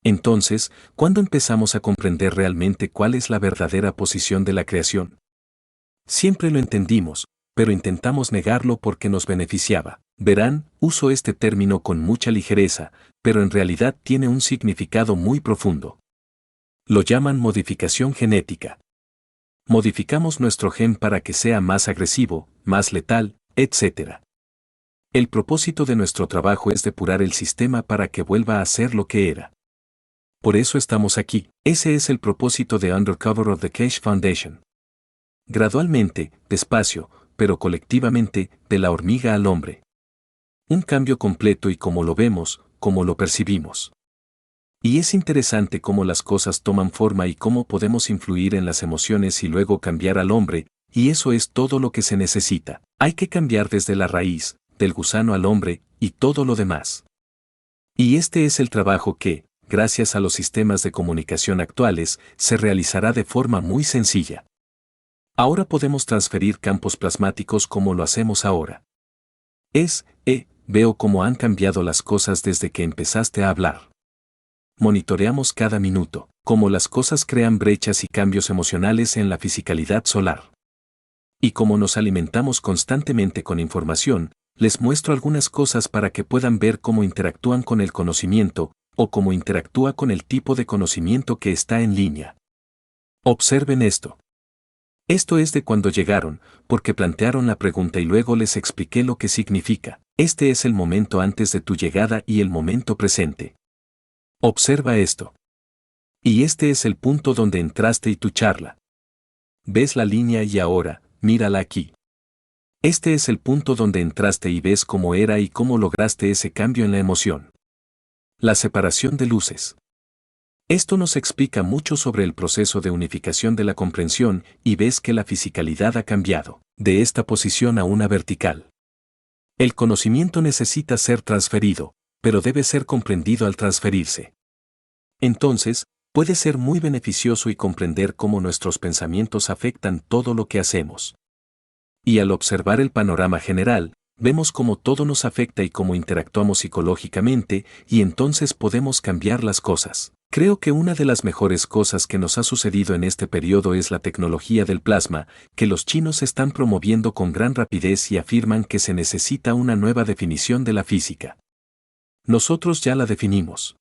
Entonces, ¿cuándo empezamos a comprender realmente cuál es la verdadera posición de la creación? Siempre lo entendimos, pero intentamos negarlo porque nos beneficiaba. Verán, uso este término con mucha ligereza, pero en realidad tiene un significado muy profundo. Lo llaman modificación genética. Modificamos nuestro gen para que sea más agresivo, más letal, etc. El propósito de nuestro trabajo es depurar el sistema para que vuelva a ser lo que era. Por eso estamos aquí. Ese es el propósito de Undercover of the Keshe Foundation. Gradualmente, despacio, pero colectivamente, de la hormiga al hombre. Un cambio completo y como lo vemos, como lo percibimos. Y es interesante cómo las cosas toman forma y cómo podemos influir en las emociones y luego cambiar al hombre, y eso es todo lo que se necesita. Hay que cambiar desde la raíz, del gusano al hombre, y todo lo demás. Y este es el trabajo que, gracias a los sistemas de comunicación actuales, se realizará de forma muy sencilla. Ahora podemos transferir campos plasmáticos como lo hacemos ahora. Veo cómo han cambiado las cosas desde que empezaste a hablar. Monitoreamos cada minuto, cómo las cosas crean brechas y cambios emocionales en la fisicalidad solar. Y como nos alimentamos constantemente con información, les muestro algunas cosas para que puedan ver cómo interactúan con el conocimiento, o cómo interactúa con el tipo de conocimiento que está en línea. Observen esto. Esto es de cuando llegaron, porque plantearon la pregunta y luego les expliqué lo que significa. Este es el momento antes de tu llegada y el momento presente. Observa esto. Y este es el punto donde entraste y tu charla. ¿Ves la línea y ahora, mírala aquí? Este es el punto donde entraste y ves cómo era y cómo lograste ese cambio en la emoción. La separación de luces. Esto nos explica mucho sobre el proceso de unificación de la comprensión y ves que la fisicalidad ha cambiado, de esta posición a una vertical. El conocimiento necesita ser transferido, pero debe ser comprendido al transferirse. Entonces, puede ser muy beneficioso y comprender cómo nuestros pensamientos afectan todo lo que hacemos. Y al observar el panorama general, vemos cómo todo nos afecta y cómo interactuamos psicológicamente, y entonces podemos cambiar las cosas. Creo que una de las mejores cosas que nos ha sucedido en este periodo es la tecnología del plasma, que los chinos están promoviendo con gran rapidez y afirman que se necesita una nueva definición de la física. Nosotros ya la definimos.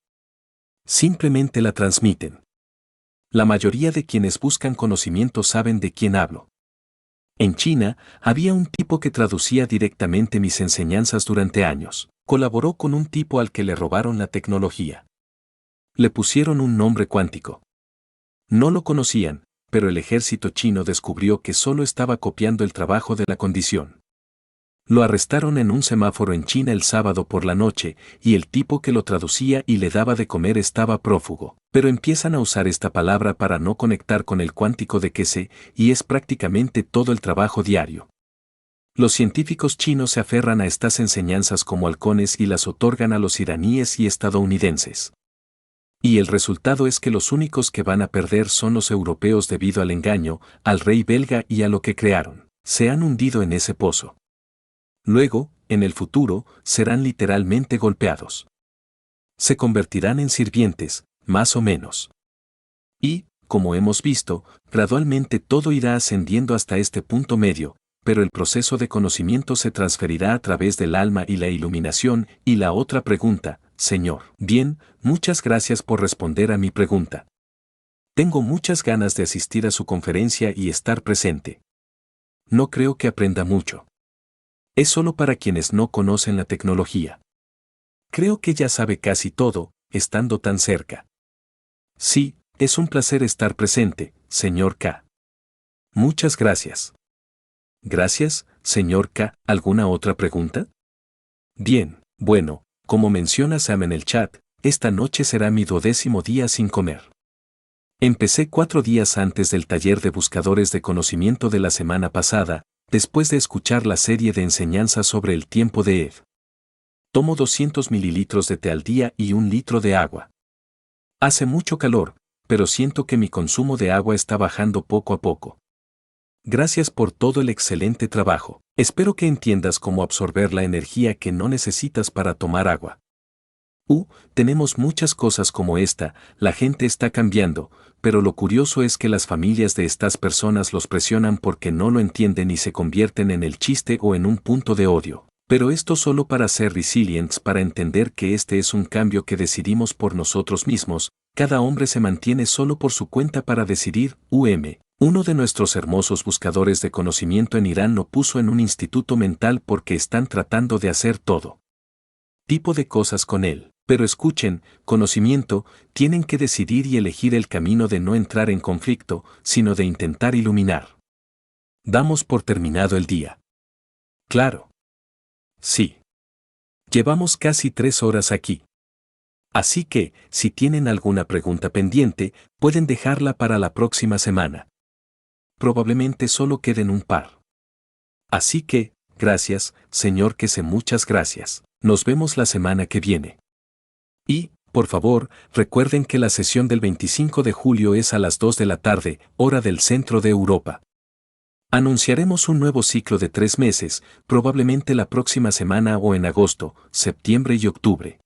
Simplemente la transmiten. La mayoría de quienes buscan conocimiento saben de quién hablo. En China, había un tipo que traducía directamente mis enseñanzas durante años. Colaboró con un tipo al que le robaron la tecnología. Le pusieron un nombre cuántico. No lo conocían, pero el ejército chino descubrió que solo estaba copiando el trabajo de la condición. Lo arrestaron en un semáforo en China el sábado por la noche, y el tipo que lo traducía y le daba de comer estaba prófugo. Pero empiezan a usar esta palabra para no conectar con el cuántico de que sé, y es prácticamente todo el trabajo diario. Los científicos chinos se aferran a estas enseñanzas como halcones y las otorgan a los iraníes y estadounidenses. Y el resultado es que los únicos que van a perder son los europeos debido al engaño, al rey belga y a lo que crearon. Se han hundido en ese pozo. Luego, en el futuro, serán literalmente golpeados. Se convertirán en sirvientes, más o menos. Y, como hemos visto, gradualmente todo irá ascendiendo hasta este punto medio, pero el proceso de conocimiento se transferirá a través del alma y la iluminación. Y la otra pregunta, Señor. Bien, muchas gracias por responder a mi pregunta. Tengo muchas ganas de asistir a su conferencia y estar presente. No creo que aprenda mucho. Es solo para quienes no conocen la tecnología. Creo que ya sabe casi todo, estando tan cerca. Sí, es un placer estar presente, señor K. Muchas gracias. Gracias, señor K. ¿Alguna otra pregunta? Bien, bueno, como menciona Sam en el chat, esta noche será mi 12º día sin comer. Empecé 4 días antes del taller de buscadores de conocimiento de la semana pasada, después de escuchar la serie de enseñanzas sobre el tiempo de Eve. Tomo 200 mililitros de té al día y 1 litro de agua. Hace mucho calor, pero siento que mi consumo de agua está bajando poco a poco. Gracias por todo el excelente trabajo. Espero que entiendas cómo absorber la energía que no necesitas para tomar agua. Tenemos muchas cosas como esta, la gente está cambiando, pero lo curioso es que las familias de estas personas los presionan porque no lo entienden y se convierten en el chiste o en un punto de odio. Pero esto solo para ser resilientes, para entender que este es un cambio que decidimos por nosotros mismos. Cada hombre se mantiene solo por su cuenta para decidir. Uno de nuestros hermosos buscadores de conocimiento en Irán lo puso en un instituto mental porque están tratando de hacer todo tipo de cosas con él. Pero escuchen, conocimiento, tienen que decidir y elegir el camino de no entrar en conflicto, sino de intentar iluminar. Damos por terminado el día. Claro. Sí. Llevamos casi 3 horas aquí. Así que, si tienen alguna pregunta pendiente, pueden dejarla para la próxima semana. Probablemente solo queden un par. Así que, gracias, señor Kese, muchas gracias. Nos vemos la semana que viene. Y, por favor, recuerden que la sesión del 25 de julio es a las 2 de la tarde, hora del centro de Europa. Anunciaremos un nuevo ciclo de 3 meses, probablemente la próxima semana o en agosto, septiembre y octubre.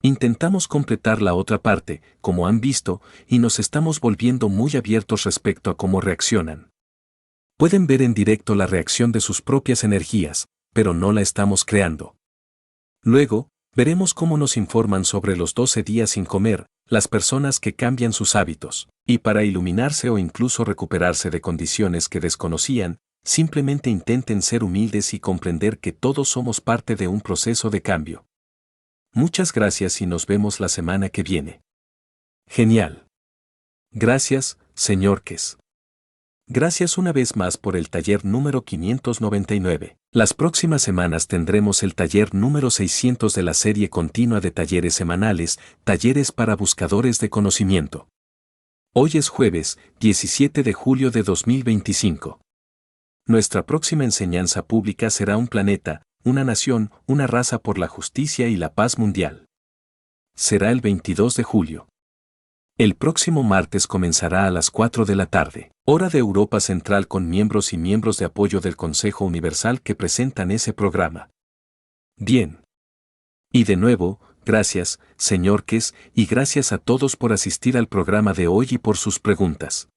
Intentamos completar la otra parte, como han visto, y nos estamos volviendo muy abiertos respecto a cómo reaccionan. Pueden ver en directo la reacción de sus propias energías, pero no la estamos creando. Luego, veremos cómo nos informan sobre los 12 días sin comer, las personas que cambian sus hábitos, y para iluminarse o incluso recuperarse de condiciones que desconocían, simplemente intenten ser humildes y comprender que todos somos parte de un proceso de cambio. Muchas gracias y nos vemos la semana que viene. Genial. Gracias, señor Kes. Gracias una vez más por el taller número 599. Las próximas semanas tendremos el taller número 600 de la serie continua de talleres semanales, talleres para buscadores de conocimiento. Hoy es jueves, 17 de julio de 2025. Nuestra próxima enseñanza pública será un planeta, una nación, una raza por la justicia y la paz mundial. Será el 22 de julio. El próximo martes comenzará a las 4 de la tarde, hora de Europa Central, con miembros y miembros de apoyo del Consejo Universal que presentan ese programa. Bien. Y de nuevo, gracias, señor Kes, y gracias a todos por asistir al programa de hoy y por sus preguntas.